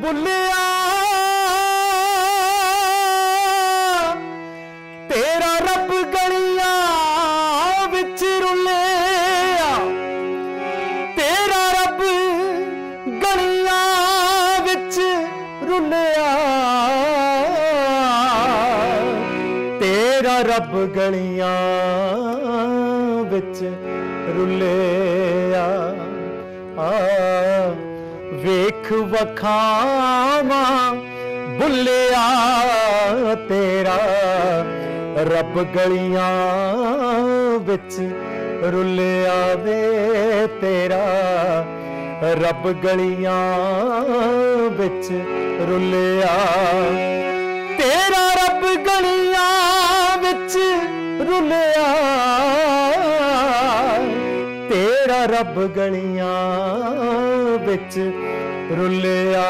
बुलिया तेरा रब गलियां विच रुलिया, तेरा रब गलियां विच रुलिया, तेरा रब गलियां विच रुलिया। वेख वखावा बुलिया तेरा रब गलियां विच रुलिया वे, तेरा रब गलियां विच रुलिया, तेरा रब गलियां विच रुलिया, तेरा रब गलियां विच रुलिया।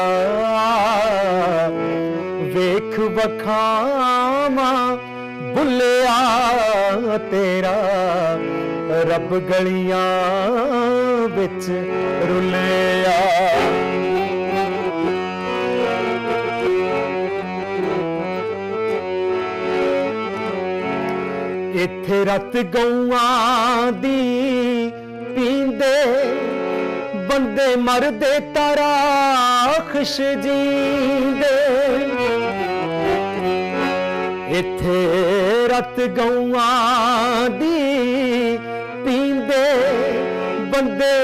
वेख वखावा बुलिया तेरा रब गलियां विच रुलिया। इत्थे रत गौआं दी पींदे बंदे मरदे तराखश जींदे, इत्थे रत गौआं दी पींदे बंदे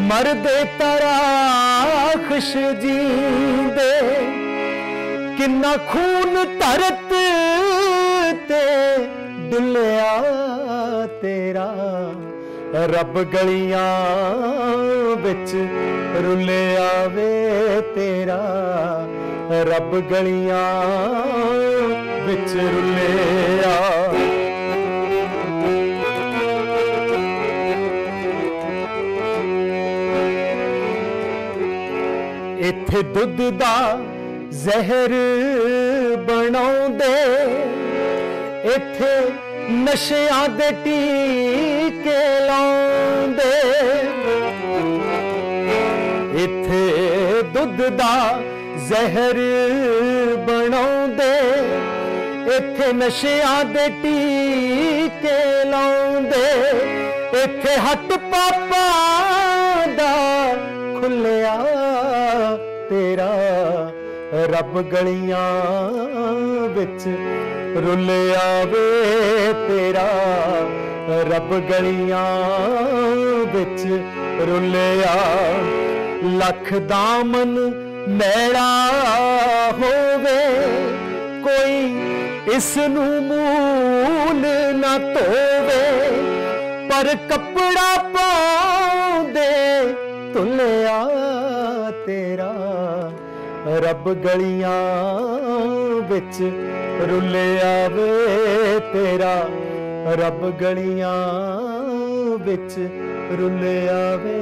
मरदे तराखश जींदे, किन्ना खून धरत ते डुलिया तेरा रब गलियां विच रुलिया वे, तेरा रब गलियां विच रुलिया। इत्थे दुध दा जहर बनाउंदे, इत्थे नशियां दे टीके लाउंदे, इत्थे दुध दा जहर बनाउंदे, इत्थे नशियां दे टीके लाउंदे, इत्थे हट पापा दा खुलिया तेरा रब गलियां विच रुलिया वे, तेरा रब गलियां विच रुलिया। लख दामन मैला होवे कोई इसनू मूल ना धोवे, पर कपड़ा पाउंदे तुलिया तेरा रब गलियां विच रुलिया वे, तेरा रब गलियां विच रुलिया वे,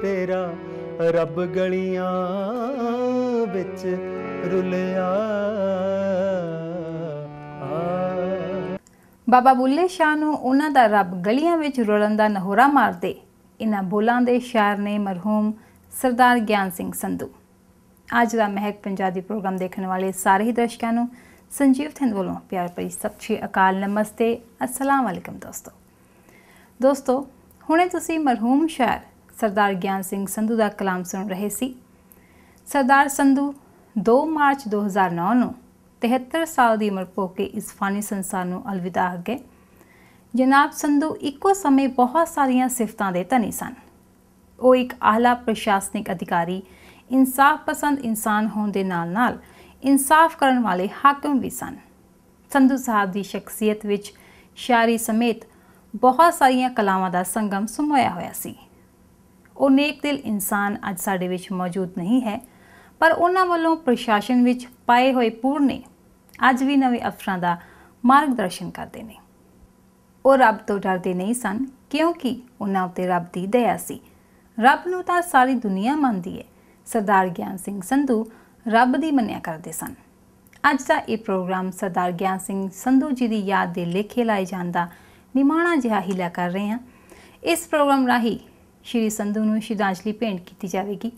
तेरा रब गलियां विच रुलिया। बाबा बुल्ले शाह ਨੂੰ ਉਹਨਾਂ ਦਾ ਰੱਬ ਗਲੀਆਂ ਵਿੱਚ ਰੁਲਣ ਦਾ ਨਹੋਰਾ ਮਾਰਦੇ ਇਹਨਾਂ ਬੋਲਾਂ ਦੇ ਸ਼ਾਇਰ ਨੇ ਮਰਹੂਮ ਸਰਦਾਰ ਗਿਆਨ ਸਿੰਘ ਸੰਧੂ। ਅੱਜ ਦਾ ਮਹਿਕ ਪੰਜਾਬੀ ਪ੍ਰੋਗਰਾਮ ਦੇਖਣ ਵਾਲੇ ਸਾਰੇ ਹੀ ਦਰਸ਼ਕਾਂ ਨੂੰ ਸੰਜੀਵ ਥਿੰਦ ਵੱਲੋਂ ਪਿਆਰ ਭਰੀ ਸਤਿ ਸ਼੍ਰੀ ਅਕਾਲ, ਨਮਸਤੇ, अस्सलाम वालेकुम ਦੋਸਤੋ ਹੁਣੇ ਤੁਸੀਂ ਮਰਹੂਮ ਸ਼ਾਇਰ ਸਰਦਾਰ ਗਿਆਨ ਸਿੰਘ ਸੰਧੂ ਦਾ ਕਲਾਮ ਸੁਣ ਰਹੇ ਸੀ। ਸਰਦਾਰ ਸੰਧੂ 2 ਮਾਰਚ 2009 ਨੂੰ 73 ਸਾਲ ਦੀ ਉਮਰ ਭੋਗ ਕੇ ਇਸ ਫਾਨੀ ਸੰਸਾਰ ਨੂੰ ਅਲਵਿਦਾ ਹੋ ਗਏ। ਜਨਾਬ ਸੰਧੂ ਇੱਕੋ ਸਮੇਂ ਬਹੁਤ ਸਾਰੀਆਂ ਸਿਫਤਾਂ ਦੇ ਧਨੀ ਸਨ। ਉਹ ਇੱਕ ਆਲਾ ਪ੍ਰਸ਼ਾਸਨਿਕ ਅਧਿਕਾਰੀ, ਇਨਸਾਫ ਪਸੰਦ ਇਨਸਾਨ ਹੋਣ ਦੇ ਨਾਲ ਇਨਸਾਫ ਕਰਨ ਵਾਲੇ ਹਾਕਮ ਵੀ ਸਨ। ਸੰਧੂ ਸਾਹਿਬ ਦੀ ਸ਼ਖਸੀਅਤ ਵਿੱਚ ਸ਼ਾਇਰੀ ਸਮੇਤ ਬਹੁਤ ਸਾਰੀਆਂ ਕਲਾਵਾਂ ਦਾ ਸੰਗਮ ਸਮੋਇਆ ਹੋਇਆ ਸੀ। ਉਹ ਨੇਕ ਦਿਲ ਇਨਸਾਨ ਅੱਜ ਸਾਡੇ ਵਿੱਚ ਮੌਜੂਦ ਨਹੀਂ ਹੈ, ਪਰ ਉਹਨਾਂ ਵੱਲੋਂ ਪ੍ਰਸ਼ਾਸਨ ਵਿੱਚ ਪਾਏ ਹੋਏ ਪੂਰਨੇ ਅੱਜ ਵੀ ਨਵੇਂ ਅਫਸਰਾਂ ਦਾ ਮਾਰਗਦਰਸ਼ਨ ਕਰਦੇ ਨੇ। ਉਹ ਰੱਬ ਤੋਂ ਡਰਦੇ ਨਹੀਂ ਸਨ ਕਿਉਂਕਿ ਉਹਨਾਂ ਉੱਤੇ ਰੱਬ ਦੀ ਦਇਆ ਸੀ। ਰੱਬ ਨੂੰ ਤਾਂ ਸਾਰੀ ਦੁਨੀਆ ਮੰਨਦੀ ਹੈ। ਸਰਦਾਰ ਗਿਆਨ ਸਿੰਘ ਸੰਧੂ ਰੱਬ ਦੀ ਮੰਨਿਆ ਕਰਦੇ ਸਨ। ਅੱਜ ਦਾ ਇਹ ਪ੍ਰੋਗਰਾਮ ਸਰਦਾਰ ਗਿਆਨ ਸਿੰਘ ਸੰਧੂ ਜੀ ਦੀ ਯਾਦ ਦੇ ਲੇਖੇ ਲਾਏ ਜਾਣ ਦਾ ਨਿਮਾਣਾ ਜਿਹਾ ਹੀਲਾ ਕਰ ਰਹੇ ਹਾਂ। ਇਸ ਪ੍ਰੋਗਰਾਮ ਰਾਹੀਂ ਸ਼੍ਰੀ ਸੰਧੂ ਨੂੰ ਸ਼ਰਧਾਂਜਲੀ ਭੇਂਟ ਕੀਤੀ ਜਾਵੇਗੀ।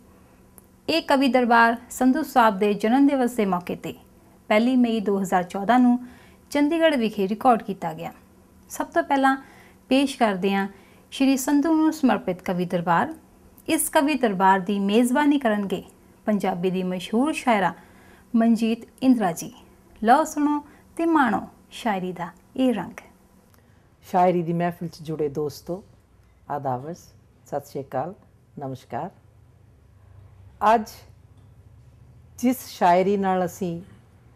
ਇਹ ਕਵੀ ਦਰਬਾਰ ਸੰਧੂ ਸਾਹਿਬ ਦੇ ਜਨਮ ਦਿਵਸ ਦੇ ਮੌਕੇ ਤੇ 1 ਮਈ 2014 ਨੂੰ ਚੰਡੀਗੜ੍ਹ ਵਿਖੇ ਰਿਕਾਰਡ ਕੀਤਾ ਗਿਆ। ਸਭ ਤੋਂ ਪਹਿਲਾਂ ਪੇਸ਼ ਕਰਦੇ ਹਾਂ ਸ਼੍ਰੀ ਸੰਧੂ ਨੂੰ ਸਮਰਪਿਤ ਕਵੀ ਦਰਬਾਰ। ਇਸ ਕਵੀ ਦਰਬਾਰ ਦੀ ਮੇਜ਼ਬਾਨੀ ਕਰਨਗੇ ਪੰਜਾਬੀ ਦੀ ਮਸ਼ਹੂਰ ਸ਼ਾਇਰਾ ਮਨਜੀਤ ਇੰਦਰਾ ਜੀ। ਲਓ ਸੁਣੋ ਤੇ ਮਾਣੋ ਸ਼ਾਇਰੀ ਦਾ ਇਹ ਰੰਗ। शायरी दी महफिल च जुड़े दोस्तों आदाब, सत श्री अकाल, नमस्कार। अज जिस शायरी नाल असी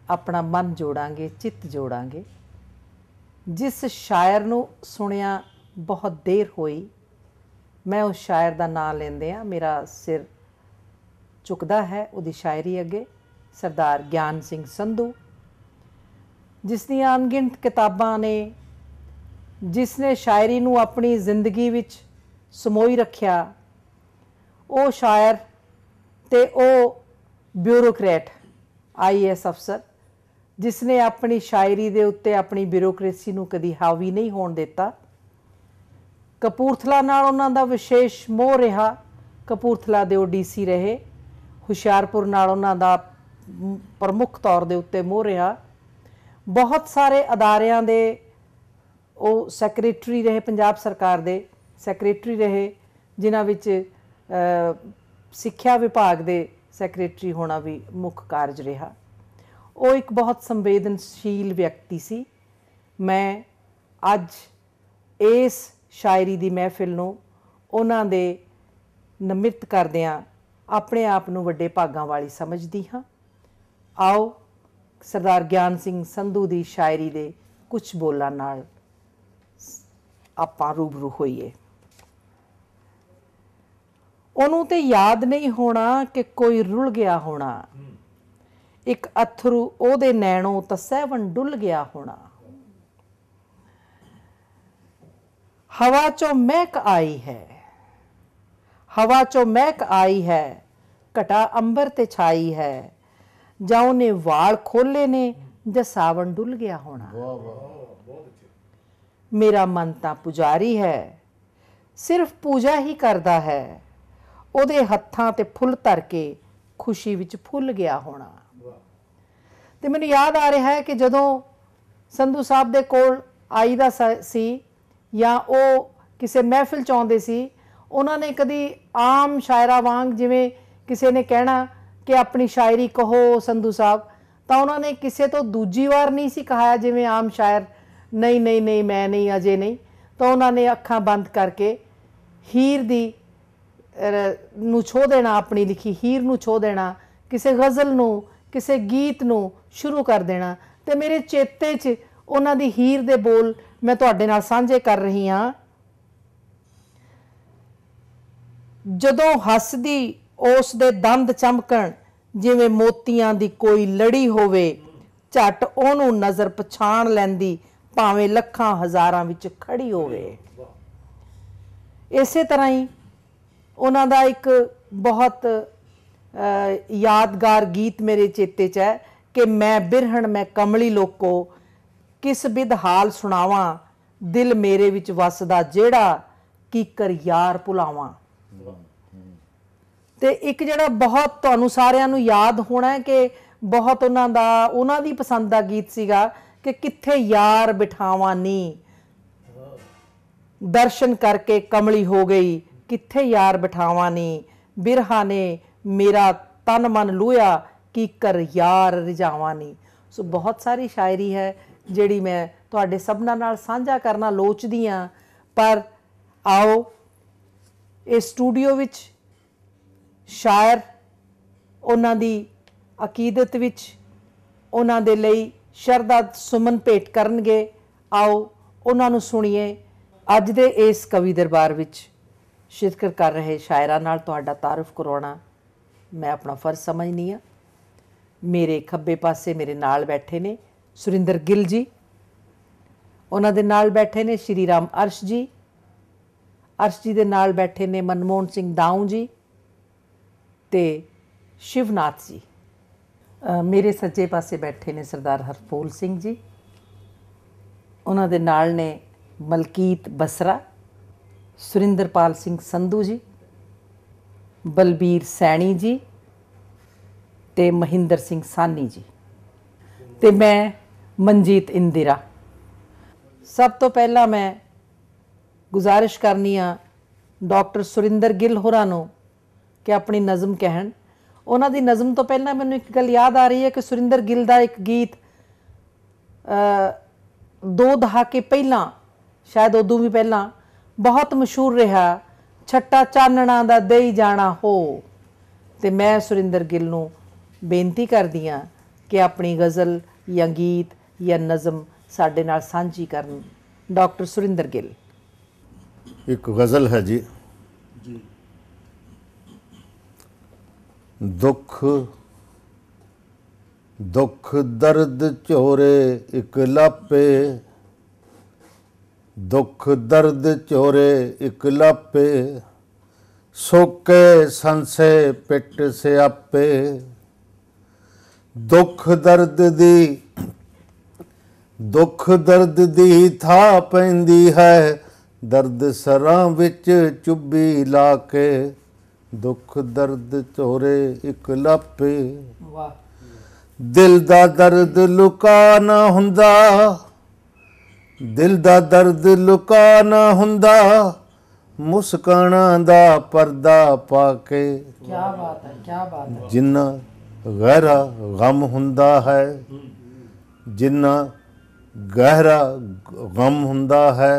अपना मन जोड़ांगे, चित्त जोड़ांगे, जिस शायर नू सुनिया बहुत देर होई, मैं उस शायर दा नाम लेंदे मेरा सिर झुकदा है उहदी शायरी अगे। सरदार ज्ञान सिंह संधू, जिसदियां अनगिनत किताबां ने, जिसने शायरी नू अपनी जिंदगी विच समोई रखिया, वो शायर ते वो ब्यूरोक्रेट IAS अफसर जिसने अपनी शायरी दे उत्ते अपनी ब्यूरोक्रेसी नू कदी हावी नहीं होण दिता। कपूरथला नाल उन्हां दा विशेष मोह रहा। कपूरथला दे वो DC रहे। हुशियारपुर नाल उन्हां दा प्रमुख तौर दे उत्ते मोह रहा। बहुत सारे अदारियां दे वो सैक्रटरी रहे, पंजाब सरकार दे सैक्रटरी रहे, जिन्हां विच सिक्ख्या विभाग दे सैक्रटरी होना भी मुख्य कार्ज रहा। वो एक बहुत संवेदनशील व्यक्ति सी। मैं अज इस शायरी दी महफिल नूं उन्हां दे निमित्त करदिआं अपने आप नूं वड्डे भागां वाली समझदी हाँ। आओ सरदार ज्ञान सिंह संधू दी शायरी दे कुछ बोलां नाल आपां रूबरू होईए। ਉਹਨੂੰ ਤੇ याद नहीं होना कि कोई रुल गया होना, एक अथरू ਉਹਦੇ नैणों ਤਾਂ ਸਹਿਵਨ डुल गया होना। हवा चो महक आई है, हवा चो महक आई है, घटा अंबर ते छाई है, जाओ ने वाल खोले ने ਜਾਂ सावन डुल गया होना। मेरा मन तां पुजारी है, सिर्फ पूजा ही करदा है, ਉਹਦੇ ਹੱਥਾਂ ਤੇ ਫੁੱਲ ਧਰ ਕੇ ਖੁਸ਼ੀ ਵਿੱਚ ਫੁੱਲ ਗਿਆ ਹੋਣਾ। ਤੇ ਮੈਨੂੰ ਯਾਦ ਆ ਰਿਹਾ ਹੈ ਕਿ ਜਦੋਂ ਸੰਧੂ ਸਾਹਿਬ ਦੇ ਕੋਲ ਆਈਦਾ ਸੀ ਜਾਂ ਉਹ ਕਿਸੇ ਮਹਿਫਿਲ 'ਚ ਆਉਂਦੇ ਸੀ, ਉਹਨਾਂ ਨੇ ਕਦੀ ਆਮ ਸ਼ਾਇਰਾਂ ਵਾਂਗ ਜਿਵੇਂ ਕਿਸੇ ਨੇ ਕਹਿਣਾ ਕਿ ਆਪਣੀ ਸ਼ਾਇਰੀ ਕਹੋ ਸੰਧੂ ਸਾਹਿਬ, ਤਾਂ ਉਹਨਾਂ ਨੇ ਕਿਸੇ ਤੋਂ ਦੂਜੀ ਵਾਰ ਨਹੀਂ ਸੀ ਕਹਾਇਆ ਜਿਵੇਂ ਆਮ ਸ਼ਾਇਰ, ਨਹੀਂ ਨਹੀਂ ਨਹੀਂ ਮੈਂ ਨਹੀਂ, ਅਜੇ ਨਹੀਂ। ਤਾਂ ਉਹਨਾਂ ਨੇ ਅੱਖਾਂ ਬੰਦ ਕਰਕੇ ਹੀਰ ਦੀ ਨੂੰ ਛੋਹ ਦੇਣਾ, ਆਪਣੀ ਲਿਖੀ ਹੀਰ ਨੂੰ ਛੋਹ ਦੇਣਾ, ਕਿਸੇ ਗਜ਼ਲ ਨੂੰ, ਕਿਸੇ ਗੀਤ ਨੂੰ ਸ਼ੁਰੂ ਕਰ ਦੇਣਾ। ਤੇ ਮੇਰੇ ਚੇਤੇ 'ਚ ਉਹਨਾਂ ਦੀ ਹੀਰ ਦੇ ਬੋਲ ਮੈਂ ਤੁਹਾਡੇ ਨਾਲ ਸਾਂਝੇ ਕਰ ਰਹੀ ਹਾਂ। ਜਦੋਂ ਹੱਸਦੀ ਉਸ ਦੇ ਦੰਦ ਚਮਕਣ ਜਿਵੇਂ ਮੋਤੀਆਂ ਦੀ ਕੋਈ ਲੜੀ ਹੋਵੇ, ਝੱਟ ਉਹਨੂੰ ਨਜ਼ਰ ਪਛਾਣ ਲੈਂਦੀ ਭਾਵੇਂ ਲੱਖਾਂ ਹਜ਼ਾਰਾਂ ਵਿੱਚ ਖੜੀ ਹੋਵੇ। ਇਸੇ ਤਰ੍ਹਾਂ ਹੀ ਉਹਨਾਂ ਦਾ ਇੱਕ ਬਹੁਤ यादगार गीत मेरे चेते च है कि मैं बिरहण मैं कमली लोको, किस बिद हाल सुनावा, दिल मेरे विच वसदा जेड़ा कीकर यार भुलावा। ते एक जिहड़ा बहुत तुहानू सारिआं नू याद होना है कि बहुत उन्हां दी पसंद दा गीत सीगा कि कित्थे यार बिठावा नी, दर्शन करके कमली हो गई, कित्थे यार बिठावा नी, बिरहा ने मेरा तन मन लूया, की कर यार रिझावा नी। सो बहुत सारी शायरी है जिहड़ी मैं तुहाडे सबना नाल साझा करना लोचदी हाँ। पर आओ इस स्टूडियो विच शायर उन्हां दी अकीदत विच उन्हां दे लई शरदा सुमन भेट करनगे। आओ उन्हां नू सुणीए। अज दे इस कवि दरबार विच शिरकत कर रहे शायरां नाल तुहाडा तारुफ करवाउणा मैं अपना फर्ज समझनी हाँ। मेरे खब्बे पासे मेरे नाल बैठे ने सुरिंदर गिल जी, उन्हां दे नाल बैठे ने श्री राम अर्श जी, अर्श जी दे नाल बैठे ने मनमोहन सिंह दाऊ जी ते शिवनाथ जी। मेरे सज्जे पासे बैठे ने सरदार हरफूल सिंह जी, उन्हां दे नाल ने मलकीत बसरा, सुरिंदरपाल सिंह संधू जी, बलबीर सैनी जी, ਤੇ ਮਹਿੰਦਰ ਸਿੰਘ ਸਾਨੀ ਜੀ ਤੇ ਮੈਂ ਮਨਜੀਤ ਇੰਦਰਾ। ਸਭ ਤੋਂ ਪਹਿਲਾਂ ਮੈਂ ਗੁਜ਼ਾਰਿਸ਼ ਕਰਨੀ ਆ ਡਾਕਟਰ ਸੁਰਿੰਦਰ ਗਿੱਲ ਹੋਰਾਂ ਨੂੰ ਕਿ ਆਪਣੀ ਨਜ਼ਮ ਕਹਿਣ। ਉਹਨਾਂ ਦੀ ਨਜ਼ਮ ਤੋਂ ਪਹਿਲਾਂ ਮੈਨੂੰ ਇੱਕ ਗੱਲ ਯਾਦ ਆ ਰਹੀ ਹੈ ਕਿ ਸੁਰਿੰਦਰ ਗਿੱਲ ਦਾ ਇੱਕ ਗੀਤ 2 ਦਹਾਕੇ ਪਹਿਲਾਂ, ਸ਼ਾਇਦ ਉਦੋਂ ਵੀ ਪਹਿਲਾਂ, ਬਹੁਤ ਮਸ਼ਹੂਰ ਰਿਹਾ, ਛੱਟਾ ਚਾਨਣਾ ਦਾ ਦੇਈ ਜਾਣਾ ਹੋ। ਤੇ ਮੈਂ ਸੁਰਿੰਦਰ ਗਿੱਲ ਨੂੰ ਬੇਨਤੀ ਕਰਦੀ ਹਾਂ ਕਿ ਆਪਣੀ ਗਜ਼ਲ ਜਾਂ ਗੀਤ ਜਾਂ ਨਜ਼ਮ ਸਾਡੇ ਨਾਲ ਸਾਂਝੀ ਕਰਨ। ਡਾਕਟਰ ਸੁਰਿੰਦਰ ਗਿੱਲ। एक गज़ल है जी। दुख दुख दर्द चोरे एक लापे, दुख दर्द चोरे एक लापे, सोके संसे पिट से आपे। दुख दर्द दी था पैंदी है, दर्द सरां विच चुब्बी ला के, दुख दर्द चोरे एक लापे। दिल दा दर्द लुका ना हुंदा, दिल दा दर्द लुका ना हुंदा, मुस्काना दा पर्दा पाके। क्या बात है, क्या बात है। जिन्ना गहरा गम हुंदा है, जिन्ना गहरा गम हुंदा है,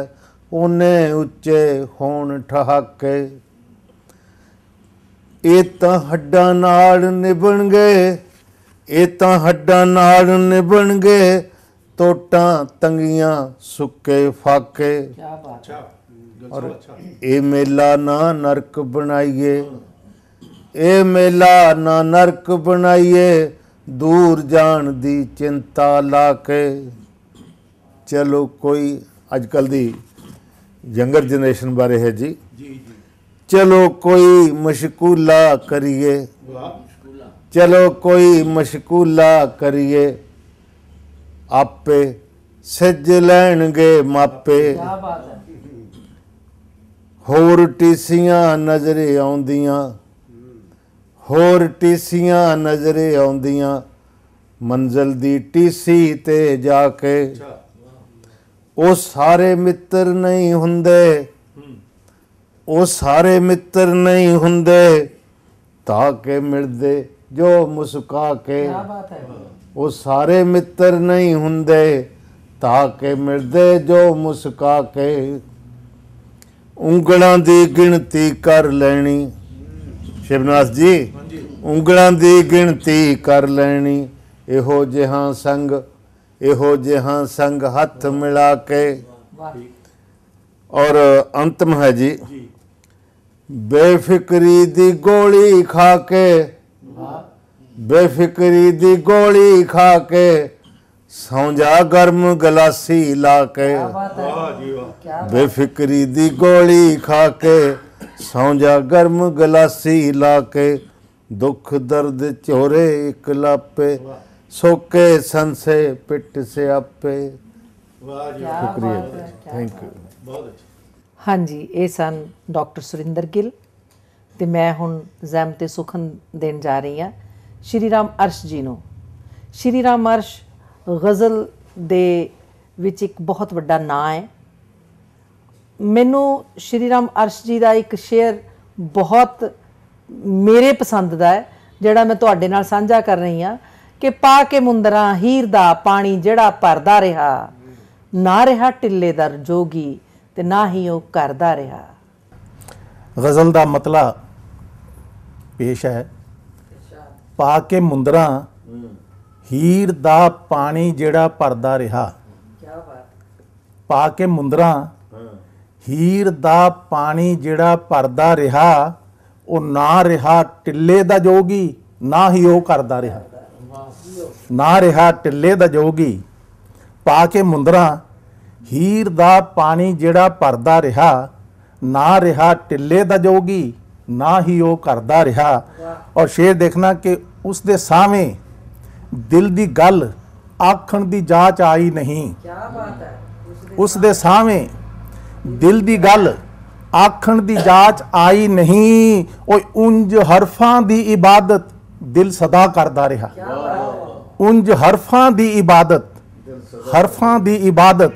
ਉਹਨੇ ਉੱਚੇ ਹੋਣ ਠਹਾਕੇ। ਇਹ ਤਾਂ ਹੱਡਾਂ ਨਾਲ ਨਿਭਣਗੇ, ਇਹ ਤਾਂ ਹੱਡਾਂ ਨਾਲ ਨਿਭਣਗੇ, ਟੋਟਾਂ ਤੰਗੀਆਂ ਸੁੱਕੇ ਫਾਕੇ। ਔਰ ਇਹ ਮੇਲਾ ਨਾ ਨਰਕ ਬਣਾਈਏ, ਇਹ ਮੇਲਾ ਨਾ ਨਰਕ ਬਣਾਈਏ, ਦੂਰ ਜਾਣ ਦੀ ਚਿੰਤਾ ਲਾ ਕੇ। ਚਲੋ ਕੋਈ ਅੱਜ ਕੱਲ੍ਹ ਦੀ यंगर जनरेशन बारे है जी। चलो कोई मशकूला करिए, चलो कोई मशकूला करिए, आपे सिज लैणगे मापे। होर टीसियां नजरे आउंदियां, होर टीसियां नजरे आउंदियां, मंजिल दी टीसी ते जाके। ਉਹ ਸਾਰੇ ਮਿੱਤਰ ਨਹੀਂ ਹੁੰਦੇ, ਉਹ ਸਾਰੇ ਮਿੱਤਰ ਨਹੀਂ ਹੁੰਦੇ, ਤਾਂ ਕਿ ਮਿਲਦੇ ਜੋ ਮੁਸਕਾ ਕੇ। ਉਹ ਸਾਰੇ ਮਿੱਤਰ ਨਹੀਂ ਹੁੰਦੇ, ਤਾਂ ਕਿ ਮਿਲਦੇ ਜੋ ਮੁਸਕਾ ਕੇ। ਉਂਗਲਾਂ ਦੀ ਗਿਣਤੀ ਕਰ ਲੈਣੀ, ਸ਼ਿਵਨਾਥ ਜੀ, ਉਂਗਲਾਂ ਦੀ ਗਿਣਤੀ ਕਰ ਲੈਣੀ, ਇਹੋ ਜਿਹਾ ਸੰਗ, ਇਹੋ ਜਿਹਾ संग हथ मिला के। और अंतम है जी, बेफिक्री दी गोली खा के, बेफिक्री दी गोली खा के, सौ जा गर्म गलासी ला के। बेफिक्री दी गोली खा के, सौ जा गर्म गलासी ला के, दुख दर्द चोरे एक लापे, सोके संसे पिट से आपे। शुक्रिया, थैंक यू। बहुत अच्छा। ਹਾਂਜੀ, ਇਹ ਸਨ ਡਾਕਟਰ ਸੁਰਿੰਦਰ ਗਿੱਲ ਤੇ ਮੈਂ ਹੁਣ ਜ਼ਹਿਮਤ ਸੁਖਨ ਦੇਣ ਜਾ ਰਹੀ ਹਾਂ ਸ਼੍ਰੀ ਰਾਮ ਅਰਸ਼ ਜੀ ਨੂੰ। ਸ਼੍ਰੀ ਰਾਮ ਅਰਸ਼ ਗਜ਼ਲ ਦੇ ਵਿੱਚ ਇੱਕ ਬਹੁਤ ਵੱਡਾ ਨਾਂ ਹੈ। ਮੈਨੂੰ ਸ਼੍ਰੀ ਰਾਮ ਅਰਸ਼ ਜੀ ਦਾ ਇੱਕ ਸ਼ੇਅਰ ਬਹੁਤ ਮੇਰੇ ਪਸੰਦ ਦਾ ਹੈ, ਜਿਹੜਾ ਮੈਂ ਤੁਹਾਡੇ ਨਾਲ ਸਾਂਝਾ ਕਰ ਰਹੀ ਹਾਂ ਕਿ ਪਾ ਕੇ ਮੁੰਦਰਾਂ ਹੀਰ ਦਾ ਪਾਣੀ ਜਿਹੜਾ ਭਰਦਾ ਰਿਹਾ, ਨਾ ਰਿਹਾ ਟਿੱਲੇ ਦਾ ਜੋਗੀ ਤੇ ਨਾ ਹੀ ਉਹ ਕਰਦਾ ਰਿਹਾ। ਗਜ਼ਲ ਦਾ ਮਤਲਾ ਪੇਸ਼ ਹੈ। ਪਾ ਕੇ ਮੁੰਦਰਾਂ ਹੀਰ ਦਾ ਪਾਣੀ ਜਿਹੜਾ ਭਰਦਾ ਰਿਹਾ। ਪਾ ਕੇ ਮੁੰਦਰਾਂ ਹੀਰ ਦਾ ਪਾਣੀ ਜਿਹੜਾ ਭਰਦਾ ਰਿਹਾ, ਉਹ ਨਾ ਰਿਹਾ ਟਿੱਲੇ ਦਾ ਜੋਗੀ, ਨਾ ਹੀ ਉਹ ਕਰਦਾ ਰਿਹਾ। ਨਾ ਰਿਹਾ ਟਿੱਲੇ ਦਾ ਜੋਗੀ, ਪਾ ਕੇ ਮੁੰਦਰਾਂ ਹੀਰ ਦਾ ਪਾਣੀ ਜਿਹੜਾ ਭਰਦਾ ਰਿਹਾ, ਨਾ ਰਿਹਾ ਟਿੱਲੇ ਦਾ ਜੋਗੀ, ਨਾ ਹੀ ਉਹ ਕਰਦਾ ਰਿਹਾ। ਔਰ ਸ਼ੇਰ ਦੇਖਣਾ ਕਿ ਉਸ ਦੇ ਸਾਹਵੇਂ ਦਿਲ ਦੀ ਗੱਲ ਆਖਣ ਦੀ ਜਾਚ ਆਈ ਨਹੀਂ। ਉਸ ਦੇ ਸਾਹਵੇਂ ਦਿਲ ਦੀ ਗੱਲ ਆਖਣ ਦੀ ਜਾਚ ਆਈ ਨਹੀਂ। ਉਹ ਉਂਝ ਹਰਫਾਂ ਦੀ ਇਬਾਦਤ ਦਿਲ ਸਦਾ ਕਰਦਾ ਰਿਹਾ। ਉਂਝ ਹਰਫਾਂ ਦੀ ਇਬਾਦਤ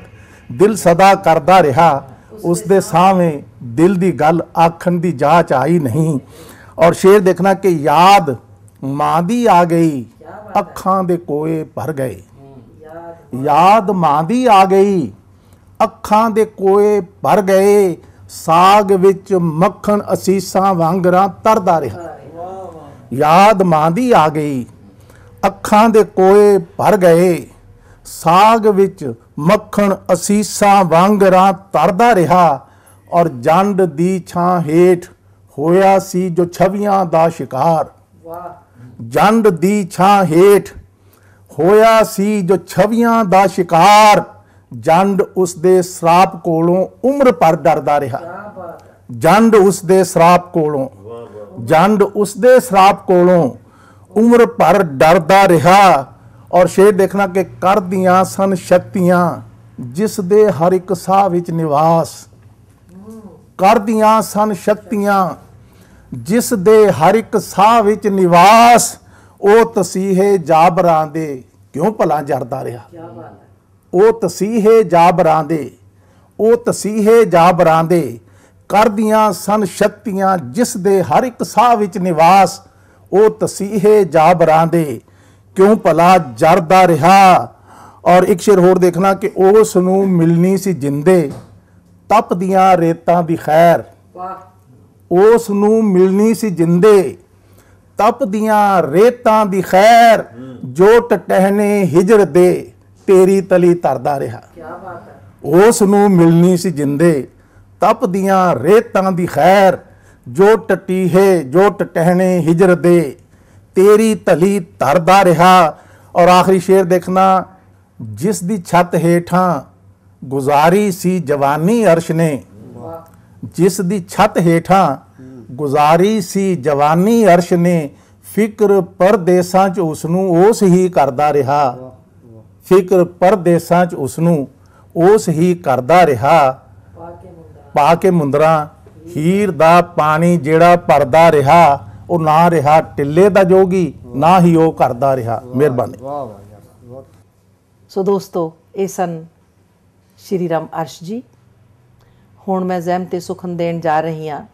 ਦਿਲ ਸਦਾ ਕਰਦਾ ਰਿਹਾ। ਉਸ ਦੇ ਸਾਹਵੇਂ ਦਿਲ ਦੀ ਗੱਲ ਆਖਣ ਦੀ ਜਾਚ ਆਈ ਨਹੀਂ। ਔਰ ਸ਼ੇਰ ਦੇਖਣਾ ਕਿ ਯਾਦ ਮਾਂ ਦੀ ਆ ਗਈ, ਅੱਖਾਂ ਦੇ ਕੋਏ ਭਰ ਗਏ। ਯਾਦ ਮਾਂ ਦੀ ਆ ਗਈ, ਅੱਖਾਂ ਦੇ ਕੋਏ ਭਰ ਗਏ। ਸਾਗ ਵਿੱਚ ਮੱਖਣ ਅਸੀਸਾਂ ਵਾਂਗਰਾਂ ਤਰਦਾ ਰਿਹਾ। ਯਾਦ ਮਾਂ ਦੀ ਆ ਗਈ, ਅੱਖਾਂ ਦੇ ਕੋਏ ਭਰ ਗਏ। ਸਾਗ ਵਿੱਚ ਮੱਖਣ ਅਸੀਸਾਂ ਵਾਂਗਰਾਂ ਤਰਦਾ ਰਿਹਾ। ਔਰ ਜੰਡ ਦੀ ਛਾਂ ਹੇਠ ਹੋਇਆ ਸੀ ਜੋ ਛਵੀਆਂ ਦਾ ਸ਼ਿਕਾਰ। ਜੰਡ ਦੀ ਛਾਂ ਹੇਠ ਹੋਇਆ ਸੀ ਜੋ ਛਵੀਆਂ ਦਾ ਸ਼ਿਕਾਰ। ਜੰਡ ਉਸ ਦੇ ਸਰਾਪ ਕੋਲੋਂ ਉਮਰ ਭਰ ਡਰਦਾ ਰਿਹਾ। ਜੰਡ ਉਸ ਦੇ ਸਰਾਪ ਕੋਲੋਂ ਉਮਰ ਭਰ ਡਰਦਾ ਰਿਹਾ। ਔਰ ਸ਼ੇਰ ਦੇਖਣਾ ਕਿ ਕਰਦੀਆਂ ਸਨ ਸ਼ਕਤੀਆਂ ਜਿਸ ਦੇ ਹਰ ਇੱਕ ਸਾਹ ਵਿੱਚ ਨਿਵਾਸ। ਕਰਦੀਆਂ ਸਨ ਸ਼ਕਤੀਆਂ ਜਿਸ ਦੇ ਹਰ ਇੱਕ ਸਾਹ ਵਿੱਚ ਨਿਵਾਸ। ਉਹ ਤਸੀਹੇ ਜਾਬਰਾਂ ਦੇ ਕਿਉਂ ਭਲਾ ਜਰਦਾ ਰਿਹਾ। ਉਹ ਤਸੀਹੇ ਜਾਬਰਾਂ ਦੇ ਕਰਦੀਆਂ ਸਨ ਸ਼ਕਤੀਆਂ ਜਿਸ ਦੇ ਹਰ ਇੱਕ ਸਾਹ ਵਿੱਚ ਨਿਵਾਸ। ਉਹ ਤਸੀਹੇ ਜਾਬਰਾਂ ਦੇ ਕਿਉਂ ਭਲਾ ਜਰਦਾ ਰਿਹਾ। ਔਰ ਇੱਕ ਸ਼ੇਰ ਹੋਰ ਦੇਖਣਾ ਕਿ ਉਸ ਨੂੰ ਮਿਲਣੀ ਸੀ ਜਿੰਦੇ ਤਪਦੀਆਂ ਰੇਤਾਂ ਦੀ ਖੈਰ। ਉਸ ਨੂੰ ਮਿਲਣੀ ਸੀ ਜਿੰਦੇ ਤਪਦੀਆਂ ਰੇਤਾਂ ਦੀ ਖੈਰ। ਜੋ ਟਟਹਿਨੇ ਹਿਜਰ ਦੇ ਤੇਰੀ ਤਲੀ ਤਰਦਾ ਰਿਹਾ। ਉਸ ਨੂੰ ਮਿਲਣੀ ਸੀ ਜਿੰਦੇ ਤਪਦੀਆਂ ਰੇਤਾਂ ਦੀ ਖੈਰ। ਜੋ ਟਟਹਿਨੇ ਹਿਜਰ ਦੇ ਤੇਰੀ ਤਲੀ ਤਰਦਾ ਰਿਹਾ। ਔਰ ਆਖਰੀ ਸ਼ੇਰ ਦੇਖਣਾ, ਜਿਸ ਦੀ ਛੱਤ ਹੇਠਾਂ ਗੁਜ਼ਾਰੀ ਸੀ ਜਵਾਨੀ ਅਰਸ਼ ਨੇ। ਜਿਸ ਦੀ ਛੱਤ ਹੇਠਾਂ ਗੁਜ਼ਾਰੀ ਸੀ ਜਵਾਨੀ ਅਰਸ਼ ਨੇ। ਫਿਕਰ ਪਰਦੇਸਾਂ 'ਚ ਉਸ ਨੂੰ ਉਸ ਹੀ ਕਰਦਾ ਰਿਹਾ। ਫਿਕਰ ਪਰਦੇਸਾਂ 'ਚ ਉਸ ਨੂੰ ਉਸ ਹੀ ਕਰਦਾ ਰਿਹਾ। ਪਾ ਕੇ ਮੁੰਦਰਾਂ ਹੀਰ ਦਾ ਪਾਣੀ ਜਿਹੜਾ ਭਰਦਾ ਰਿਹਾ। ਉਹ ਨਾ ਰਿਹਾ ਟਿੱਲੇ ਦਾ ਜੋਗੀ, ਨਾ ਹੀ ਉਹ ਕਰਦਾ ਰਿਹਾ। ਮਿਹਰਬਾਨੀ। ਸੋ ਦੋਸਤੋ, ਇਹ ਸਨ ਸ਼੍ਰੀ ਰਾਮ ਅਰਸ਼ ਜੀ। ਹੁਣ ਮੈਂ ਜ਼ਹਿਮਤ ਸੁਖਨ ਦੇਣ ਜਾ ਰਹੀ ਹਾਂ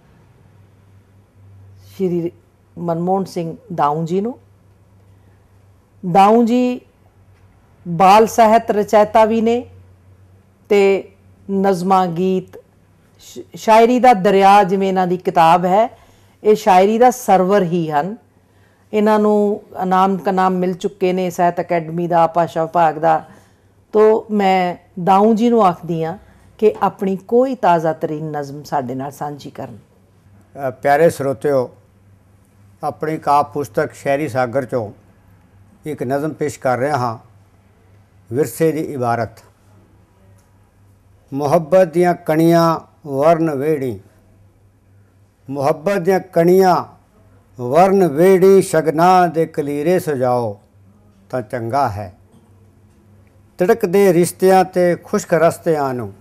ਸ਼੍ਰੀ ਮਨਮੋਹਨ ਸਿੰਘ ਦਾਊ ਜੀ ਨੂੰ। ਦਾਊ ਜੀ ਬਾਲ ਸਾਹਿਤ ਰਚੈਤਾ ਵੀ ਨੇ ਤੇ ਨਜ਼ਮਾਂ, ਗੀਤ, ਸ਼ਾਇਰੀ ਦਾ ਦਰਿਆ ਜਿਵੇਂ ਇਹਨਾਂ ਦੀ ਕਿਤਾਬ ਹੈ, ਇਹ ਸ਼ਾਇਰੀ ਦਾ ਸਰਵਰ ਹੀ ਹਨ। ਇਹਨਾਂ ਨੂੰ ਇਨਾਮ ਕਨਾਮ ਮਿਲ ਚੁੱਕੇ ਨੇ ਸਾਹਿਤ ਅਕੈਡਮੀ ਦਾ, ਭਾਸ਼ਾ ਵਿਭਾਗ ਦਾ। ਤੋ ਮੈਂ ਦਾਊ ਜੀ ਨੂੰ ਆਖਦੀ ਹਾਂ ਕਿ ਆਪਣੀ ਕੋਈ ਤਾਜ਼ਾ ਤਰੀਨ ਨਜ਼ਮ ਸਾਡੇ ਨਾਲ ਸਾਂਝੀ ਕਰਨ। ਪਿਆਰੇ ਸਰੋਤਿਓ, ਆਪਣੀ ਕਾਵਿ ਪੁਸਤਕ ਸ਼ਾਇਰੀ ਸਾਗਰ 'ਚੋਂ ਇੱਕ ਨਜ਼ਮ ਪੇਸ਼ ਕਰ ਰਿਹਾ ਹਾਂ। ਵਿਰਸੇ ਦੀ ਇਬਾਰਤ। ਮੁਹੱਬਤ ਦੀਆਂ ਕਣੀਆਂ ਵਰਨ ਵੇੜੀ। ਮੁਹੱਬਤ ਦੀਆਂ ਕਣੀਆਂ ਵਰਨ ਵੇੜੀ। ਸ਼ਗਨਾਂ ਦੇ ਕਲੀਰੇ ਸਜਾਓ ਤਾਂ ਚੰਗਾ ਹੈ। ਤਿੜਕਦੇ ਰਿਸ਼ਤਿਆਂ ਤੇ ਖੁਸ਼ਕ ਰਸਤਿਆਂ ਨੂੰ।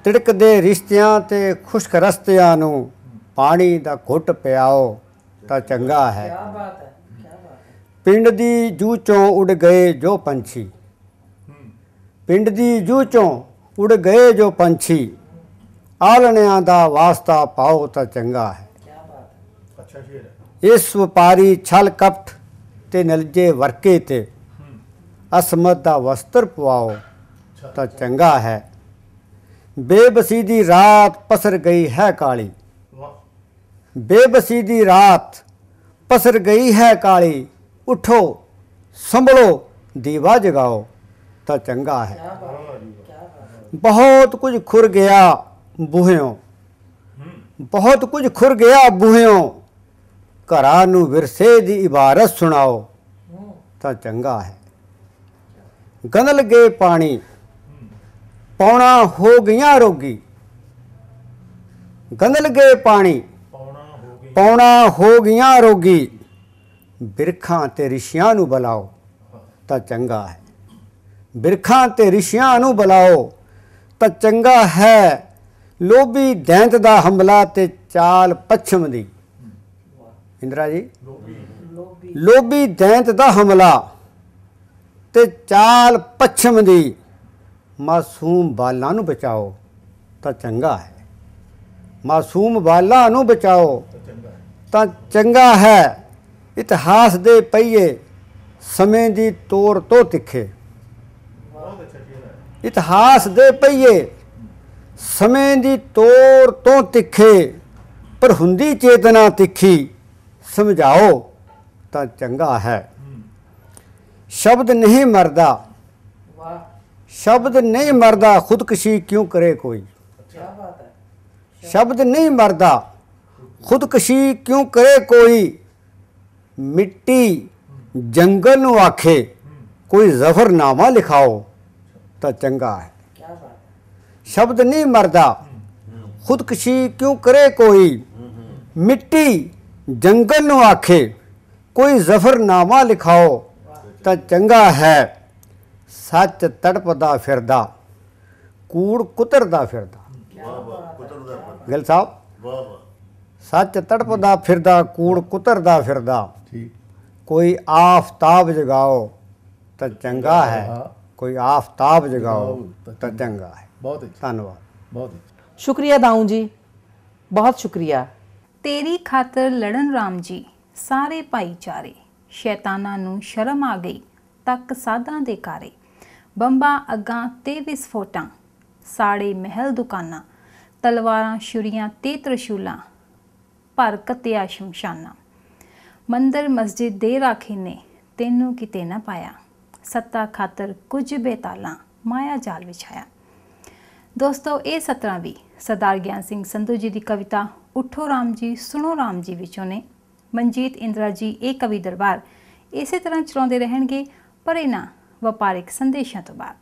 ਤਿੜਕਦੇ ਰਿਸ਼ਤਿਆਂ ਤੇ ਖੁਸ਼ਕ ਰਸਤਿਆਂ ਨੂੰ ਪਾਣੀ ਦਾ ਘੁੱਟ ਪਿਆਓ ਤਾਂ ਚੰਗਾ ਹੈ। ਪਿੰਡ ਦੀ ਜੂਹ 'ਚੋਂ ਉੱਡ ਗਏ ਜੋ ਪੰਛੀ। ਪਿੰਡ ਦੀ ਜੂਹ 'ਚੋਂ ਉੱਡ ਗਏ ਜੋ ਪੰਛੀ। ਆਲਣਿਆਂ ਦਾ ਵਾਸਤਾ ਪਾਓ ਤਾਂ ਚੰਗਾ ਹੈ। ਇਸ ਵਪਾਰੀ ਛਲ ਕਪਟ ਤੇ ਨਲਜੇ ਵਰਕੇ ਤੇ ਅਸਮਤ ਦਾ ਵਸਤਰ ਪਵਾਓ ਤਾਂ ਚੰਗਾ ਹੈ। ਬੇਬਸੀ ਦੀ ਰਾਤ ਪਸਰ ਗਈ ਹੈ ਕਾਲੀ। ਬੇਬਸੀ ਦੀ ਰਾਤ ਪਸਰ ਗਈ ਹੈ ਕਾਲੀ। ਉਠੋ ਸੰਭਲੋ ਦੀਵਾ ਜਗਾਓ ਤਾਂ ਚੰਗਾ ਹੈ। ਬਹੁਤ ਕੁਝ ਖੁਰ ਗਿਆ ਬੂਹਿਓਂ। ਬਹੁਤ ਕੁਝ ਖੁਰ ਗਿਆ ਬੂਹਿਓਂ। ਘਰਾਂ ਨੂੰ ਵਿਰਸੇ ਦੀ ਇਬਾਰਤ ਸੁਣਾਓ ਤਾਂ ਚੰਗਾ ਹੈ। ਗੰਦਲ ਗਏ ਪਾਣੀ ਪੌਣਾ ਹੋ ਗਈਆਂ ਰੋਗੀ। ਗੰਦਲ ਗਏ ਪਾਣੀ ਪੌਣਾ ਹੋ ਗਈਆਂ ਰੋਗੀ। ਬਿਰਖਾਂ ਤੇ ਰਿਸ਼ੀਆਂ ਨੂੰ ਬੁਲਾਓ ਤਾਂ ਚੰਗਾ ਹੈ। ਬਿਰਖਾਂ ਤੇ ਰਿਸ਼ੀਆਂ ਨੂੰ ਬੁਲਾਓ ਤਾਂ ਚੰਗਾ ਹੈ। ਲੋਭੀ ਦੈਂਤ ਦਾ ਹਮਲਾ ਤੇ ਚਾਲ ਪੱਛਮ ਦੀ। ਇੰਦਰਾ ਜੀ ਲੋਭੀ ਦੈਂਤ ਦਾ ਹਮਲਾ ਤੇ ਚਾਲ ਪੱਛਮ ਦੀ ਮਾਸੂਮ ਬਾਲਾਂ ਨੂੰ ਬਚਾਓ ਤਾਂ ਚੰਗਾ ਹੈ। ਮਾਸੂਮ ਬਾਲਾਂ ਨੂੰ ਬਚਾਓ ਤਾਂ ਚੰਗਾ ਹੈ। ਇਤਿਹਾਸ ਦੇ ਪਹੀਏ ਸਮੇਂ ਦੀ ਤੋਰ ਤੋਂ ਤਿੱਖੇ। ਇਤਿਹਾਸ ਦੇ ਪਹੀਏ ਸਮੇਂ ਦੀ ਤੋਰ ਤੋਂ ਤਿੱਖੇ, ਪਰ ਹੁੰਦੀ ਚੇਤਨਾ ਤਿੱਖੀ ਸਮਝਾਓ ਤਾਂ ਚੰਗਾ ਹੈ। ਸ਼ਬਦ ਨਹੀਂ ਮਰਦਾ, ਸ਼ਬਦ ਨਹੀਂ ਮਰਦਾ, ਖੁਦਕਸ਼ੀ ਕਿਉਂ ਕਰੇ ਕੋਈ। ਸ਼ਬਦ ਨਹੀਂ ਮਰਦਾ, ਖੁਦਕਸ਼ੀ ਕਿਉਂ ਕਰੇ ਕੋਈ। ਮਿੱਟੀ ਜੰਗਲ ਨੂੰ ਆਖੇ ਕੋਈ ਜ਼ਫਰਨਾਮਾ ਲਿਖਾਓ ਤਾਂ ਚੰਗਾ ਹੈ। ਸ਼ਬਦ ਨਹੀਂ ਮਰਦਾ, ਖੁਦਕਸ਼ੀ ਕਿਉਂ ਕਰੇ ਕੋਈ। ਮਿੱਟੀ ਜੰਗਲ ਨੂੰ ਆਖੇ ਕੋਈ ਜ਼ਫਰਨਾਮਾ ਲਿਖਾਓ ਤਾਂ ਚੰਗਾ ਹੈ। ਸੱਚ ਤੜਪਦਾ ਫਿਰਦਾ, ਕੂੜ ਕੁਤਰਦਾ ਫਿਰਦਾ। ਗਿੱਲ ਸਾਹਿਬ, ਸੱਚ ਤੜਪਦਾ ਫਿਰਦਾ, ਕੂੜ ਕੁਤਰਦਾ ਫਿਰਦਾ। ਕੋਈ ਆਫਤਾਬ ਜਗਾਓ ਤਾਂ ਚੰਗਾ ਹੈ। ਕੋਈ ਆਫਤਾਬ ਜਗਾਓ ਤਾਂ ਚੰਗਾ ਹੈ। ਬਹੁਤ ਅੱਛਾ, ਧੰਨਵਾਦ। ਬਹੁਤ ਅੱਛਾ। ਸ਼ੁਕਰੀਆ ਦਾਊ ਜੀ, ਬਹੁਤ ਸ਼ੁਕਰੀਆ। ਤੇਰੀ ਖਾਤਰ ਲੜਨ ਰਾਮ ਜੀ ਸਾਰੇ ਭਾਈਚਾਰੇ, ਸ਼ੈਤਾਨਾਂ ਨੂੰ ਸ਼ਰਮ ਆ ਗਈ ਤੱਕ ਸਾਧਾਂ ਦੇ ਕਾਰੇ। ਬੰਬਾਂ ਅੱਗਾਂ ਤੇ ਵਿਸਫੋਟਾਂ, ਸਾੜੇ ਮਹਿਲ ਦੁਕਾਨਾਂ, ਤਲਵਾਰਾਂ ਛੁਰੀਆਂ ਤੇ ਤ੍ਰਿਸ਼ੂਲਾਂ, ਭਰ ਕਤਿਆ ਸ਼ਮਸ਼ਾਨਾਂ। ਮੰਦਰ ਮਸਜਿਦ ਦੇ ਰਾਖੇ ਨੇ ਤੈਨੂੰ ਕਿਤੇ ਨਾ ਪਾਇਆ, ਸੱਤਾ ਖਾਤਰ ਕੁਝ ਬੇਤਾਲਾਂ ਮਾਇਆ ਜਾਲ ਵਿਛਾਇਆ। ਦੋਸਤੋ, ਇਹ ਸਤਰਾਂ ਵੀ ਸਰਦਾਰ ਗਿਆਨ ਸਿੰਘ ਸੰਧੂ ਜੀ ਦੀ ਕਵਿਤਾ ਉੱਠੋ ਰਾਮ ਜੀ ਸੁਣੋ ਰਾਮ ਜੀ ਵਿੱਚੋਂ ਨੇ। ਮਨਜੀਤ ਇੰਦਰਾ ਜੀ ਇਹ ਕਵੀ ਦਰਬਾਰ ਇਸੇ ਤਰ੍ਹਾਂ ਚਲਾਉਂਦੇ ਰਹਿਣਗੇ, ਪਰ ਇਹਨਾਂ ਵਪਾਰਿਕ ਸੰਦੇਸ਼ਾਂ ਤੋਂ ਬਾਅਦ।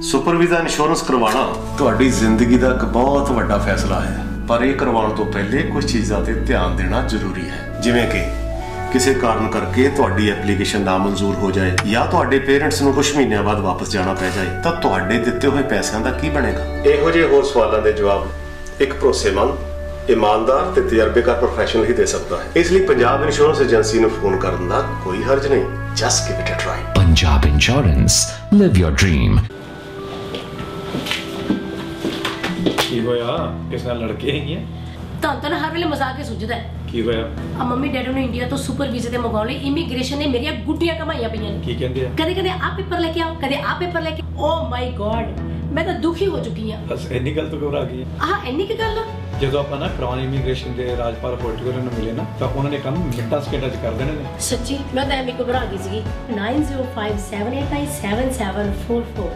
ਸੁਪਰ ਵੀਜ਼ਾ ਇੰਸ਼ੋਰੈਂਸ ਕਰਵਾਉਣਾ ਤੁਹਾਡੀ ਜ਼ਿੰਦਗੀ ਦਾ ਇੱਕ ਬਹੁਤ ਵੱਡਾ ਫੈਸਲਾ ਹੈ, ਪਰ ਇਹ ਕਰਵਾਉਣ ਤੋਂ ਪਹਿਲੇ ਕੁਝ ਚੀਜ਼ਾਂ ਤੇ ਧਿਆਨ ਦੇਣਾ ਜ਼ਰੂਰੀ ਹੈ। ਜਿਵੇਂ ਕਿ ਕਿਸੇ ਕਾਰਨ ਕਰਕੇ ਤੁਹਾਡੀ ਐਪਲੀਕੇਸ਼ਨ ਨਾਮਨਜ਼ੂਰ ਹੋ ਜਾਏ ਜਾਂ ਤੁਹਾਡੇ ਪੇਰੈਂਟਸ ਨੂੰ ਕੁਝ ਮਹੀਨਿਆਂ ਬਾਅਦ ਵਾਪਸ ਜਾਣਾ ਪੈ ਜਾਏ ਤਾਂ ਤੁਹਾਡੇ ਦਿੱਤੇ ਹੋਏ ਪੈਸਿਆਂ ਦਾ ਕੀ ਬਣੇਗਾ। ਇਹੋ ਜਿਹੇ ਹੋਰ ਸਵਾਲਾਂ ਦੇ ਜਵਾਬ ਇੱਕ ਭਰੋਸੇਮੰਦ, ਇਮਾਨਦਾਰ ਤੇ ਤਜਰਬੇਕਾਰ ਪ੍ਰੋਫੈਸ਼ਨਲ ਹੀ ਦੇ ਸਕਦਾ ਹੈ। ਇਸ ਲਈ ਪੰਜਾਬ ਇੰਸ਼ੋਰੈਂਸ ਏਜੰਸੀ ਨੂੰ ਫੋਨ ਕਰਨ ਦਾ ਕੋਈ ਹਰਜ ਨਹੀਂ। Just give it a try. Punjab Insurance, live your dream। ਕੀ ਹੋਇਆ? ਕਿਸ ਨਾਲ ਲੜ ਕੇ ਹੈਗੀਆਂ? ਤਾਂ ਹਰ ਵੇਲੇ ਮਜ਼ਾਕ ਹੀ ਸੁਝਦਾ ਹੈ। ਕੀ ਹੋਇਆ? ਆ ਮੰਮੀ ਡੈਡੀ ਨੂੰ ਇੰਡੀਆ ਤੋਂ ਸੁਪਰ ਵੀਜ਼ੇ ਤੇ ਮੰਗਾਉਣ ਲਈ ਇਮੀਗ੍ਰੇਸ਼ਨ ਨੇ ਮੇਰੀਆਂ ਗੁੱਡੀਆਂ ਕਮਾਈਆਂ ਪਈਆਂ ਨੇ। ਕੀ ਕਹਿੰਦੇ ਆ? ਕਦੇ ਕਦੇ ਆ ਪੇਪਰ ਲੈ ਕੇ ਆਓ, ਕਦੇ ਆ ਪੇਪਰ ਲੈ ਕੇ। ਓ ਮਾਈ ਗॉड, ਮੈਂ ਤਾਂ ਦੁਖੀ ਹੋ ਚੁੱਕੀ ਹਾਂ। ਬਸ ਇੰਨੀ ਗੱਲ ਤੋਂ ਘਬਰਾ ਗਈ? ਆਹ ਇੰਨੀ ਕੀ ਗੱਲ ਆ? ਜਦੋਂ ਆਪਾਂ ਨਾ ਕਰਾਉਨ ਇਮੀਗ੍ਰੇਸ਼ਨ ਦੇ ਰਾਜਪਾਲ ਪੋਰਟੂਗਲ ਨੂੰ ਮਿਲੇ ਨਾ ਤਾਂ ਉਹਨਾਂ ਨੇ ਕੰਮ ਮਿੰਟਾਂ ਸਕਿੰਟਾਂ 'ਚ ਕਰ ਦੇਣੇ ਨੇ। ਸੱਚੀ ਮੈਂ ਤਾਂ ਐਵੇਂ ਘਬਰਾ ਗਈ ਸੀਗੀ। 9057897744।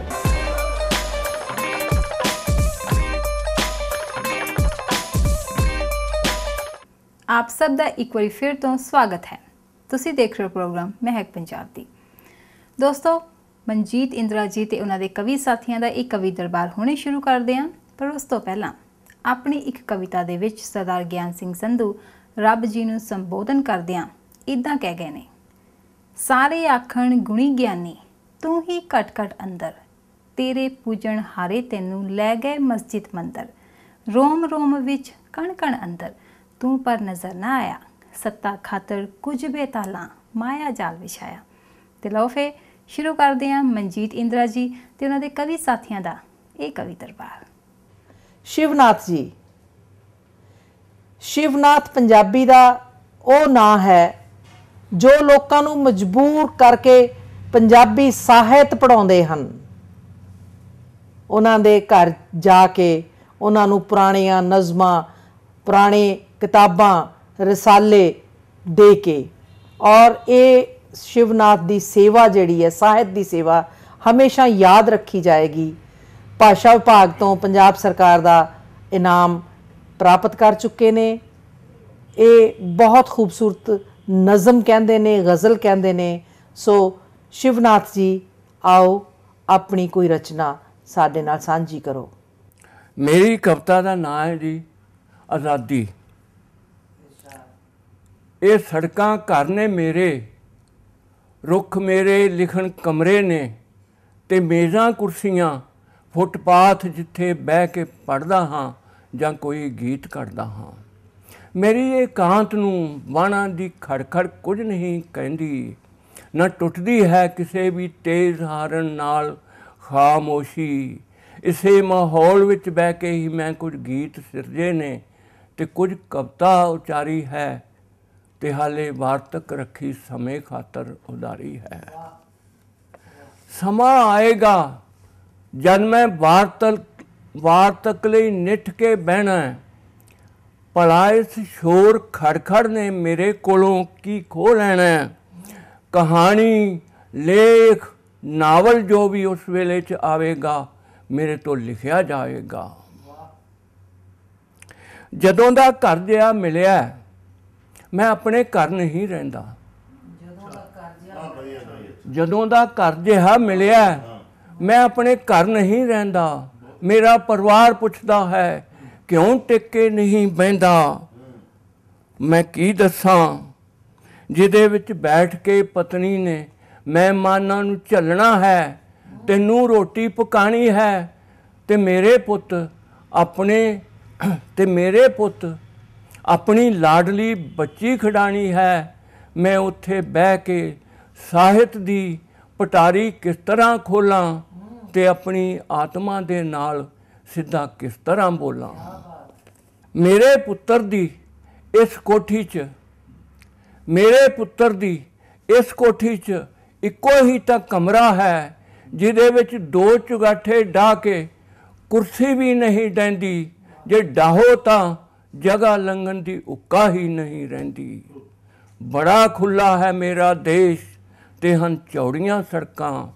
ਆਪ ਸਭ ਦਾ ਇੱਕ ਵਾਰੀ ਫਿਰ ਤੋਂ ਸਵਾਗਤ ਹੈ। ਤੁਸੀਂ ਦੇਖ ਰਹੇ ਹੋ ਪ੍ਰੋਗਰਾਮ ਮਹਿਕ ਪੰਜਾਬ ਦੀ। ਦੋਸਤੋ, ਮਨਜੀਤ ਇੰਦਰਾ ਜੀ ਤੇ ਉਹਨਾਂ ਦੇ ਕਵੀ ਸਾਥੀਆਂ ਦਾ ਇੱਕ ਕਵੀ ਦਰਬਾਰ ਹੁਣੇ ਸ਼ੁਰੂ ਕਰਦੇ ਹਾਂ, ਪਰ ਉਸ ਤੋਂ ਪਹਿਲਾਂ ਆਪਣੀ ਇੱਕ ਕਵਿਤਾ ਦੇ ਵਿੱਚ ਸਰਦਾਰ ਗਿਆਨ ਸਿੰਘ ਸੰਧੂ ਰੱਬ ਜੀ ਨੂੰ ਸੰਬੋਧਨ ਕਰਦਿਆਂ ਇੱਦਾਂ ਕਹਿ ਗਏ ਨੇ। ਸਾਰੇ ਆਖਣ ਗੁਣੀ ਗਿਆਨੀ ਤੂੰ ਹੀ ਘਟ ਘਟ ਅੰਦਰ, ਤੇਰੇ ਪੂਜਣ ਹਾਰੇ ਤੈਨੂੰ ਲੈ ਗਏ ਮਸਜਿਦ ਮੰਦਰ। ਰੋਮ ਰੋਮ ਵਿੱਚ ਕਣ ਕਣ ਅੰਦਰ, ਤੂੰ ਪਰ ਨਜ਼ਰ ਨਾ ਆਇਆ, ਸੱਤਾ ਖਾਤਰ ਕੁਝ ਬੇਤਾਲਾਂ ਮਾਇਆ ਜਾਲ ਵਿਛਾਇਆ। ਤੇ ਲਓ ਫੇ ਸ਼ੁਰੂ ਕਰਦੇ ਹਾਂ ਮਨਜੀਤ ਇੰਦਰਾ ਜੀ ਤੇ ਉਹਨਾਂ ਦੇ ਕਵੀ ਸਾਥੀਆਂ ਦਾ ਇਹ ਕਵੀ ਦਰਬਾਰ। ਸ਼ਿਵਨਾਥ ਜੀ। ਸ਼ਿਵਨਾਥ ਪੰਜਾਬੀ ਦਾ ਉਹ ਨਾਂ ਹੈ ਜੋ ਲੋਕਾਂ ਨੂੰ ਮਜਬੂਰ ਕਰਕੇ ਪੰਜਾਬੀ ਸਾਹਿਤ ਪੜ੍ਹਾਉਂਦੇ ਹਨ। ਉਹਨਾਂ ਦੇ ਘਰ ਜਾ ਕੇ ਉਹਨਾਂ ਨੂੰ ਪੁਰਾਣੀਆਂ ਨਜ਼ਮਾਂ, ਪੁਰਾਣੇ ਕਿਤਾਬਾਂ, ਰਸਾਲੇ ਦੇ ਕੇ, ਔਰ ਇਹ ਸ਼ਿਵਨਾਥ ਦੀ ਸੇਵਾ ਜਿਹੜੀ ਹੈ, ਸਾਹਿਤ ਦੀ ਸੇਵਾ ਹਮੇਸ਼ਾ ਯਾਦ ਰੱਖੀ ਜਾਏਗੀ। ਭਾਸ਼ਾ ਵਿਭਾਗ ਤੋਂ ਪੰਜਾਬ ਸਰਕਾਰ ਦਾ ਇਨਾਮ ਪ੍ਰਾਪਤ ਕਰ ਚੁੱਕੇ ਨੇ। ਇਹ ਬਹੁਤ ਖੂਬਸੂਰਤ ਨਜ਼ਮ ਕਹਿੰਦੇ ਨੇ, ਗਜ਼ਲ ਕਹਿੰਦੇ ਨੇ। ਸੋ ਸ਼ਿਵਨਾਥ ਜੀ, ਆਓ ਆਪਣੀ ਕੋਈ ਰਚਨਾ ਸਾਡੇ ਨਾਲ ਸਾਂਝੀ ਕਰੋ। ਮੇਰੀ ਕਵਿਤਾ ਦਾ ਨਾਂ ਹੈ ਜੀ ਆਜ਼ਾਦੀ। ਇਹ ਸੜਕਾਂ ਘਰ ਨੇ ਮੇਰੇ, ਰੁੱਖ ਮੇਰੇ ਲਿਖਣ ਕਮਰੇ ਨੇ, ਤੇ ਮੇਜ਼ਾਂ ਕੁਰਸੀਆਂ ਫੁੱਟਪਾਥ ਜਿੱਥੇ ਬਹਿ ਕੇ ਪੜ੍ਹਦਾ ਹਾਂ ਜਾਂ ਕੋਈ ਗੀਤ ਕੱਢਦਾ ਹਾਂ। ਮੇਰੀ ਇਕਾਂਤ ਨੂੰ ਬਾਣਾ ਦੀ ਖੜਖੜ ਕੁਝ ਨਹੀਂ ਕਹਿੰਦੀ, ਨਾ ਟੁੱਟਦੀ ਹੈ ਕਿਸੇ ਵੀ ਤੇਜ਼ ਹਾਰਨ ਨਾਲ ਖਾਮੋਸ਼ੀ। ਇਸੇ ਮਾਹੌਲ ਵਿੱਚ ਬਹਿ ਕੇ ਹੀ ਮੈਂ ਕੁਝ ਗੀਤ ਸਿਰਜੇ ਨੇ ਤੇ ਕੁਝ ਕਵਿਤਾ ਉਚਾਰੀ ਹੈ ਤੇ ਹਾਲੇ ਵਾਰਤਕ ਰੱਖੀ ਸਮੇਂ ਖਾਤਰ ਉਦਾਰੀ ਹੈ। ਸਮਾਂ ਆਏਗਾ ਜਦ ਮੈਂ ਵਾਰਤਕ ਲਈ ਨਿੱਠ ਕੇ ਬਹਿਣਾ, ਭਲਾ ਇਸ ਸ਼ੋਰ ਖੜਖੜ ਨੇ ਮੇਰੇ ਕੋਲੋਂ ਕੀ ਖੋਹ ਲੈਣਾ। ਕਹਾਣੀ, ਲੇਖ, ਨਾਵਲ ਜੋ ਵੀ ਉਸ ਵੇਲੇ 'ਚ ਆਵੇਗਾ ਮੇਰੇ ਤੋਂ ਲਿਖਿਆ ਜਾਏਗਾ। ਜਦੋਂ ਦਾ ਘਰ ਜਿਹਾ ਮਿਲਿਆ ਮੈਂ ਆਪਣੇ ਘਰ ਨਹੀਂ ਰਹਿੰਦਾ। ਜਦੋਂ ਦਾ ਘਰ ਜਿਹਾ ਮਿਲਿਆ ਮੈਂ ਆਪਣੇ ਘਰ ਨਹੀਂ ਰਹਿੰਦਾ। ਮੇਰਾ ਪਰਿਵਾਰ ਪੁੱਛਦਾ ਹੈ ਕਿਉਂ ਟਿਕ ਕੇ ਨਹੀਂ ਬਹਿੰਦਾ। ਮੈਂ ਕੀ ਦੱਸਾਂ ਜਿਹਦੇ ਵਿੱਚ ਬੈਠ ਕੇ ਪਤਨੀ ਨੇ ਮਹਿਮਾਨਾਂ ਨੂੰ ਝੱਲਣਾ ਹੈ, ਤੈਨੂੰ ਰੋਟੀ ਪਕਾਣੀ ਹੈ ਤੇ ਮੇਰੇ ਪੁੱਤ ਆਪਣੀ ਲਾਡਲੀ ਬੱਚੀ ਖਿਡਾਣੀ ਹੈ। ਮੈਂ ਉੱਥੇ ਬਹਿ ਕੇ ਸਾਹਿਤ ਦੀ ਪਟਾਰੀ ਕਿਸ ਤਰ੍ਹਾਂ ਖੋਲਾਂ ਤੇ ਆਪਣੀ ਆਤਮਾ ਦੇ ਨਾਲ ਸਿੱਧਾ ਕਿਸ ਤਰ੍ਹਾਂ ਬੋਲਾਂ। ਮੇਰੇ ਪੁੱਤਰ ਦੀ ਇਸ ਕੋਠੀ 'ਚ ਇੱਕੋ ਹੀ ਤਾਂ ਕਮਰਾ ਹੈ ਜਿਹਦੇ ਵਿੱਚ 2 ਚੁਗਾਠੇ ਡਾਹ ਕੇ ਕੁਰਸੀ ਵੀ ਨਹੀਂ ਡਹਿੰਦੀ। ਜੇ ਡਾਹੋ ਤਾਂ ਜਗ੍ਹਾ ਲੰਘਣ ਦੀ ਉੱਕਾ ਹੀ ਨਹੀਂ ਰਹਿੰਦੀ। ਬੜਾ ਖੁੱਲ੍ਹਾ ਹੈ ਮੇਰਾ ਦੇਸ਼ ਤੇ ਹਨ ਚੌੜੀਆਂ ਸੜਕਾਂ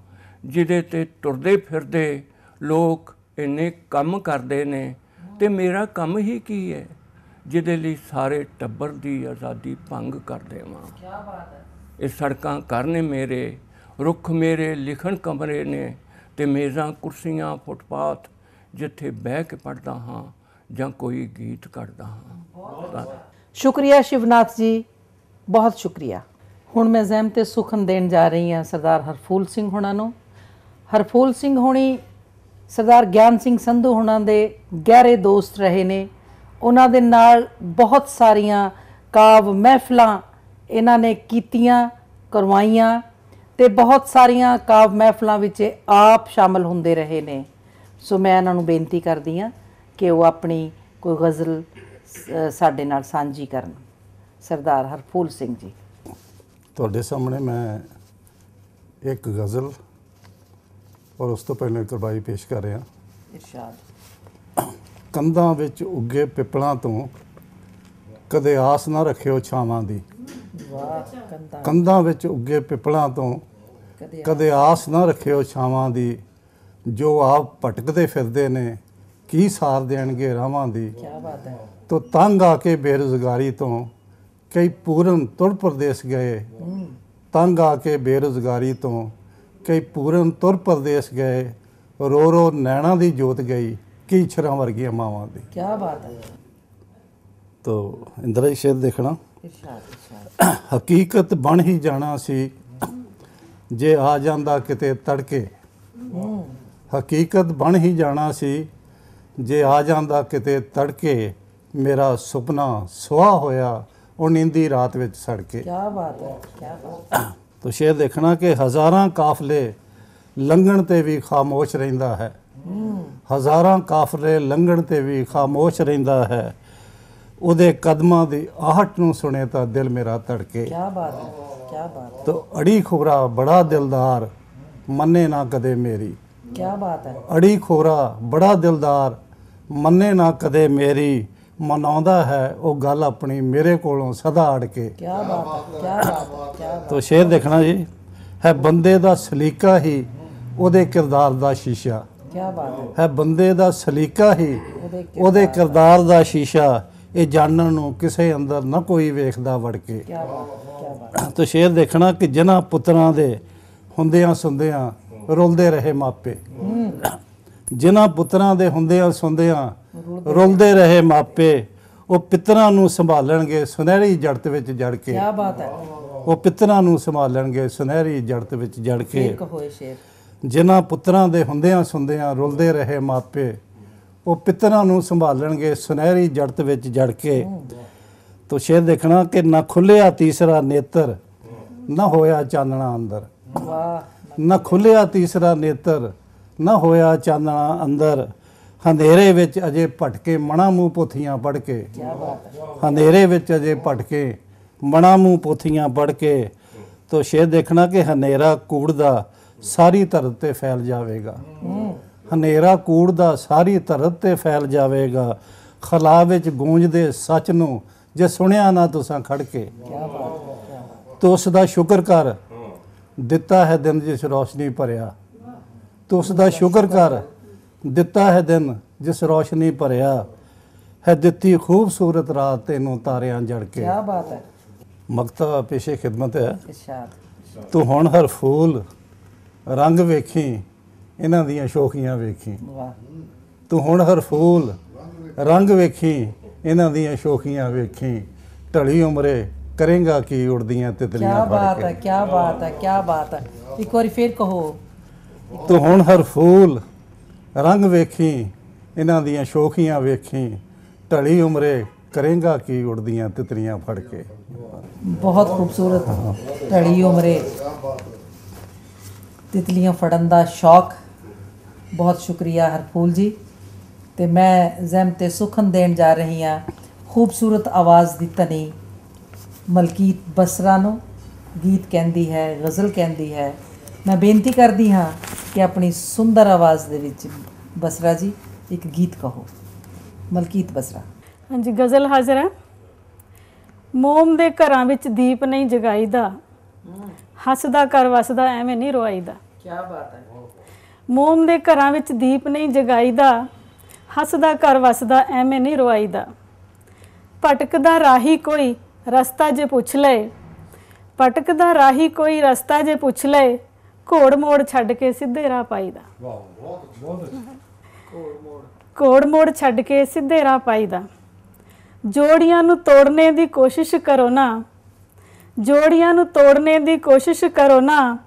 ਜਿਹਦੇ 'ਤੇ ਤੁਰਦੇ ਫਿਰਦੇ ਲੋਕ ਇੰਨੇ ਕੰਮ ਕਰਦੇ ਨੇ ਤੇ ਮੇਰਾ ਕੰਮ ਹੀ ਕੀ ਹੈ ਜਿਹਦੇ ਲਈ ਸਾਰੇ ਟੱਬਰ ਦੀ ਆਜ਼ਾਦੀ ਭੰਗ ਕਰ ਦੇਵਾਂ। ਇਹ ਸੜਕਾਂ ਘਰ ਨੇ ਮੇਰੇ, ਰੁੱਖ ਮੇਰੇ ਲਿਖਣ ਕਮਰੇ ਨੇ ਤੇ ਮੇਜ਼ਾਂ ਕੁਰਸੀਆਂ ਫੁੱਟਪਾਥ ਜਿੱਥੇ ਬਹਿ ਕੇ ਪੜ੍ਹਦਾ ਹਾਂ ਜਾਂ ਕੋਈ ਗੀਤ ਕੱਢਦਾ ਹਾਂ। ਸ਼ੁਕਰੀਆ ਸ਼ਿਵਨਾਥ ਜੀ, ਬਹੁਤ ਸ਼ੁਕਰੀਆ। ਹੁਣ ਮੈਂ ਜ਼ਹਿਮ ਤੇ ਸੁਖਨ ਦੇਣ ਜਾ ਰਹੀ ਹਾਂ ਸਰਦਾਰ ਹਰਫੂਲ ਸਿੰਘ ਹੋਣਾ ਨੂੰ। ਹਰਫੂਲ ਸਿੰਘ ਹੋਣੀ ਸਰਦਾਰ ਗਿਆਨ ਸਿੰਘ ਸੰਧੂ ਹੋਣਾ ਦੇ ਗਹਿਰੇ ਦੋਸਤ ਰਹੇ ਨੇ। ਉਹਨਾਂ ਦੇ ਨਾਲ ਬਹੁਤ ਸਾਰੀਆਂ ਕਾਵ ਮਹਿਫਲਾਂ ਇਹਨਾਂ ਨੇ ਕੀਤੀਆਂ, ਕਰਵਾਈਆਂ ਤੇ ਬਹੁਤ ਸਾਰੀਆਂ ਕਾਵ ਮਹਿਫਲਾਂ ਵਿੱਚ ਆਪ ਸ਼ਾਮਲ ਹੁੰਦੇ ਰਹੇ ਨੇ। ਸੋ ਮੈਂ ਇਹਨਾਂ ਨੂੰ ਬੇਨਤੀ ਕਰਦੀ ਹਾਂ ਕਿ ਉਹ ਆਪਣੀ ਕੋਈ ਗਜ਼ਲ ਸਾਡੇ ਨਾਲ ਸਾਂਝੀ ਕਰਨ। ਸਰਦਾਰ ਹਰਫੂਲ ਸਿੰਘ ਜੀ, ਤੁਹਾਡੇ ਸਾਹਮਣੇ ਮੈਂ ਇੱਕ ਗਜ਼ਲ ਔਰ ਉਸ ਤੋਂ ਪਹਿਲਾਂ ਇੱਕ ਰਬਾਈ ਪੇਸ਼ ਕਰ ਰਿਹਾ। ਇਰਸ਼ਾਦ। ਕੰਧਾਂ ਵਿੱਚ ਉੱਗੇ ਪਿੱਪਲਾਂ ਤੋਂ ਕਦੇ ਆਸ ਨਾ ਰੱਖਿਓ ਛਾਵਾਂ ਦੀ। ਕੰਧਾਂ ਵਿੱਚ ਉੱਗੇ ਪਿੱਪਲਾਂ ਤੋਂ ਕਦੇ ਆਸ ਨਾ ਰੱਖਿਓ ਛਾਵਾਂ ਦੀ। ਜੋ ਆਪ ਭਟਕਦੇ ਫਿਰਦੇ ਨੇ ਕੀ ਸਾਰ ਦੇਣਗੇ ਰਾਹਾਂ ਦੀ। ਕੀ ਬਾਤ ਹੈ। ਤੋ ਤੰਗ ਆ ਕੇ ਬੇਰੁਜ਼ਗਾਰੀ ਤੋਂ ਕਈ ਪੂਰਨ ਤੁਰ ਪ੍ਰਦੇਸ਼ ਗਏ। ਤੰਗ ਆ ਕੇ ਬੇਰੁਜ਼ਗਾਰੀ ਤੋਂ ਕਈ ਪੂਰਨ ਤੁਰ ਪ੍ਰਦੇਸ਼ ਗਏ। ਰੋ ਰੋ ਨੈਣਾ ਦੀ ਜੋਤ ਗਈ ਕੀ ਛਰਾਂ ਵਰਗੀਆਂ ਮਾਵਾਂ ਦੀ। ਕੀ ਬਾਤ ਹੈ। ਤੋ ਇੰਦਰਾ ਜੀ ਸ਼ੇਰ ਦੇਖਣਾ। ਹਕੀਕਤ ਬਣ ਹੀ ਜਾਣਾ ਸੀ ਜੇ ਆ ਜਾਂਦਾ ਕਿਤੇ ਤੜਕੇ। ਹਕੀਕਤ ਬਣ ਹੀ ਜਾਣਾ ਸੀ ਜੇ ਆ ਜਾਂਦਾ ਕਿਤੇ ਤੜਕੇ। ਮੇਰਾ ਸੁਪਨਾ ਸੁਆਹ ਹੋਇਆ ਉਹ ਨੀਂਦੀ ਰਾਤ ਵਿੱਚ ਸੜ ਕੇ। ਕੀ ਬਾਤ ਹੈ, ਕੀ ਬਾਤ ਹੈ। ਤੋ ਸ਼ੇਰ ਦੇਖਣਾ ਕਿ ਹਜ਼ਾਰਾਂ ਕਾਫਲੇ ਲੰਘਣ ਤੇ ਵੀ ਖਾਮੋਸ਼ ਰਹਿੰਦਾ ਹੈ। ਹਜ਼ਾਰਾਂ ਕਾਫਲੇ ਲੰਘਣ ਤੇ ਵੀ ਖਾਮੋਸ਼ ਰਹਿੰਦਾ ਹੈ। ਉਹਦੇ ਕਦਮਾਂ ਦੀ ਆਹਟ ਨੂੰ ਸੁਣੇ ਤਾਂ ਦਿਲ ਮੇਰਾ ਧੜਕੇ। ਕੀ ਬਾਤ ਹੈ, ਕੀ ਬਾਤ। ਤੋ ਅੜੀ ਖੁਰਾ ਬੜਾ ਦਿਲਦਾਰ ਮੰਨੇ ਨਾ ਕਦੇ ਮੇਰੀ। ਕੀ ਬਾਤ ਹੈ। ਅੜੀ ਖੋਰਾ ਬੜਾ ਦਿਲਦਾਰ ਮੰਨੇ ਨਾ ਕਦੇ ਮੇਰੀ। ਮਨਾਉਂਦਾ ਹੈ ਉਹ ਗੱਲ ਆਪਣੀ ਮੇਰੇ ਕੋਲੋਂ ਸਦਾ ਅੜ ਕੇ। ਕੀ ਬਾਤ ਹੈ, ਕੀ ਬਾਤ ਹੈ, ਕੀ ਬਾਤ। ਤੋ ਸ਼ੇਰ ਦੇਖਣਾ ਜੀ ਹੈ ਬੰਦੇ ਦਾ ਸਲੀਕਾ ਹੀ ਉਹਦੇ ਕਿਰਦਾਰ ਦਾ ਸ਼ੀਸ਼ਾ। ਕੀ ਬਾਤ ਹੈ ਬੰਦੇ ਦਾ ਸਲੀਕਾ ਹੀ ਉਹਦੇ ਕਿਰਦਾਰ ਦਾ ਸ਼ੀਸ਼ਾ। ਇਹ ਜਾਣਨ ਨੂੰ ਕਿਸੇ ਅੰਦਰ ਨਾ ਕੋਈ ਵੇਖਦਾ ਵੜ ਕੇ। ਕੀ ਬਾਤ, ਕੀ ਬਾਤ। ਤੋ ਸ਼ੇਰ ਦੇਖਣਾ ਕਿ ਜਿਨ੍ਹਾਂ ਪੁੱਤਰਾਂ ਦੇ ਹੁੰਦਿਆਂ ਸੁੰਦਿਆਂ ਰੁਲਦੇ ਰਹੇ ਮਾਪੇ। ਜਿਨ੍ਹਾਂ ਪੁੱਤਰਾਂ ਦੇ ਹੁੰਦਿਆਂ ਸੁੰਦਿਆਂ ਰੁਲਦੇ ਰਹੇ ਮਾਪੇ। ਉਹ ਪਿੱਤਰਾਂ ਨੂੰ ਸੰਭਾਲਣਗੇ ਸੁਨਹਿਰੀ ਜੜਤ ਵਿੱਚ ਜੜ ਕੇ। ਕੀ ਬਾਤ ਹੈ। ਉਹ ਪਿੱਤਰਾਂ ਨੂੰ ਸੰਭਾਲਣਗੇ ਸੁਨਹਿਰੀ ਜੜਤ ਵਿੱਚ ਜੜ ਕੇ। ਹੋਏ ਸ਼ੇਰ। ਜਿਨ੍ਹਾਂ ਪੁੱਤਰਾਂ ਦੇ ਹੁੰਦਿਆਂ ਸੁੰਦਿਆਂ ਰੁਲਦੇ ਰਹੇ ਮਾਪੇ, ਉਹ ਪਿੱਤਰਾਂ ਨੂੰ ਸੰਭਾਲਣਗੇ ਸੁਨਹਿਰੀ ਜੜਤ ਵਿੱਚ ਜੜ ਕੇ। ਤੋ ਸ਼ੇਰ ਦੇਖਣਾ ਕਿ ਨਾ ਖੁੱਲਿਆ ਤੀਸਰਾ ਨੇਤਰ, ਨਾ ਹੋਇਆ ਚਾਨਣਾ ਅੰਦਰ। ਨਾ ਖੁੱਲਿਆ ਤੀਸਰਾ ਨੇਤਰ, ਨਾ ਹੋਇਆ ਚਾਨਣਾ ਅੰਦਰ। ਹਨੇਰੇ ਵਿੱਚ ਅਜੇ ਭਟਕੇ ਮਣਾ ਮੂੰਹ ਪੋਥੀਆਂ ਪੜ੍ਹ ਕੇ। ਹਨੇਰੇ ਵਿੱਚ ਅਜੇ ਭਟਕੇ ਮਣਾ ਮੂੰਹ ਪੋਥੀਆਂ ਪੜ੍ਹ ਕੇ। ਤੋ ਸ਼ੇਰ ਦੇਖਣਾ ਕਿ ਹਨੇਰਾ ਕੂੜ ਦਾ ਸਾਰੀ ਧਰਤ ਤੇ ਫੈਲ ਜਾਵੇਗਾ। ਹਨੇਰਾ ਕੂੜ ਦਾ ਸਾਰੀ ਧਰਤ ਤੇ ਫੈਲ ਜਾਵੇਗਾ। ਖਲਾ ਵਿੱਚ ਗੂੰਜਦੇ ਸੱਚ ਨੂੰ ਜੇ ਸੁਣਿਆ ਨਾ ਤੁਸਾਂ ਖੜ ਕੇ। ਤੋ ਉਸ ਦਾ ਸ਼ੁਕਰ ਕਰ, ਦਿੱਤਾ ਹੈ ਦਿਨ ਜਿਸ ਰੋਸ਼ਨੀ ਭਰਿਆ। ਤੋ ਉਸ ਦਾ ਸ਼ੁਕਰ ਕਰ, ਦਿੱਤਾ ਹੈ ਦਿਨ ਜਿਸ ਰੋਸ਼ਨੀ ਭਰਿਆ। ਹੈ ਦਿੱਤੀ ਖੂਬਸੂਰਤ ਰਾਤ ਤੈਨੂੰ ਤਾਰਿਆਂ ਜੜ ਕੇ। क्या बात है। ਮਕਤਾ ਪੇਸ਼ੇ ਖਿਦਮਤ ਹੈ। इरशाद। ਤੂੰ ਹੁਣ ਹਰ ਫੂਲ ਰੰਗ ਵੇਖੀ, ਇਹਨਾਂ ਦੀਆਂ ਸ਼ੋਖੀਆਂ ਵੇਖੀ। वाह। ਤੂੰ ਹੁਣ ਹਰ ਫੂਲ ਰੰਗ ਵੇਖੀ, ਇਹਨਾਂ ਦੀਆਂ ਸ਼ੋਖੀਆਂ ਵੇਖੀ। ਢਲੀ ਉਮਰੇ ਕਰੇਗਾ ਕੀ ਉੜਦੀਆਂ क्या ਤਿਤਲੀਆਂ बात ਫੜ है, ਕੇ। क्या बात है, क्या बात है। एक बार फिर कहो। ਤੂੰ ਹੁਣ ਹਰ ਫੂਲ ਰੰਗ ਵੇਖੀ, ਇਹਨਾਂ ਦੀਆਂ ਸ਼ੋਖੀਆਂ ਵੇਖੀ। ਢਲੀ ਉਮਰੇ ਕਰੇਗਾ ਕੀ ਉੜਦੀਆਂ ਤਿਤਲੀਆਂ ਫੜ ਕੇ। बहुत खूबसूरत। ढड़ी उमरे तितलियां फड़न दा शौक। बहुत शुक्रिया हरफूल जी। ते मैं ज़हमत सुखन देन जा रही हाँ खूबसूरत आवाज़ दी तनी मलकीत बसरा नूं। गीत कहंदी है, गज़ल कहंदी है। मैं बेनती करदी हाँ कि अपनी सुंदर आवाज़ दे विच बसरा जी एक गीत कहो। मलकीत बसरा। हाँ जी, गज़ल हाज़र है। ਮੋਮ ਦੇ ਘਰਾਂ ਵਿੱਚ ਦੀਪ ਨਹੀਂ ਜਗਾਈਦਾ, ਹੱਸਦਾ ਕਰ ਵਸਦਾ ਐਵੇਂ ਨਹੀਂ ਰਵਾਈਦਾ। ਕੀ ਬਾਤ ਹੈ। ਮੋਮ ਦੇ ਘਰਾਂ ਵਿੱਚ ਦੀਪ ਨਹੀਂ ਜਗਾਈਦਾ, ਹੱਸਦਾ ਕਰ ਵਸਦਾ ਐਵੇਂ ਨਹੀਂ ਰਵਾਈਦਾ। ਭਟਕਦਾ ਰਾਹੀ ਕੋਈ ਰਸਤਾ ਜੇ ਪੁੱਛ ਲਏ, ਭਟਕਦਾ ਰਾਹੀ ਕੋਈ ਰਸਤਾ ਜੇ ਪੁੱਛ ਲਏ, ਘੋੜ ਮੋੜ ਛੱਡ ਕੇ ਸਿੱਧੇ ਰਾਹ ਪਾਈਦਾ। ਘੋੜ ਮੋੜ ਛੱਡ ਕੇ ਸਿੱਧੇ ਰਾਹ ਪਾਈਦਾ। ਜੋੜੀਆਂ ਨੂੰ ਤੋੜਨੇ ਦੀ ਕੋਸ਼ਿਸ਼ ਕਰੋ ਨਾ, ਜੋੜੀਆਂ ਨੂੰ ਤੋੜਨੇ ਦੀ ਕੋਸ਼ਿਸ਼ ਕਰੋ ਨਾ,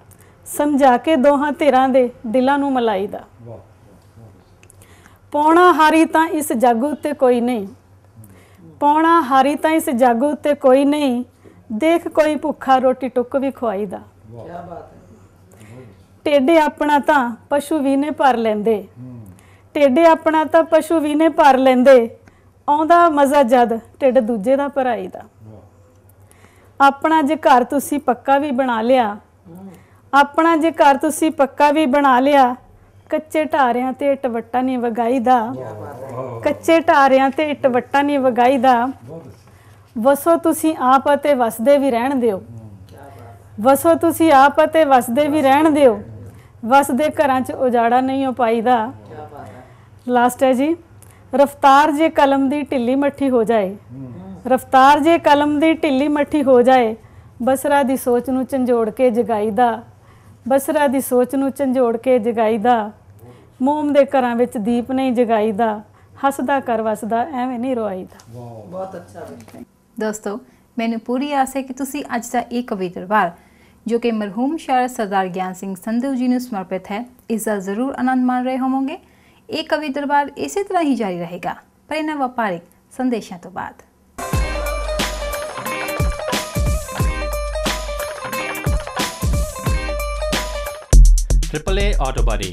ਸਮਝਾ ਕੇ ਦੋਹਾਂ ਧਿਰਾਂ ਦੇ ਦਿਲਾਂ ਨੂੰ ਮਲਾਈਦਾ। ਪੌਣਾ ਹਾਰੀ ਤਾਂ ਇਸ ਜੱਗ ਉੱਤੇ ਕੋਈ ਨਹੀਂ, ਪੌਣਾ ਹਾਰੀ ਤਾਂ ਇਸ ਜੱਗ ਉੱਤੇ ਕੋਈ ਨਹੀਂ, ਦੇਖ ਕੋਈ ਭੁੱਖਾ ਰੋਟੀ ਟੁੱਕ ਵੀ ਖਵਾਈਦਾ। ਟੇਡੇ ਆਪਣਾ ਤਾਂ ਪਸ਼ੂ ਵੀ ਨੇ ਭਰ ਲੈਂਦੇ, ਟੇਡੇ ਆਪਣਾ ਤਾਂ ਪਸ਼ੂ ਵੀ ਨੇ ਭਰ ਲੈਂਦੇ, ਆਉਂਦਾ ਮਜ਼ਾ ਜਦ ਢਿੱਡ ਦੂਜੇ ਦਾ ਭਰਾਈ ਦਾ। ਆਪਣਾ ਜੇ ਘਰ ਤੁਸੀਂ ਪੱਕਾ ਵੀ ਬਣਾ ਲਿਆ, ਆਪਣਾ ਜੇ ਘਰ ਤੁਸੀਂ ਪੱਕਾ ਵੀ ਬਣਾ ਲਿਆ, ਕੱਚੇ ਢਾਰਿਆਂ ਤੇ ਇੱਟ ਵੱਟਾ ਨਹੀਂ ਵਗਾਈਦਾ, ਕੱਚੇ ਢਾਰਿਆਂ ਤੇ ਇੱਟ ਵੱਟਾ ਨਹੀਂ ਵਗਾਈਦਾ। ਵਸੋ ਤੁਸੀਂ ਆਪ ਅਤੇ ਵਸਦੇ ਵੀ ਰਹਿਣ ਦਿਓ, ਵਸੋ ਤੁਸੀਂ ਆਪ ਅਤੇ ਵਸਦੇ ਵੀ ਰਹਿਣ ਦਿਓ, ਵਸਦੇ ਘਰਾਂ 'ਚ ਉਜਾੜਾ ਨਹੀਂ ਹੋ ਪਾਈਦਾ। ਲਾਸਟ ਹੈ ਜੀ। ਰਫਤਾਰ ਜੇ ਕਲਮ ਦੀ ਢਿੱਲੀ ਮੱਠੀ ਹੋ ਜਾਏ, ਰਫਤਾਰ ਜੇ ਕਲਮ ਦੀ ਢਿੱਲੀ ਮੱਠੀ ਹੋ ਜਾਏ, ਬਸਰਾ ਦੀ ਸੋਚ ਨੂੰ ਝੰਜੋੜ ਕੇ ਜਗਾਈਦਾ, ਬਸਰਾ ਦੀ ਸੋਚ ਨੂੰ ਝੰਜੋੜ ਕੇ ਜਗਾਈਦਾ। ਮੋਮ ਦੇ ਘਰਾਂ ਵਿੱਚ ਦੀਪ ਨਹੀਂ ਜਗਾਈਦਾ, ਹੱਸਦਾ ਕਰ ਵਸਦਾ ਐਵੇਂ ਨਹੀਂ ਰਵਾਈਦਾ। ਬਹੁਤ ਅੱਛਾ। ਦੋਸਤੋ, ਮੈਨੂੰ ਪੂਰੀ ਆਸ ਹੈ ਕਿ ਤੁਸੀਂ ਅੱਜ ਦਾ ਇਹ ਕਵੀ ਦਰਬਾਰ ਜੋ ਕਿ ਮਰਹੂਮ ਸ਼ਾਇਰ ਸਰਦਾਰ ਗਿਆਨ ਸਿੰਘ ਸੰਧੂ ਜੀ ਨੂੰ ਸਮਰਪਿਤ ਹੈ, ਇਸ ਦਾ ਜ਼ਰੂਰ ਆਨੰਦ ਮਾਣ ਰਹੇ ਹੋਵੋਗੇ। ਇਹ ਕਵੀ ਦਰਬਾਰ ਇਸੇ ਤਰ੍ਹਾਂ ਹੀ ਜਾਰੀ ਰਹੇਗਾ ਪਰ ਇਹਨਾਂ ਵਪਾਰਿਕ ਸੰਦੇਸ਼ਾਂ ਤੋਂ ਬਾਅਦ। AAA Auto Body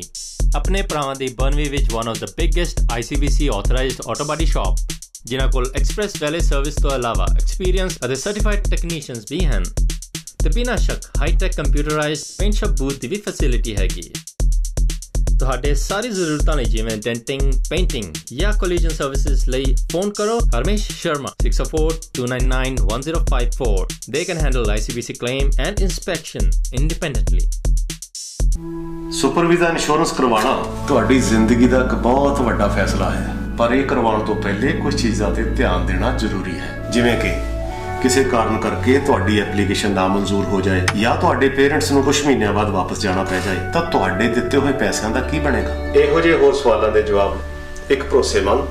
ਆਪਣੇ ਭਰਾਵਾਂ ਦੀ ਬਰਨਵੀ ਵਿੱਚ one of the biggest ICBC authorized auto body shop, ਜਿਨ੍ਹਾਂ ਕੋਲ ਐਕਸਪ੍ਰੈਸ ਵੈਲੇ ਸਰਵਿਸ ਤੋਂ ਇਲਾਵਾ ਐਕਸਪੀਰੀਅੰਸ ਅਤੇ ਸਰਟੀਫਾਈਡ ਟੈਕਨੀਸ਼ੀਅਨਸ ਵੀ ਹਨ ਤੇ ਬਿਨਾਂ ਸ਼ੱਕ high tech computerized paint shop booth ਦੀ ਵੀ ਫੈਸਿਲਿਟੀ ਹੈਗੀ। ਤੁਹਾਡੇ ਸਾਰੀ ਜ਼ਰੂਰਤਾਂ ਲਈ ਜਿਵੇਂ ਡੈਂਟਿੰਗ, ਪੇਂਟਿੰਗ ਜਾਂ ਕੋਲੀਜਨ ਸਰਵਿਸਿਜ਼ ਲਈ ਫੋਨ ਕਰੋ Harmesh Sharma 6042991054. They can handle ICBC claim and inspection independently. Super visa insurance ਕਰਵਾਉਣਾ ਤੁਹਾਡੀ ਜ਼ਿੰਦਗੀ ਦਾ ਇੱਕ ਬਹੁਤ ਵੱਡਾ ਫੈਸਲਾ ਹੈ, ਪਰ ਇਹ ਕਰਵਾਉਣ ਤੋਂ ਪਹਿਲੇ ਕੁਝ ਚੀਜ਼ਾਂ ਤੇ ਧਿਆਨ ਦੇਣਾ ਜ਼ਰੂਰੀ ਹੈ, ਜਿਵੇਂ ਕਿ ਕਿਸੇ ਕਾਰਨ ਕਰਕੇ ਤੁਹਾਡੀ ਐਪਲੀਕੇਸ਼ਨ ਨਾਮਨਜ਼ੂਰ ਹੋ ਜਾਏ ਜਾਂ ਤੁਹਾਡੇ ਪੇਰੈਂਟਸ ਨੂੰ ਕੁਝ ਮਹੀਨਿਆਂ ਬਾਅਦ ਵਾਪਸ ਜਾਣਾ ਪੈ ਜਾਏ ਤਾਂ ਤੁਹਾਡੇ ਦਿੱਤੇ ਹੋਏ ਪੈਸਿਆਂ ਦਾ ਕੀ ਬਣੇਗਾ। ਇਹੋ ਜਿਹੇ ਹੋਰ ਸਵਾਲਾਂ ਦੇ ਜਵਾਬ ਇੱਕ ਭਰੋਸੇਮੰਦ,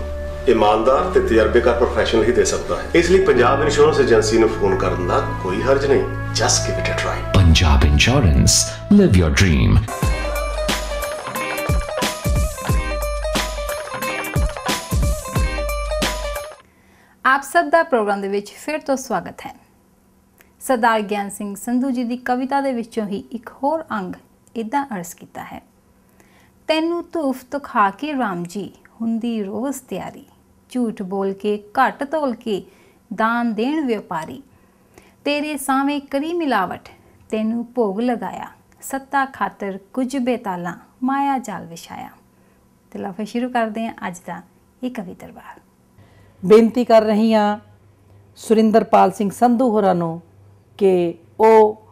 ਇਮਾਨਦਾਰ ਤੇ ਤਜਰਬੇਕਾਰ ਪ੍ਰੋਫੈਸ਼ਨਲ ਹੀ ਦੇ ਸਕਦਾ ਹੈ। ਇਸ ਲਈ ਪੰਜਾਬ ਇੰਸ਼ੋਰੈਂਸ ਏਜੰਸੀ ਨੂੰ ਫੋਨ ਕਰਨ ਦਾ ਕੋਈ ਹਰਜ ਨਹੀਂ। Just give it a try. Punjab Insurance, live your dream. ਆਪ ਸਭ ਦਾ ਪ੍ਰੋਗਰਾਮ ਦੇ ਵਿੱਚ ਫਿਰ ਤੋਂ ਸਵਾਗਤ ਹੈ। ਸਰਦਾਰ ਗਿਆਨ ਸਿੰਘ ਸੰਧੂ ਜੀ ਦੀ ਕਵਿਤਾ ਦੇ ਵਿੱਚੋਂ ਹੀ ਇੱਕ ਹੋਰ ਅੰਗ ਇੱਦਾਂ ਅਰਜ਼ ਕੀਤਾ ਹੈ। ਤੈਨੂੰ ਧੂਫ ਤੁਖਾ ਕੇ ਰਾਮ ਜੀ ਹੁੰਦੀ ਰੋਜ਼ ਤਿਆਰੀ, ਝੂਠ ਬੋਲ ਕੇ ਘੱਟ ਤੋਲ ਕੇ ਦਾਨ ਦੇਣ ਵਪਾਰੀ, ਤੇਰੇ ਸਾਵੇਂ ਕਰੀ ਮਿਲਾਵਟ ਤੈਨੂੰ ਭੋਗ ਲਗਾਇਆ, ਸੱਤਾ ਖਾਤਰ ਕੁਝ ਬੇਤਾਲਾਂ ਮਾਇਆ ਜਾਲ ਵਿਛਾਇਆ। ਤੇ ਲਓ ਫਿਰ ਸ਼ੁਰੂ ਕਰਦੇ ਹਾਂ ਅੱਜ ਦਾ ਇਹ ਕਵੀ ਦਰਬਾਰ। ਬੇਨਤੀ ਕਰ ਰਹੀ ਹਾਂ ਸੁਰਿੰਦਰਪਾਲ ਸਿੰਘ ਸੰਧੂ ਹੋਰਾਂ ਨੂੰ ਕਿ ਉਹ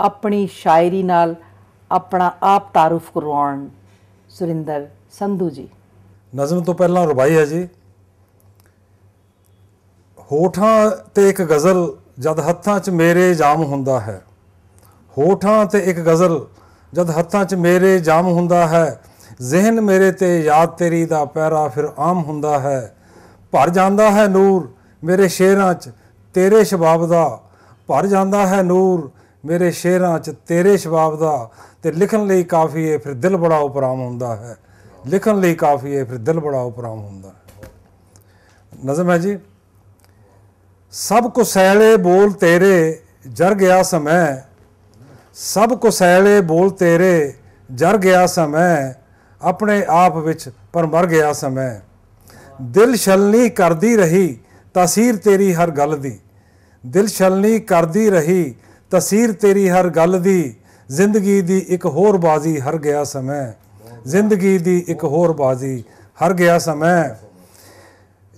ਆਪਣੀ ਸ਼ਾਇਰੀ ਨਾਲ ਆਪਣਾ ਆਪ ਤਾਰੂਫ ਕਰਵਾਉਣ। ਸੁਰਿੰਦਰ ਸੰਧੂ ਜੀ। ਨਜ਼ਮ ਤੋਂ ਪਹਿਲਾਂ ਰੁਬਾਈ ਹੈ ਜੀ। ਹੋਠਾਂ ਤੇ ਇੱਕ ਗਜ਼ਲ ਜਦ ਹੱਥਾਂ 'ਚ ਮੇਰੇ ਜਾਮ ਹੁੰਦਾ ਹੈ, ਹੋਠਾਂ ਤੇ ਇੱਕ ਗਜ਼ਲ ਜਦ ਹੱਥਾਂ 'ਚ ਮੇਰੇ ਜਾਮ ਹੁੰਦਾ ਹੈ, ਜ਼ਿਹਨ ਮੇਰੇ ਤੇ ਯਾਦ ਤੇਰੀ ਦਾ ਪੈਰਾ ਫਿਰ ਆਮ ਹੁੰਦਾ ਹੈ। ਭਰ ਜਾਂਦਾ ਹੈ ਨੂਰ ਮੇਰੇ ਸ਼ੇਰਾਂ 'ਚ ਤੇਰੇ ਸ਼ਬਾਬ ਦਾ, ਭਰ ਜਾਂਦਾ ਹੈ ਨੂਰ ਮੇਰੇ ਸ਼ੇਰਾਂ 'ਚ ਤੇਰੇ ਸ਼ਬਾਬ ਦਾ, ਤੇ ਲਿਖਣ ਲਈ ਕਾਫੀ ਹੈ ਫਿਰ ਦਿਲ ਬੜਾ ਉਪਰਾਮ ਹੁੰਦਾ ਹੈ, ਲਿਖਣ ਲਈ ਕਾਫੀ ਹੈ ਫਿਰ ਦਿਲ ਬੜਾ ਉਪਰਾਮ ਹੁੰਦਾ ਹੈ। ਨਜ਼ਮ ਹੈ ਜੀ। ਸਭ ਕੋ ਸੈਲੇ ਬੋਲ ਤੇਰੇ ਜਰ ਗਿਆ ਸਮੇਂ, ਸਭ ਕੋ ਸੈਲੇ ਬੋਲ ਤੇਰੇ ਜਰ ਗਿਆ ਸਮੇਂ, ਆਪਣੇ ਆਪ ਵਿੱਚ ਪਰ ਮਰ ਗਿਆ ਸਮੇਂ। ਦਿਲ ਛਲਨੀ ਕਰਦੀ ਰਹੀ ਤਾਸੀਰ ਤੇਰੀ ਹਰ ਗੱਲ ਦੀ, ਦਿਲ ਛਲਨੀ ਕਰਦੀ ਰਹੀ ਤਾਸੀਰ ਤੇਰੀ ਹਰ ਗੱਲ ਦੀ, ਜ਼ਿੰਦਗੀ ਦੀ ਇੱਕ ਹੋਰ ਬਾਜ਼ੀ ਹਰ ਗਿਆ ਸਮੇਂ, ਜ਼ਿੰਦਗੀ ਦੀ ਇੱਕ ਹੋਰ ਬਾਜ਼ੀ ਹਰ ਗਿਆ ਸਮੇਂ।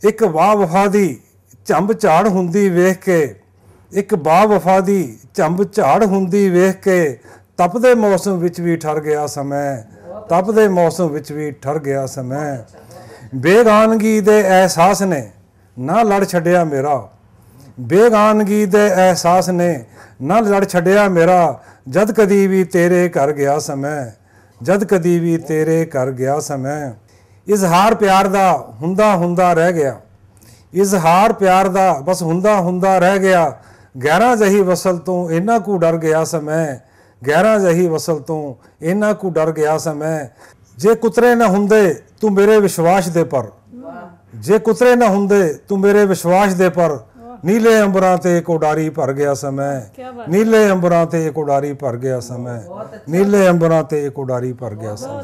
ਇੱਕ ਬਾ ਵਫਾ ਦੀ ਝੰਬ ਝਾੜ ਹੁੰਦੀ ਵੇਖ ਕੇ, ਇੱਕ ਬਾ ਵਫਾ ਦੀ ਝੰਬ ਝਾੜ ਹੁੰਦੀ ਵੇਖ ਕੇ, ਤਪਦੇ ਮੌਸਮ ਵਿੱਚ ਵੀ ਠਰ ਗਿਆ ਸਮੇਂ, ਤਪਦੇ ਮੌਸਮ ਵਿੱਚ ਵੀ ਠਰ ਗਿਆ ਸਮੇਂ। ਬੇਗਾਨਗੀ ਦੇ ਅਹਿਸਾਸ ਨੇ ਨਾ ਲੜ ਛੱਡਿਆ ਮੇਰਾ, ਬੇਗਾਨਗੀ ਦੇ ਅਹਿਸਾਸ ਨੇ ਨਾ ਲੜ ਛੱਡਿਆ ਮੇਰਾ, ਜਦ ਕਦੀ ਵੀ ਤੇਰੇ ਘਰ ਗਿਆ ਸਮੇਂ, ਜਦ ਕਦੀ ਵੀ ਤੇਰੇ ਘਰ ਗਿਆ ਸਮੇਂ। ਇਜ਼ਹਾਰ ਪਿਆਰ ਦਾ ਹੁੰਦਾ ਹੁੰਦਾ ਰਹਿ ਗਿਆ, ਇਜ਼ਹਾਰ ਪਿਆਰ ਦਾ ਬਸ ਹੁੰਦਾ ਹੁੰਦਾ ਰਹਿ ਗਿਆ, ਗਹਿਰਾ ਜਹੀ ਵਸਲ ਤੋਂ ਇੰਨਾ ਕੁ ਡਰ ਗਿਆ ਸਮੇਂ, ਗਹਿਰਾ ਜਹੀ ਵਸਲ ਤੋਂ ਇੰਨਾ ਕੁ ਡਰ ਗਿਆ ਸਮੇਂ। ਜੇ ਕੁਤਰੇ ਨਾ ਹੁੰਦੇ ਤੂੰ ਮੇਰੇ ਵਿਸ਼ਵਾਸ ਦੇ ਪਰ, ਜੇ ਕੁਤਰੇ ਨਾ ਹੁੰਦੇ ਤੂੰ ਮੇਰੇ ਵਿਸ਼ਵਾਸ ਦੇ ਪਰ, ਨੀਲੇ ਅੰਬਰਾਂ ਤੇ ਇੱਕ ਉਡਾਰੀ ਭਰ ਗਿਆ ਸਮੇਂ, ਨੀਲੇ ਅੰਬਰਾਂ ਤੇ ਇੱਕ ਉਡਾਰੀ ਭਰ ਗਿਆ ਸਮੇਂ, ਨੀਲੇ ਅੰਬਰਾਂ ਤੇ ਇੱਕ ਉਡਾਰੀ ਭਰ ਗਿਆ ਸਮੇਂ।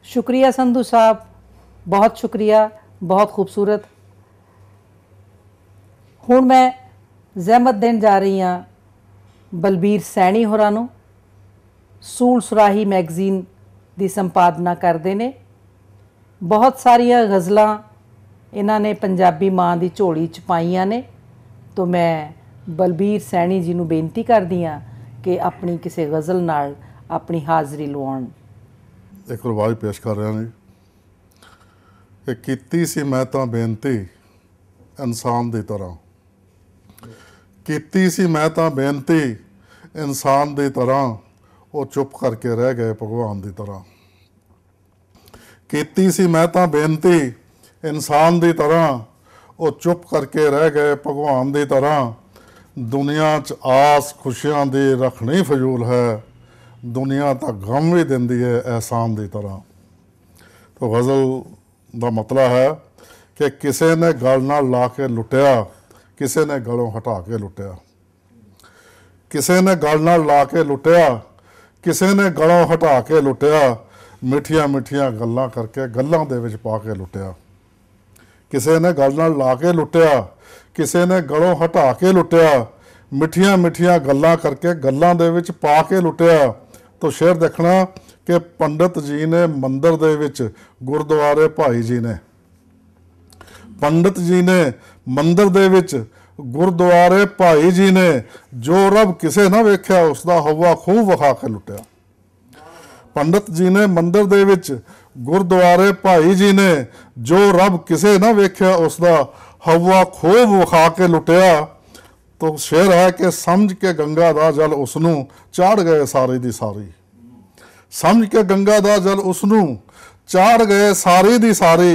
शुक्रिया संधू साहब, बहुत शुक्रिया, बहुत खूबसूरत। ਹੁਣ ਮੈਂ ਜ਼ਹਿਮਤ ਦੇਣ ਜਾ ਰਹੀ ਹਾਂ ਬਲਬੀਰ ਸੈਣੀ ਹੋਰਾਂ ਨੂੰ। ਸੂਲ ਸੁਰਾਹੀ ਮੈਗਜ਼ੀਨ ਦੀ ਸੰਪਾਦਨਾ ਕਰਦੇ ਨੇ। ਬਹੁਤ ਸਾਰੀਆਂ ਗਜ਼ਲਾਂ ਇਹਨਾਂ ਨੇ ਪੰਜਾਬੀ ਮਾਂ ਦੀ ਝੋਲੀ 'ਚ ਪਾਈਆਂ ਨੇ। ਤਾਂ ਮੈਂ ਬਲਬੀਰ ਸੈਣੀ ਜੀ ਨੂੰ ਬੇਨਤੀ ਕਰਦੀ ਹਾਂ ਕਿ ਆਪਣੀ ਕਿਸੇ ਗਜ਼ਲ ਨਾਲ ਆਪਣੀ ਹਾਜ਼ਰੀ ਲਵਾਉਣ। ਇੱਕ ਰਵਾਜ ਪੇਸ਼ ਕਰ ਰਿਹਾ ਜੀ ਕਿ ਕੀਤੀ ਸੀ ਮੈਂ ਤਾਂ ਬੇਨਤੀ ਇਨਸਾਨ ਦੀ ਤਰ੍ਹਾਂ, ਕੀਤੀ ਸੀ ਮੈਂ ਤਾਂ ਬੇਨਤੀ ਇਨਸਾਨ ਦੀ ਤਰ੍ਹਾਂ, ਉਹ ਚੁੱਪ ਕਰਕੇ ਰਹਿ ਗਏ ਭਗਵਾਨ ਦੀ ਤਰ੍ਹਾਂ। ਕੀਤੀ ਸੀ ਮੈਂ ਤਾਂ ਬੇਨਤੀ ਇਨਸਾਨ ਦੀ ਤਰ੍ਹਾਂ, ਉਹ ਚੁੱਪ ਕਰਕੇ ਰਹਿ ਗਏ ਭਗਵਾਨ ਦੀ ਤਰ੍ਹਾਂ। ਦੁਨੀਆ 'ਚ ਆਸ ਖੁਸ਼ੀਆਂ ਦੀ ਰੱਖਣੀ ਫਜ਼ੂਲ ਹੈ, ਦੁਨੀਆ ਤਾਂ ਗਮ ਵੀ ਦਿੰਦੀ ਹੈ ਅਹਿਸਾਨ ਦੀ ਤਰ੍ਹਾਂ। ਤਾਂ ਗਜ਼ਲ ਦਾ ਮਤਲਬ ਹੈ ਕਿ ਕਿਸੇ ਨੇ ਗਲ ਨਾਲ ਲਾ ਕੇ ਲੁੱਟਿਆ, ਕਿਸੇ ਨੇ ਗਲੋਂ ਹਟਾ ਕੇ ਲੁੱਟਿਆ, ਕਿਸੇ ਨੇ ਗਲ ਨਾਲ ਲਾ ਕੇ ਲੁੱਟਿਆ, ਕਿਸੇ ਨੇ ਗਲੋਂ ਹਟਾ ਕੇ ਲੁੱਟਿਆ, ਮਿੱਠੀਆਂ ਮਿੱਠੀਆਂ ਗੱਲਾਂ ਕਰਕੇ ਗੱਲਾਂ ਦੇ ਵਿੱਚ ਪਾ ਕੇ ਲੁੱਟਿਆ। ਕਿਸੇ ਨੇ ਗਲ ਨਾਲ ਲਾ ਕੇ ਲੁੱਟਿਆ, ਕਿਸੇ ਨੇ ਗਲੋਂ ਹਟਾ ਕੇ ਲੁੱਟਿਆ, ਮਿੱਠੀਆਂ ਮਿੱਠੀਆਂ ਗੱਲਾਂ ਕਰਕੇ ਗੱਲਾਂ ਦੇ ਵਿੱਚ ਪਾ ਕੇ ਲੁੱਟਿਆ। ਤਾਂ ਸ਼ੇਰ ਦੇਖਣਾ ਕਿ ਪੰਡਤ ਜੀ ਨੇ ਮੰਦਰ ਦੇ ਵਿੱਚ, ਗੁਰਦੁਆਰੇ ਭਾਈ ਜੀ ਨੇ, ਪੰਡਤ ਜੀ ਨੇ ਮੰਦਰ ਦੇ ਵਿੱਚ, ਗੁਰਦੁਆਰੇ ਭਾਈ ਜੀ ਨੇ, ਜੋ ਰੱਬ ਕਿਸੇ ਨਾ ਵੇਖਿਆ ਉਸ ਦਾ ਹਵਾ ਖੂਬ ਵਿਖਾ ਕੇ ਲੁੱਟਿਆ। ਪੰਡਤ ਜੀ ਨੇ ਮੰਦਰ ਦੇ ਵਿੱਚ, ਗੁਰਦੁਆਰੇ ਭਾਈ ਜੀ ਨੇ, ਜੋ ਰੱਬ ਕਿਸੇ ਨਾ ਵੇਖਿਆ ਉਸ ਦਾ ਹਵਾ ਖੂਬ ਵਿਖਾ ਕੇ ਲੁੱਟਿਆ। तो शेर है कि समझ के गंगा दा जल उसनू चाड़ गए सारी दी सारी, समझ के गंगा दा जल उसनू चाड़ गए सारी दी सारी।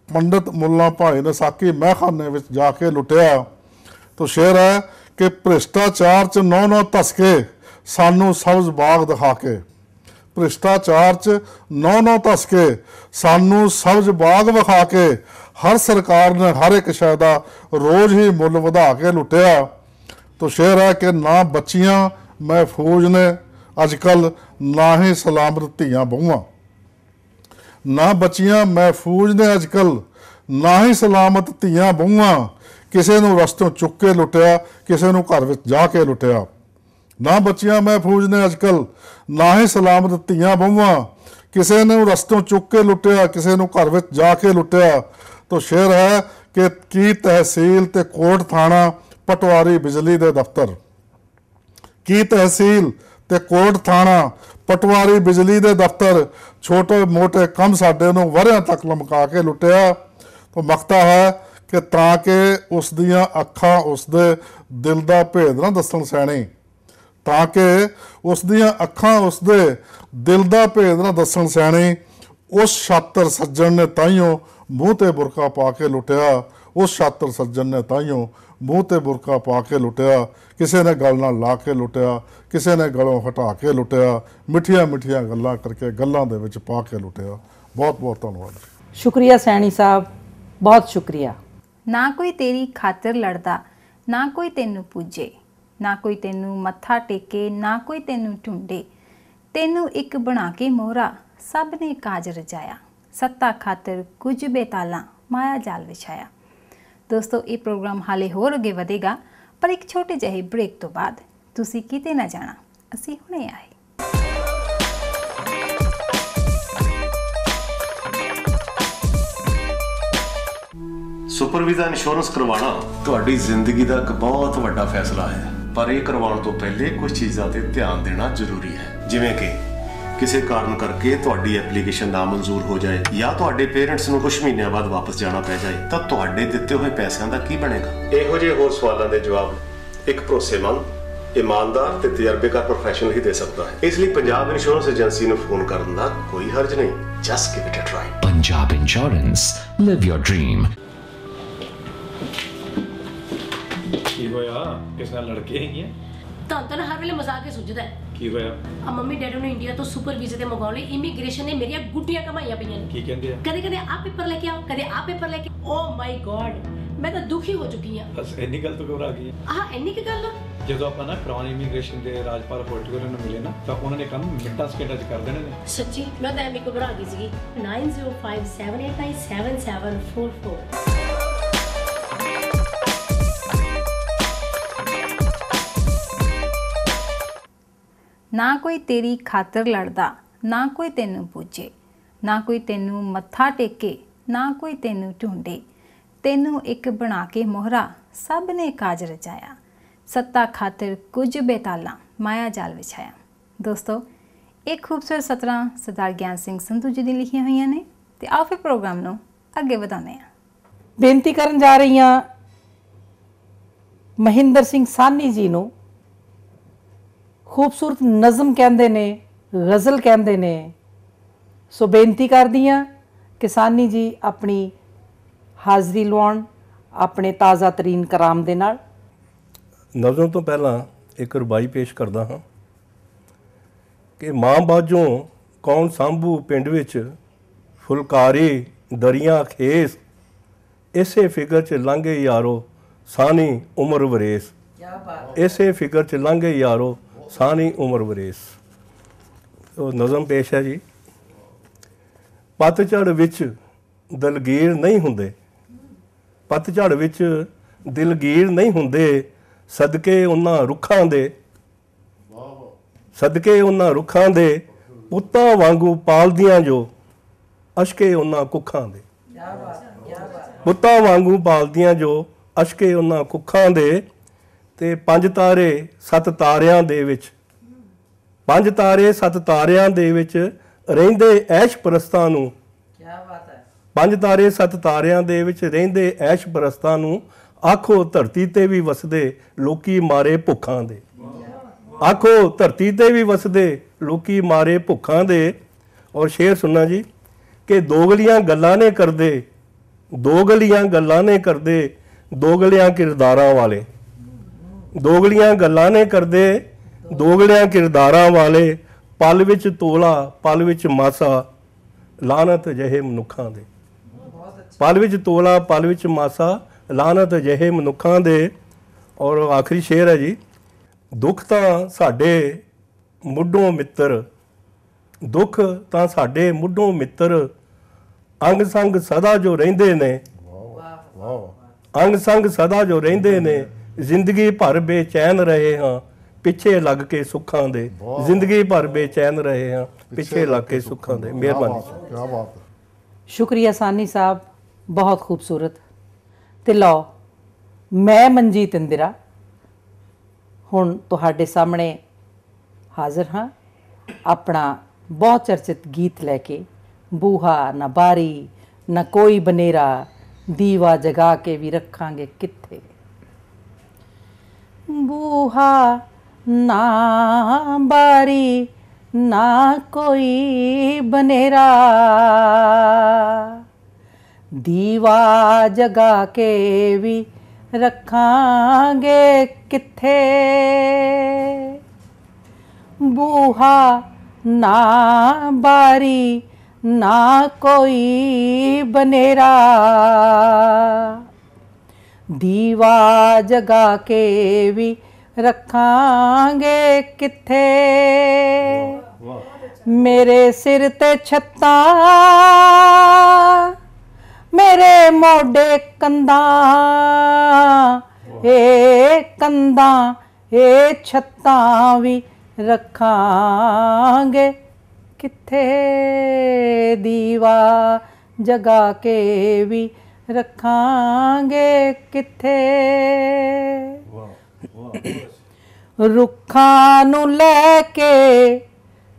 पंडित मुल्ला भाई ने साकी महखाने में जाके लुटिया। तो शेर है कि भ्रिष्टाचार च नौ नौ धसके सानू सब्ज बाग दिखा के, भ्रिष्टाचार च नौ नौ धसके सानू सब्ज बाग विखा के, ਹਰ ਸਰਕਾਰ ਨੇ ਹਰ ਇੱਕ ਸ਼ੈ ਦਾ ਰੋਜ਼ ਹੀ ਮੁੱਲ ਵਧਾ ਕੇ ਲੁੱਟਿਆ। ਤੋ ਸ਼ੇਰ ਹੈ ਕਿ ਨਾ ਬੱਚੀਆਂ ਮਹਿਫੂਜ਼ ਨੇ ਅੱਜ ਕੱਲ੍ਹ, ਨਾ ਹੀ ਸਲਾਮਤ ਧੀਆਂ ਬਹੂਆਂ। ਨਾ ਬੱਚੀਆਂ ਮਹਿਫੂਜ਼ ਨੇ ਅੱਜ ਕੱਲ੍ਹ, ਨਾ ਹੀ ਸਲਾਮਤ ਧੀਆਂ ਬਹੂਆਂ। ਕਿਸੇ ਨੂੰ ਰਸਤੋਂ ਚੁੱਕ ਕੇ ਲੁੱਟਿਆ, ਕਿਸੇ ਨੂੰ ਘਰ ਵਿੱਚ ਜਾ ਕੇ ਲੁੱਟਿਆ। ਨਾ ਬੱਚੀਆਂ ਮਹਿਫੂਜ਼ ਨੇ ਅੱਜ ਕੱਲ੍ਹ, ਨਾ ਹੀ ਸਲਾਮਤ ਧੀਆਂ ਬਹੂਆਂ। ਕਿਸੇ ਨੂੰ ਰਸਤੋਂ ਚੁੱਕ ਕੇ ਲੁੱਟਿਆ, ਕਿਸੇ ਨੂੰ ਘਰ ਵਿੱਚ ਜਾ ਕੇ ਲੁੱਟਿਆ। ਤੋ ਸ਼ੇਰ ਹੈ ਕਿ ਕੀ ਤਹਿਸੀਲ ਤੇ ਕੋਟ ਥਾਣਾ, ਪਟਵਾਰੀ ਬਿਜਲੀ ਦੇ ਦਫ਼ਤਰ। ਕੀ ਤਹਿਸੀਲ ਤੇ ਕੋਟ ਥਾਣਾ, ਪਟਵਾਰੀ ਬਿਜਲੀ ਦੇ ਦਫ਼ਤਰ। ਛੋਟੇ ਮੋਟੇ ਕੰਮ ਸਾਡੇ ਨੂੰ ਵਰ੍ਹਿਆਂ ਤੱਕ ਲਮਕਾ ਕੇ ਲੁੱਟਿਆ। ਤੋ ਮਕਤਾ ਹੈ ਕਿ ਤਾਂ ਕਿ ਉਸ ਦੀਆਂ ਅੱਖਾਂ ਉਸਦੇ ਦਿਲ ਦਾ ਭੇਦ ਨਾ ਦੱਸਣ ਸੈਣੀ, ਤਾਂ ਕਿ ਉਸ ਦੀਆਂ ਅੱਖਾਂ ਉਸਦੇ ਦਿਲ ਦਾ ਭੇਦ ਨਾ ਦੱਸਣ ਸੈਣੀ। ਉਸ ਛਾਤਰ ਸੱਜਣ ਨੇ ਤਾਈਓ ਮੂੰਹ ਤੇ ਬੁਰਕਾ ਪਾ ਕੇ ਲੁੱਟਿਆ। ਉਸ ਛਾਤਰ ਸੱਜਣ ਨੇ ਤਾਈਓ ਮੂੰਹ ਤੇ ਬੁਰਕਾ ਪਾ ਕੇ ਲੁੱਟਿਆ। ਕਿਸੇ ਨੇ ਗਲ ਨਾਲ ਲਾ ਕੇ ਲੁੱਟਿਆ, ਕਿਸੇ ਨੇ ਗਲੋਂ ਹਟਾ ਕੇ ਲੁੱਟਿਆ। ਮਿੱਠੀਆਂ ਮਿੱਠੀਆਂ ਗੱਲਾਂ ਕਰਕੇ ਗੱਲਾਂ ਦੇ ਵਿੱਚ ਪਾ ਕੇ ਲੁੱਟਿਆ। ਬਹੁਤ ਬਹੁਤ ਧੰਨਵਾਦ। ਸ਼ੁਕਰੀਆ ਸੈਣੀ ਸਾਹਿਬ, ਬਹੁਤ ਸ਼ੁਕਰੀਆ। ਨਾ ਕੋਈ ਤੇਰੀ ਖਾਤਰ ਲੜਦਾ, ਨਾ ਕੋਈ ਤੈਨੂੰ ਪੂਜੇ, ਨਾ ਕੋਈ ਤੈਨੂੰ ਮੱਥਾ ਟੇਕੇ, ਨਾ ਕੋਈ ਤੈਨੂੰ ਢੂੰਡੇ। ਤੈਨੂੰ ਇੱਕ ਬਣਾ ਕੇ ਮੋਹਰਾ, ਸਭ ਨੇ ਕਾਜ ਰਜਾਇਆ। ਸੱਤਾ ਖਾਤਰ ਕੁਝ ਬੇਤਾਲਾਂ, ਮਾਇਆ ਜਾਲ ਵਿਛਾਇਆ। ਦੋਸਤੋ, ਇਹ ਪ੍ਰੋਗਰਾਮ ਹਾਲੇ ਹੋਰ ਅੱਗੇ ਵਧੇਗਾ, ਪਰ ਇੱਕ ਛੋਟੇ ਜਿਹੇ ਬ੍ਰੇਕ ਤੋਂ ਬਾਅਦ। ਤੁਸੀਂ ਕਿਤੇ ਨਾ ਜਾਣਾ, ਅਸੀਂ ਹੁਣੇ ਆਏ। ਸੁਪਰ ਵੀਜ਼ਾ ਇੰਸ਼ੋਰੈਂਸ ਕਰਵਾਉਣਾ ਤੁਹਾਡੀ ਜ਼ਿੰਦਗੀ ਦਾ ਇੱਕ ਬਹੁਤ ਵੱਡਾ ਫੈਸਲਾ ਹੈ, ਪਰ ਇਹ ਕਰਵਾਉਣ ਤੋਂ ਪਹਿਲੇ ਕੁਝ ਚੀਜ਼ਾਂ ਤੇ ਧਿਆਨ ਦੇਣਾ ਜ਼ਰੂਰੀ ਹੈ। ਜਿਵੇਂ ਕਿ ਕਿਸੇ ਕਾਰਨ ਕਰਕੇ ਤੁਹਾਡੀ ਐਪਲੀਕੇਸ਼ਨ ਨਾ ਮਨਜ਼ੂਰ ਹੋ ਜਾਏ, ਜਾਂ ਤੁਹਾਡੇ ਪੇਰੈਂਟਸ ਨੂੰ ਕੁਝ ਮਹੀਨਿਆਂ ਬਾਅਦ ਵਾਪਸ ਜਾਣਾ ਪੈ ਜਾਏ, ਤਾਂ ਤੁਹਾਡੇ ਦਿੱਤੇ ਹੋਏ ਪੈਸਿਆਂ ਦਾ ਕੀ ਬਣੇਗਾ? ਇਹੋ ਜਿਹੇ ਹੋਰ ਸਵਾਲਾਂ ਦੇ ਜਵਾਬ ਇੱਕ ਭਰੋਸੇਮੰਦ, ਇਮਾਨਦਾਰ ਤੇ ਤਜਰਬੇਕਾਰ ਪ੍ਰੋਫੈਸ਼ਨਲ ਹੀ ਦੇ ਸਕਦਾ ਹੈ। ਇਸ ਲਈ ਪੰਜਾਬ ਇੰਸ਼ੋਰੈਂਸ ਏਜੰਸੀ ਨੂੰ ਫੋਨ ਕਰਨ ਦਾ ਕੋਈ ਹਰਜ ਨਹੀਂ। Just give it a try. Punjab Insurance, live your dream. ਕੀ ਹੋਇਆ? ਕਿਸ ਨਾਲ ਲੜਕੇ ਹੈਗੀਆਂ? ਤਾਂ ਹਰ ਵੇਲੇ ਮਜ਼ਾਕ ਹੀ ਸੁਝਦਾ ਹੈ। ਕੀ ਹੋਇਆ? ਆ ਮੰਮੀ ਡੈਡੀ ਨੂੰ ਇੰਡੀਆ ਤੋਂ ਸੁਪਰ ਵੀਜ਼ੇ ਤੇ ਮੰਗਾਉਣ ਲਈ ਇਮੀਗ੍ਰੇਸ਼ਨ ਨੇ ਮੇਰੀਆਂ ਗੁੱਟੀਆਂ ਕਮਾਈਆਂ ਪਈਆਂ ਨੇ। ਕੀ ਕਹਿੰਦੇ ਆ? ਕਦੇ ਆਹ ਪੇਪਰ ਲੈ ਕੇ ਆਓ, ਕਦੇ ਆਹ ਪੇਪਰ ਲੈ ਕੇ। ਓ ਮਾਈ ਗॉड, ਮੈਂ ਤਾਂ ਦੁਖੀ ਹੋ ਚੁੱਕੀ ਆ। ਬਸ ਇੰਨੀ ਗੱਲ ਤੋਂ ਘਬਰਾ ਗਈ? ਆਹ ਇੰਨੀ ਕੀ ਗੱਲ ਆ? ਜਦੋਂ ਆਪਾਂ ਨਾ ਕਰਾਉਣ ਇਮੀਗ੍ਰੇਸ਼ਨ ਦੇ ਰਾਜਪਾਲ ਹੋਟਲ ਨੂੰ ਮਿਲੇ ਨਾ, ਤਾਂ ਉਹਨਾਂ ਨੇ ਕੰਮ ਮਿੰਟਾਂ ਸਕਿੰਟਾਂ 'ਚ ਕਰ ਦੇਣੇ ਨੇ। ਸੱਚੀ? ਮੈਂ ਤਾਂ ਐਵੇਂ ਘਬਰਾ ਗਈ ਸੀਗੀ। 9057897744। ਨਾ ਕੋਈ ਤੇਰੀ ਖਾਤਰ ਲੜਦਾ, ਨਾ ਕੋਈ ਤੈਨੂੰ ਪੂਜੇ, ਨਾ ਕੋਈ ਤੈਨੂੰ ਮੱਥਾ ਟੇਕੇ, ਨਾ ਕੋਈ ਤੈਨੂੰ ਢੂੰਡੇ। ਤੈਨੂੰ ਇੱਕ ਬਣਾ ਕੇ ਮੋਹਰਾ, ਸਭ ਨੇ ਕਾਜ ਰਚਾਇਆ। ਸੱਤਾ ਖਾਤਰ ਕੁਝ ਬੇਤਾਲਾਂ, ਮਾਇਆ ਜਾਲ ਵਿਛਾਇਆ। ਦੋਸਤੋ, ਇਹ ਖੂਬਸੂਰਤ ਸਤਰਾਂ ਸਰਦਾਰ ਗਿਆਨ ਸਿੰਘ ਸੰਧੂ ਜੀ ਦੀ ਲਿਖੀਆਂ ਹੋਈਆਂ ਨੇ, ਤੇ ਆਓ ਫਿਰ ਪ੍ਰੋਗਰਾਮ ਨੂੰ ਅੱਗੇ ਵਧਾਉਂਦੇ ਹਾਂ। ਬੇਨਤੀ ਕਰਨ ਜਾ ਰਹੀ ਹਾਂ ਮਹਿੰਦਰ ਸਿੰਘ ਸਾਹਨੀ ਜੀ ਨੂੰ। ਖੂਬਸੂਰਤ ਨਜ਼ਮ ਕਹਿੰਦੇ ਨੇ, ਗਜ਼ਲ ਕਹਿੰਦੇ ਨੇ। ਸੋ ਬੇਨਤੀ ਕਰਦੀ ਹਾਂ ਕਿ ਸਾਹਨੀ ਜੀ ਆਪਣੀ ਹਾਜ਼ਰੀ ਲਵਾਉਣ ਆਪਣੇ ਤਾਜ਼ਾ ਤਰੀਨ ਕਲਾਮ ਦੇ ਨਾਲ। ਨਜ਼ਮ ਤੋਂ ਪਹਿਲਾਂ ਇੱਕ ਰੁਬਾਈ ਪੇਸ਼ ਕਰਦਾ ਹਾਂ ਕਿ ਮਾਂ ਬਾਝੋਂ ਕੌਣ ਸਾਂਭੂ ਪਿੰਡ ਵਿੱਚ ਫੁਲਕਾਰੀ ਦਰੀਆਂ ਖੇਸ, ਇਸੇ ਫਿਕਰ 'ਚ ਲੰਘੇ ਯਾਰੋ ਸਾਨੀ ਉਮਰ ਵਰੇਸ। ਇਸੇ ਫਿਕਰ 'ਚ ਲੰਘੇ ਯਾਰੋ ਸਾਨੀ ਉਮਰ ਵਰੇਸ। ਉਹ ਨਜ਼ਮ ਪੇਸ਼ ਹੈ ਜੀ। ਪਤਝੜ ਵਿੱਚ ਦਿਲਗੀਰ ਨਹੀਂ ਹੁੰਦੇ, ਪਤਝੜ ਵਿੱਚ ਦਿਲਗੀਰ ਨਹੀਂ ਹੁੰਦੇ, ਸਦਕੇ ਉਹਨਾਂ ਰੁੱਖਾਂ ਦੇ, ਸਦਕੇ ਉਹਨਾਂ ਰੁੱਖਾਂ ਦੇ, ਪੁੱਤਾਂ ਵਾਂਗੂ ਪਾਲਦੀਆਂ ਜੋ ਅਸ਼ਕੇ ਉਹਨਾਂ ਕੁੱਖਾਂ ਦੇ। ਪੁੱਤਾਂ ਵਾਂਗੂ ਪਾਲਦੀਆਂ ਜੋ ਅਸ਼ਕੇ ਉਹਨਾਂ ਕੁੱਖਾਂ ਦੇ। ਤੇ ਪੰਜ ਤਾਰੇ ਸੱਤ ਤਾਰਿਆਂ ਦੇ ਵਿੱਚ, ਪੰਜ ਤਾਰੇ ਸੱਤ ਤਾਰਿਆਂ ਦੇ ਵਿੱਚ ਰਹਿੰਦੇ ਐਸ਼ ਪ੍ਰਸਤਾਂ ਨੂੰ, ਪੰਜ ਤਾਰੇ ਸੱਤ ਤਾਰਿਆਂ ਦੇ ਵਿੱਚ ਰਹਿੰਦੇ ਐਸ਼ ਪ੍ਰਸਤਾਂ ਨੂੰ, ਆਖੋ ਧਰਤੀ ਤੇ ਵੀ ਵਸਦੇ ਲੋਕੀ ਮਾਰੇ ਭੁੱਖਾਂ ਦੇ। ਆਖੋ ਧਰਤੀ ਤੇ ਵੀ ਵਸਦੇ ਲੋਕੀ ਮਾਰੇ ਭੁੱਖਾਂ ਦੇ। ਔਰ ਸ਼ੇਰ ਸੁਣਨਾ ਜੀ ਕਿ ਦੋਗਲੀਆਂ ਗੱਲਾਂ ਨੇ ਕਰਦੇ, ਦੋਗਲੀਆਂ ਗੱਲਾਂ ਨੇ ਕਰਦੇ, ਦੋਗਲਿਆਂ ਕਿਰਦਾਰਾਂ ਵਾਲੇ, ਦੋਗਲੀਆਂ ਗੱਲਾਂ ਨੇ ਕਰਦੇ, ਦੋਗਲਿਆਂ ਕਿਰਦਾਰਾਂ ਵਾਲੇ, ਪਲ ਵਿੱਚ ਤੋਲਾ ਪਲ ਵਿੱਚ ਮਾਸਾ, ਲਾਨਤ ਜਿਹੇ ਮਨੁੱਖਾਂ ਦੇ। ਪਲ ਵਿੱਚ ਤੋਲਾ ਪਲ ਵਿੱਚ ਮਾਸਾ, ਲਾਹਨਤ ਅਜਿਹੇ ਮਨੁੱਖਾਂ ਦੇ। ਔਰ ਆਖਰੀ ਸ਼ੇਰ ਹੈ ਜੀ, ਦੁੱਖ ਤਾਂ ਸਾਡੇ ਮੁੱਢੋਂ ਮਿੱਤਰ, ਦੁੱਖ ਤਾਂ ਸਾਡੇ ਮੁੱਢੋਂ ਮਿੱਤਰ, ਅੰਗ ਸੰਗ ਸਦਾ ਜੋ ਰਹਿੰਦੇ ਨੇ, ਅੰਗ ਸੰਗ ਸਦਾ ਜੋ ਰਹਿੰਦੇ ਨੇ, ਜ਼ਿੰਦਗੀ ਭਰ ਬੇਚੈਨ ਰਹੇ ਹਾਂ ਪਿੱਛੇ ਲੱਗ ਕੇ ਸੁੱਖਾਂ ਦੇ, ਜ਼ਿੰਦਗੀ ਭਰ ਬੇਚੈਨ ਰਹੇ ਹਾਂ ਪਿੱਛੇ ਲੱਗ ਕੇ ਸੁੱਖਾਂ ਦੇ। ਮਿਹਰਬਾਨੀ। क्या बात है। शुक्रिया सानी साहब, बहुत खूबसूरत। ਤੇ ਲਓ ਮੈਂ ਮਨਜੀਤ ਇੰਦਰਾ ਹੁਣ ਤੁਹਾਡੇ ਸਾਹਮਣੇ ਹਾਜ਼ਰ ਹਾਂ ਆਪਣਾ ਬਹੁਤ ਚਰਚਿਤ ਗੀਤ ਲੈ ਕੇ। ਬੂਹਾ ਨਾ ਬਾਰੀ ਨਾ ਕੋਈ ਬਨੇਰਾ, ਦੀਵਾ ਜਗਾ ਕੇ ਵੀ ਰੱਖਾਂਗੇ ਕਿੱਥੇ। ਬੂਹਾ ਨਾ ਬਾਰੀ ਨਾ ਕੋਈ ਬਨੇਰਾ, ਦੀਵਾ ਜਗਾ ਕੇ ਵੀ ਰੱਖਾਂਗੇ ਕਿੱਥੇ। ਬੂਹਾ ਨਾ ਬਾਰੀ ਨਾ ਕੋਈ ਬਨੇਰਾ, ਦੀਵਾ ਜਗਾ ਕੇ ਵੀ ਰੱਖਾਂਗੇ ਕਿੱਥੇ। ਮੇਰੇ ਸਿਰ ਤੇ ਛੱਤਾਂ, ਮੇਰੇ ਮੋਢੇ ਕੰਧਾਂ, ਇਹ ਕੰਧਾਂ ਇਹ ਛੱਤਾਂ ਵੀ ਰੱਖਾਂਗੇ ਕਿੱਥੇ। ਦੀਵਾ ਜਗਾ ਕੇ ਵੀ ਰੱਖਾਂਗੇ ਕਿੱਥੇ। ਰੁੱਖਾਂ ਨੂੰ ਲੈ ਕੇ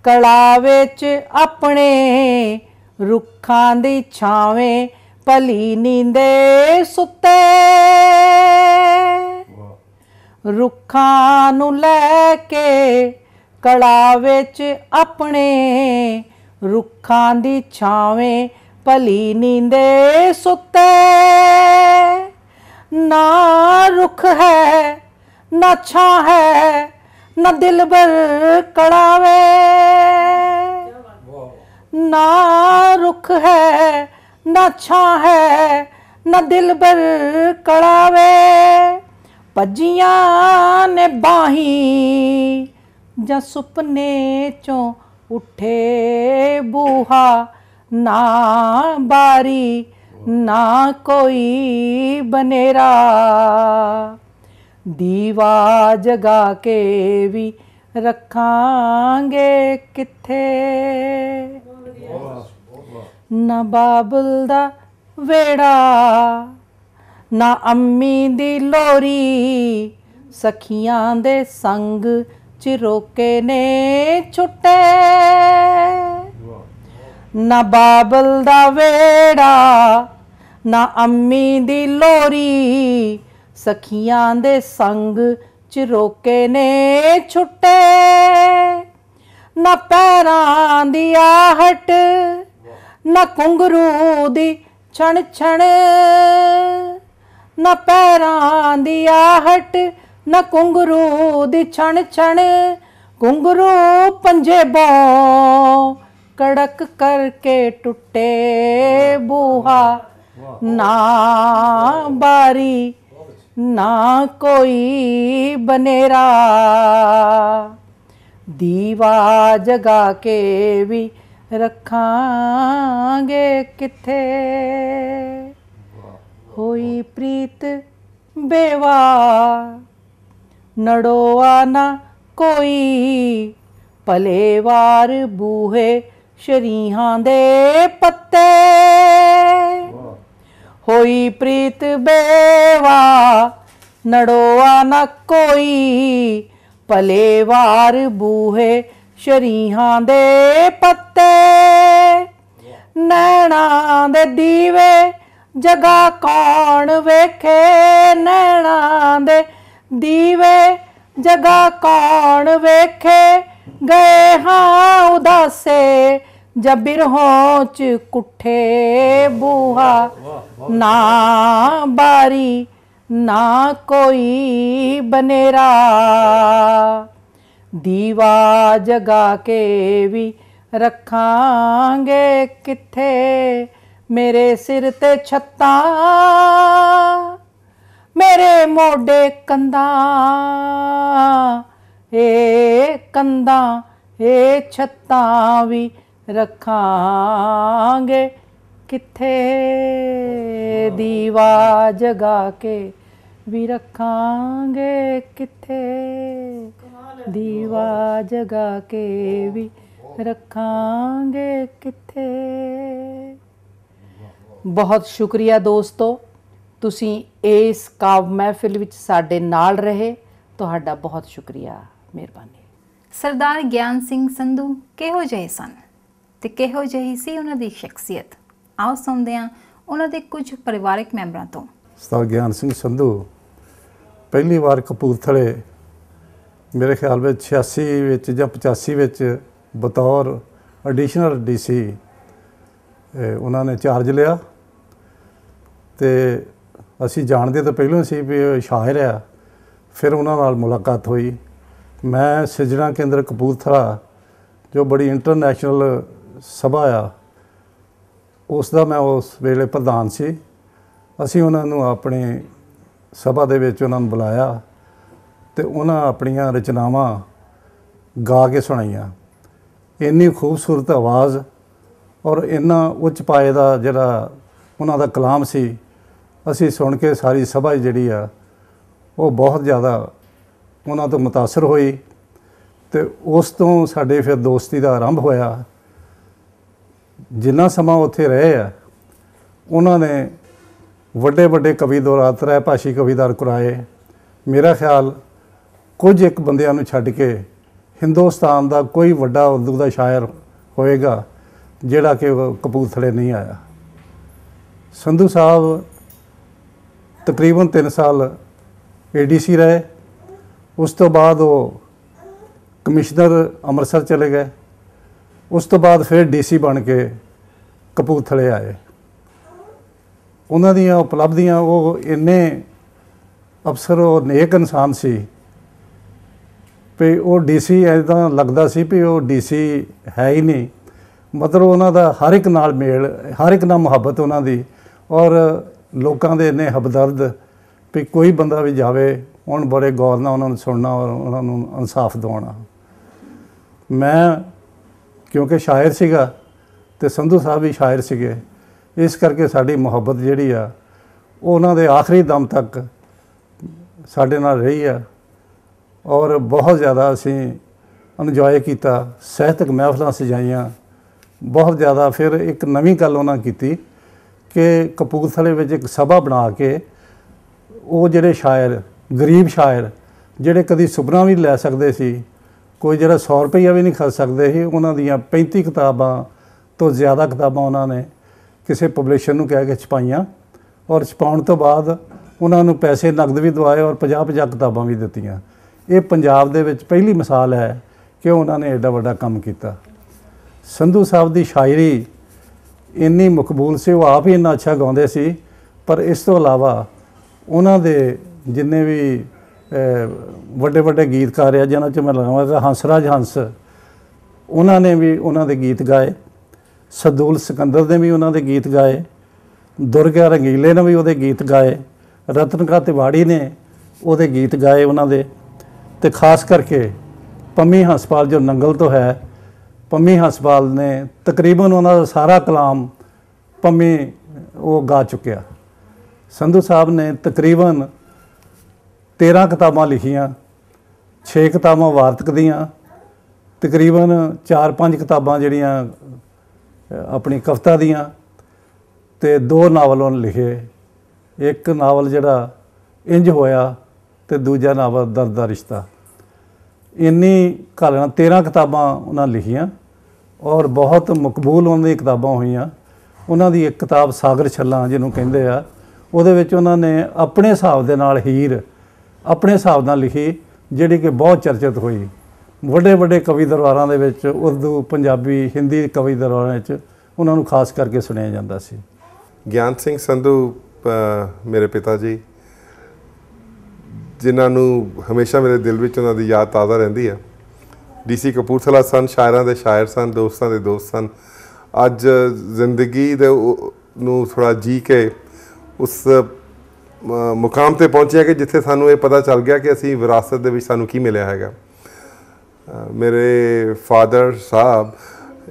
ਕਲਾ ਵਿੱਚ ਆਪਣੇ, ਰੁੱਖਾਂ ਦੀ ਛਾਵੇਂ ਭਲੀ ਨੀਂਦੇ ਸੁੱਤੇ। ਰੁੱਖਾਂ ਨੂੰ ਲੈ ਕੇ ਕਲਾ ਵਿੱਚ ਆਪਣੇ, ਰੁੱਖਾਂ ਦੀ ਛਾਵੇਂ ਭਲੀ ਨੀਂਦੇ ਸੁੱਤੇ। ਨਾ ਰੁੱਖ ਹੈ ਨਾ ਛਾਂ ਹੈ, ਨਾ ਦਿਲਬਰ ਕੜਾਵੇ। ਨਾ ਰੁੱਖ ਹੈ ਨਾ ਛਾਂ ਹੈ, ਨਾ ਦਿਲਬਰ ਕੜਾਵੇ। ਭੱਜੀਆਂ ਨੇ ਬਾਹੀਂ ਜਾਂ ਸੁਪਨੇ ਚੋਂ ਉੱਠੇ। ਬੂਹਾ ਨਾ ਬਾਰੀ ਨਾ ਕੋਈ ਬਨੇਰਾ, ਦੀਵਾ ਜਗਾ ਕੇ ਵੀ ਰੱਖਾਂਗੇ ਕਿੱਥੇ। ਨਾ ਬਾਬਲ ਦਾ ਵੇੜਾ ਨਾ ਅੰਮੀ ਦੀ ਲੋਰੀ, ਸਖੀਆਂ ਦੇ ਸੰਗ ਚਿਰੋਕੇ ਨੇ ਛੁੱਟੇ। ਨਾ ਬਾਬਲ ਦਾ ਵੇੜਾ ਨਾ ਅੰਮੀ ਦੀ ਲੋਰੀ, ਸਖੀਆਂ ਦੇ ਸੰਗ ਚਿਰੋਕੇ ਨੇ ਛੁੱਟੇ। ਨਾ ਪੈਰਾਂ ਦੀ ਆਹਟ ਨਾ ਘੁੰਗਰੂ ਦੀ ਛਣ ਛਣ, ਨਾ ਪੈਰਾਂ ਦੀ ਆਹਟ ਨਾ ਘੁੰਗਰੂ ਦੀ ਛਣ ਛਣ। ਘੁੰਗਰੂ ਪੰਜੇਬੋਂ ਕੜਕ ਕਰਕੇ ਟੁੱਟੇ। ਬੂਹਾ ਨਾ ਬਾਰੀ ਨਾ ਕੋਈ ਬਨੇਰਾ, ਦੀਵਾ ਜਗਾ ਕੇ ਵੀ ਰੱਖਾਂਗੇ ਕਿੱਥੇ। ਹੋਈ ਪ੍ਰੀਤ ਬੇਵਾ ਨੜੋਆ ਨਾ ਕੋਈ, ਭਲੇ ਵਾਰ ਬੂਹੇ ਸ਼ਰੀਹਾਂ ਦੇ ਪੱਤੇ। ਹੋਈ ਪ੍ਰੀਤ ਬੇਵਾ ਨੜੋਆ ਨਾ ਕੋਈ, ਭਲੇ ਵਾਰ ਬੂਹੇ ਸ਼ਰੀਹਾਂ ਦੇ ਪੱਤੇ। ਨੈਣਾ ਦੇ ਦੀਵੇ ਜਗਾ ਕੌਣ ਵੇਖੇ, ਨੈਣਾ ਦੇ ਦੀਵੇ ਜਗਾ ਕੌਣ ਵੇਖੇ। ਗਏ ਹਾਂ ਉਦਾਸੇ ਜਬ ਬਿਰਹੋਂ ਚ ਕੁੱਠੇ। ਬੂਹਾ ਨਾ ਬਾਰੀ ਨਾ ਕੋਈ ਬਨੇਰਾ, ਦੀਵਾ ਜਗਾ ਕੇ ਵੀ ਰੱਖਾਂਗੇ ਕਿੱਥੇ। मेरे सिर ते छत्ता मेरे मोढे कंधा ए कंधा ए छत्ता भी रखांगे किथे दीवा जगा के भी रखांगे किथे दीवा जगा के भी रखांगे किथे। बहुत शुक्रिया दोस्तों, ਤੁਸੀਂ ਇਸ ਕਾਵ ਮਹਿਫਿਲ ਵਿੱਚ ਸਾਡੇ ਨਾਲ ਰਹੇ। ਤੁਹਾਡਾ ਬਹੁਤ ਸ਼ੁਕਰੀਆ, ਮਿਹਰਬਾਨੀ। ਸਰਦਾਰ ਗਿਆਨ ਸਿੰਘ ਸੰਧੂ ਕਿਹੋ ਜਿਹੇ ਸਨ ਤੇ ਕਿਹੋ ਜਿਹੀ ਸੀ ਉਹਨਾਂ ਦੀ ਸ਼ਖਸੀਅਤ? ਆਓ ਸੁਣਦੇ ਹਾਂ ਉਹਨਾਂ ਦੇ ਕੁਝ ਪਰਿਵਾਰਕ ਮੈਂਬਰਾਂ ਤੋਂ। ਸਰਦਾਰ ਗਿਆਨ ਸਿੰਘ ਸੰਧੂ ਪਹਿਲੀ ਵਾਰ ਕਪੂਰਥਲੇ ਮੇਰੇ ਖਿਆਲ ਵਿੱਚ 86 ਵਿੱਚ ਜਾਂ 85 ਵਿੱਚ ਬਤੌਰ ਐਡੀਸ਼ਨਲ DC ਉਹਨਾਂ ਨੇ ਚਾਰਜ ਲਿਆ। ਤੇ ਅਸੀਂ ਜਾਣਦੇ ਤਾਂ ਪਹਿਲਾਂ ਸੀ ਵੀ ਉਹ ਸ਼ਾਇਰ ਆ। ਫਿਰ ਉਹਨਾਂ ਨਾਲ ਮੁਲਾਕਾਤ ਹੋਈ। ਮੈਂ ਸਿਰਜਣਾ ਕੇਂਦਰ ਕਪੂਰਥਲਾ ਜੋ ਬੜੀ ਇੰਟਰਨੈਸ਼ਨਲ ਸਭਾ ਆ, ਉਸ ਦਾ ਮੈਂ ਉਸ ਵੇਲੇ ਪ੍ਰਧਾਨ ਸੀ। ਅਸੀਂ ਉਹਨਾਂ ਨੂੰ ਆਪਣੀ ਸਭਾ ਦੇ ਵਿੱਚ ਉਹਨਾਂ ਨੂੰ ਬੁਲਾਇਆ ਤੇ ਉਹਨਾਂ ਆਪਣੀਆਂ ਰਚਨਾਵਾਂ ਗਾ ਕੇ ਸੁਣਾਈਆਂ। ਇੰਨੀ ਖੂਬਸੂਰਤ ਆਵਾਜ਼ ਔਰ ਇੰਨਾ ਉੱਚ ਪਾਏ ਦਾ ਜਿਹੜਾ ਉਹਨਾਂ ਦਾ ਕਲਾਮ ਸੀ, ਅਸੀਂ ਸੁਣ ਕੇ ਸਾਰੀ ਸਭਾ ਜਿਹੜੀ ਆ ਉਹ ਬਹੁਤ ਜ਼ਿਆਦਾ ਉਹਨਾਂ ਤੋਂ ਮੁਤਾਸਰ ਹੋਈ। ਤੇ ਉਸ ਤੋਂ ਸਾਡੇ ਫਿਰ ਦੋਸਤੀ ਦਾ ਆਰੰਭ ਹੋਇਆ। ਜਿੰਨਾ ਸਮਾਂ ਉੱਥੇ ਰਹੇ ਆ, ਉਹਨਾਂ ਨੇ ਵੱਡੇ ਵੱਡੇ ਕਵੀ ਦੁਆਰਾ ਭਾਸ਼ੀ ਕਵੀਦਾਰ ਕੁਰਾਏ। ਮੇਰਾ ਖਿਆਲ ਕੁਝ ਇੱਕ ਬੰਦਿਆਂ ਨੂੰ ਛੱਡ ਕੇ ਹਿੰਦੁਸਤਾਨ ਦਾ ਕੋਈ ਵੱਡਾ ਉਰਦੂ ਦਾ ਸ਼ਾਇਰ ਹੋਏਗਾ ਜਿਹੜਾ ਕਿ ਕਪੂਰਥਲੇ ਨਹੀਂ ਆਇਆ। ਸੰਧੂ ਸਾਹਿਬ ਤਕਰੀਬਨ 3 ਸਾਲ ADC ਰਹੇ। ਉਸ ਤੋਂ ਬਾਅਦ ਉਹ ਕਮਿਸ਼ਨਰ ਅੰਮ੍ਰਿਤਸਰ ਚਲੇ ਗਏ। ਉਸ ਤੋਂ ਬਾਅਦ ਫਿਰ DC ਬਣ ਕੇ ਕਪੂਰਥਲੇ ਆਏ। ਉਹਨਾਂ ਦੀਆਂ ਉਪਲਬਧੀਆਂ, ਉਹ ਇੰਨੇ ਅਫਸਰ ਉਹ ਨੇਕ ਇਨਸਾਨ ਸੀ ਵੀ ਉਹ DC ਇੱਦਾਂ ਲੱਗਦਾ ਸੀ ਵੀ ਉਹ DC ਹੈ ਹੀ ਨਹੀਂ। ਮਤਲਬ ਉਹਨਾਂ ਦਾ ਹਰ ਇੱਕ ਨਾਲ ਮੇਲ, ਹਰ ਇੱਕ ਨਾਲ ਮੁਹੱਬਤ ਉਹਨਾਂ ਦੀ, ਔਰ ਲੋਕਾਂ ਦੇ ਇੰਨੇ ਹਮਦਰਦ ਵੀ ਕੋਈ ਬੰਦਾ ਵੀ ਜਾਵੇ ਹੁਣ ਬੜੇ ਗੌਰ ਨਾਲ ਉਹਨਾਂ ਨੂੰ ਸੁਣਨਾ ਔਰ ਉਹਨਾਂ ਨੂੰ ਇਨਸਾਫ ਦਿਵਾਉਣਾ। ਮੈਂ ਕਿਉਂਕਿ ਸ਼ਾਇਰ ਸੀਗਾ ਅਤੇ ਸੰਧੂ ਸਾਹਿਬ ਵੀ ਸ਼ਾਇਰ ਸੀਗੇ, ਇਸ ਕਰਕੇ ਸਾਡੀ ਮੁਹੱਬਤ ਜਿਹੜੀ ਆ ਉਹ ਉਹਨਾਂ ਦੇ ਆਖਰੀ ਦਮ ਤੱਕ ਸਾਡੇ ਨਾਲ ਰਹੀ ਆ। ਔਰ ਬਹੁਤ ਜ਼ਿਆਦਾ ਅਸੀਂ ਇੰਜੋਏ ਕੀਤਾ, ਸਾਹਿਤਕ ਮਹਿਫਲਾਂ ਸਜਾਈਆਂ ਬਹੁਤ ਜ਼ਿਆਦਾ। ਫਿਰ ਇੱਕ ਨਵੀਂ ਗੱਲ ਉਹਨਾਂ ਕੀਤੀ ਕਿ ਕਪੂਰਥਲੇ ਵਿੱਚ ਇੱਕ ਸਭਾ ਬਣਾ ਕੇ ਉਹ ਜਿਹੜੇ ਸ਼ਾਇਰ, ਗਰੀਬ ਸ਼ਾਇਰ ਜਿਹੜੇ ਕਦੀ ਸੁਪਨਾ ਵੀ ਲੈ ਸਕਦੇ ਸੀ, ਕੋਈ ਜਿਹੜਾ 100 ਰੁਪਈਆ ਵੀ ਨਹੀਂ ਖਰਚ ਸਕਦੇ ਸੀ, ਉਹਨਾਂ ਦੀਆਂ 35 ਕਿਤਾਬਾਂ ਤੋਂ ਜ਼ਿਆਦਾ ਕਿਤਾਬਾਂ ਉਹਨਾਂ ਨੇ ਕਿਸੇ ਪਬਲਿਸ਼ਰ ਨੂੰ ਕਹਿ ਕੇ ਛਪਾਈਆਂ। ਔਰ ਛਪਾਉਣ ਤੋਂ ਬਾਅਦ ਉਹਨਾਂ ਨੂੰ ਪੈਸੇ ਨਕਦ ਵੀ ਦਵਾਏ ਔਰ 50-50 ਕਿਤਾਬਾਂ ਵੀ ਦਿੱਤੀਆਂ। ਇਹ ਪੰਜਾਬ ਦੇ ਵਿੱਚ ਪਹਿਲੀ ਮਿਸਾਲ ਹੈ ਕਿ ਉਹਨਾਂ ਨੇ ਐਡਾ ਵੱਡਾ ਕੰਮ ਕੀਤਾ। ਸੰਧੂ ਸਾਹਿਬ ਦੀ ਸ਼ਾਇਰੀ ਇੰਨੀ ਮਕਬੂਲ ਸੀ, ਉਹ ਆਪ ਹੀ ਇੰਨਾ ਅੱਛਾ ਗਾਉਂਦੇ ਸੀ, ਪਰ ਇਸ ਤੋਂ ਇਲਾਵਾ ਉਹਨਾਂ ਦੇ ਜਿੰਨੇ ਵੀ ਵੱਡੇ ਵੱਡੇ ਗੀਤਕਾਰ ਆ, ਜਿਹਨਾਂ 'ਚ ਮੈਂ ਲਗਾਵਾਂਗਾ ਹੰਸਰਾਜ ਹੰਸ, ਉਹਨਾਂ ਨੇ ਵੀ ਉਹਨਾਂ ਦੇ ਗੀਤ ਗਾਏ। ਸਦੂਲ ਸਿਕੰਦਰ ਨੇ ਵੀ ਉਹਨਾਂ ਦੇ ਗੀਤ ਗਾਏ। ਦੁਰਗਾ ਰੰਗੀਲੇ ਨੇ ਵੀ ਉਹਦੇ ਗੀਤ ਗਾਏ। ਰਤਨਕਾ ਤਿਵਾੜੀ ਨੇ ਉਹਦੇ ਗੀਤ ਗਾਏ ਉਹਨਾਂ ਦੇ। ਅਤੇ ਖਾਸ ਕਰਕੇ ਪੰਮੀ ਹੰਸਪਾਲ ਜੋ ਨੰਗਲ ਤੋਂ ਹੈ, ਪੰਮੀ ਹੰਸਪਾਲ ਨੇ ਤਕਰੀਬਨ ਉਹਨਾਂ ਦਾ ਸਾਰਾ ਕਲਾਮ ਪੰਮੀ ਉਹ ਗਾ ਚੁੱਕਿਆ। ਸੰਧੂ ਸਾਹਿਬ ਨੇ ਤਕਰੀਬਨ 13 ਕਿਤਾਬਾਂ ਲਿਖੀਆਂ, 6 ਕਿਤਾਬਾਂ ਵਾਰਤਕ ਦੀਆਂ, ਤਕਰੀਬਨ 4-5 ਕਿਤਾਬਾਂ ਜਿਹੜੀਆਂ ਆਪਣੀ ਕਵਿਤਾ ਦੀਆਂ, ਅਤੇ 2 ਨਾਵਲ ਉਹਨੇ ਲਿਖੇ। ਇੱਕ ਨਾਵਲ ਜਿਹੜਾ ਇੰਜ ਹੋਇਆ ਅਤੇ ਦੂਜਾ ਨਾਵਲ ਦਰਦ ਦਾ ਰਿਸ਼ਤਾ। ਇੰਨੀ ਘਾਲਣਾ 13 ਕਿਤਾਬਾਂ ਉਹਨਾਂ ਲਿਖੀਆਂ ਔਰ ਬਹੁਤ ਮਕਬੂਲ ਉਹਨਾਂ ਦੀਆਂ ਕਿਤਾਬਾਂ ਹੋਈਆਂ। ਉਹਨਾਂ ਦੀ ਇੱਕ ਕਿਤਾਬ ਸਾਗਰ ਛੱਲਾਂ ਜਿਹਨੂੰ ਕਹਿੰਦੇ ਆ, ਉਹਦੇ ਵਿੱਚ ਉਹਨਾਂ ਨੇ ਆਪਣੇ ਹਿਸਾਬ ਦੇ ਨਾਲ ਹੀਰ ਆਪਣੇ ਹਿਸਾਬ ਨਾਲ ਲਿਖੀ, ਜਿਹੜੀ ਕਿ ਬਹੁਤ ਚਰਚਿਤ ਹੋਈ। ਵੱਡੇ ਵੱਡੇ ਕਵੀ ਦਰਬਾਰਾਂ ਦੇ ਵਿੱਚ, ਉਰਦੂ, ਪੰਜਾਬੀ, ਹਿੰਦੀ ਕਵੀ ਦਰਬਾਰਾਂ ਵਿੱਚ ਉਹਨਾਂ ਨੂੰ ਖਾਸ ਕਰਕੇ ਸੁਣਿਆ ਜਾਂਦਾ ਸੀ। ਗਿਆਨ ਸਿੰਘ ਸੰਧੂ ਮੇਰੇ ਪਿਤਾ ਜੀ, ਜਿਨ੍ਹਾਂ ਨੂੰ ਹਮੇਸ਼ਾ ਮੇਰੇ ਦਿਲ ਵਿੱਚ ਉਹਨਾਂ ਦੀ ਯਾਦ ਤਾਜ਼ਾ ਰਹਿੰਦੀ ਹੈ। DC ਕਪੂਰਥਲਾ ਸਨ, ਸ਼ਾਇਰਾਂ ਦੇ ਸ਼ਾਇਰ ਸਨ, ਦੋਸਤਾਂ ਦੇ ਦੋਸਤ ਸਨ। ਅੱਜ ਜ਼ਿੰਦਗੀ ਦੇ ਨੂੰ ਥੋੜ੍ਹਾ ਜੀ ਕੇ ਉਸ ਮੁਕਾਮ ਤੇ ਪਹੁੰਚਿਆ ਕਿ ਜਿੱਥੇ ਸਾਨੂੰ ਇਹ ਪਤਾ ਚੱਲ ਗਿਆ ਕਿ ਅਸੀਂ ਵਿਰਾਸਤ ਦੇ ਵਿੱਚ ਸਾਨੂੰ ਕੀ ਮਿਲਿਆ ਹੈਗਾ। ਮੇਰੇ ਫਾਦਰ ਸਾਹਿਬ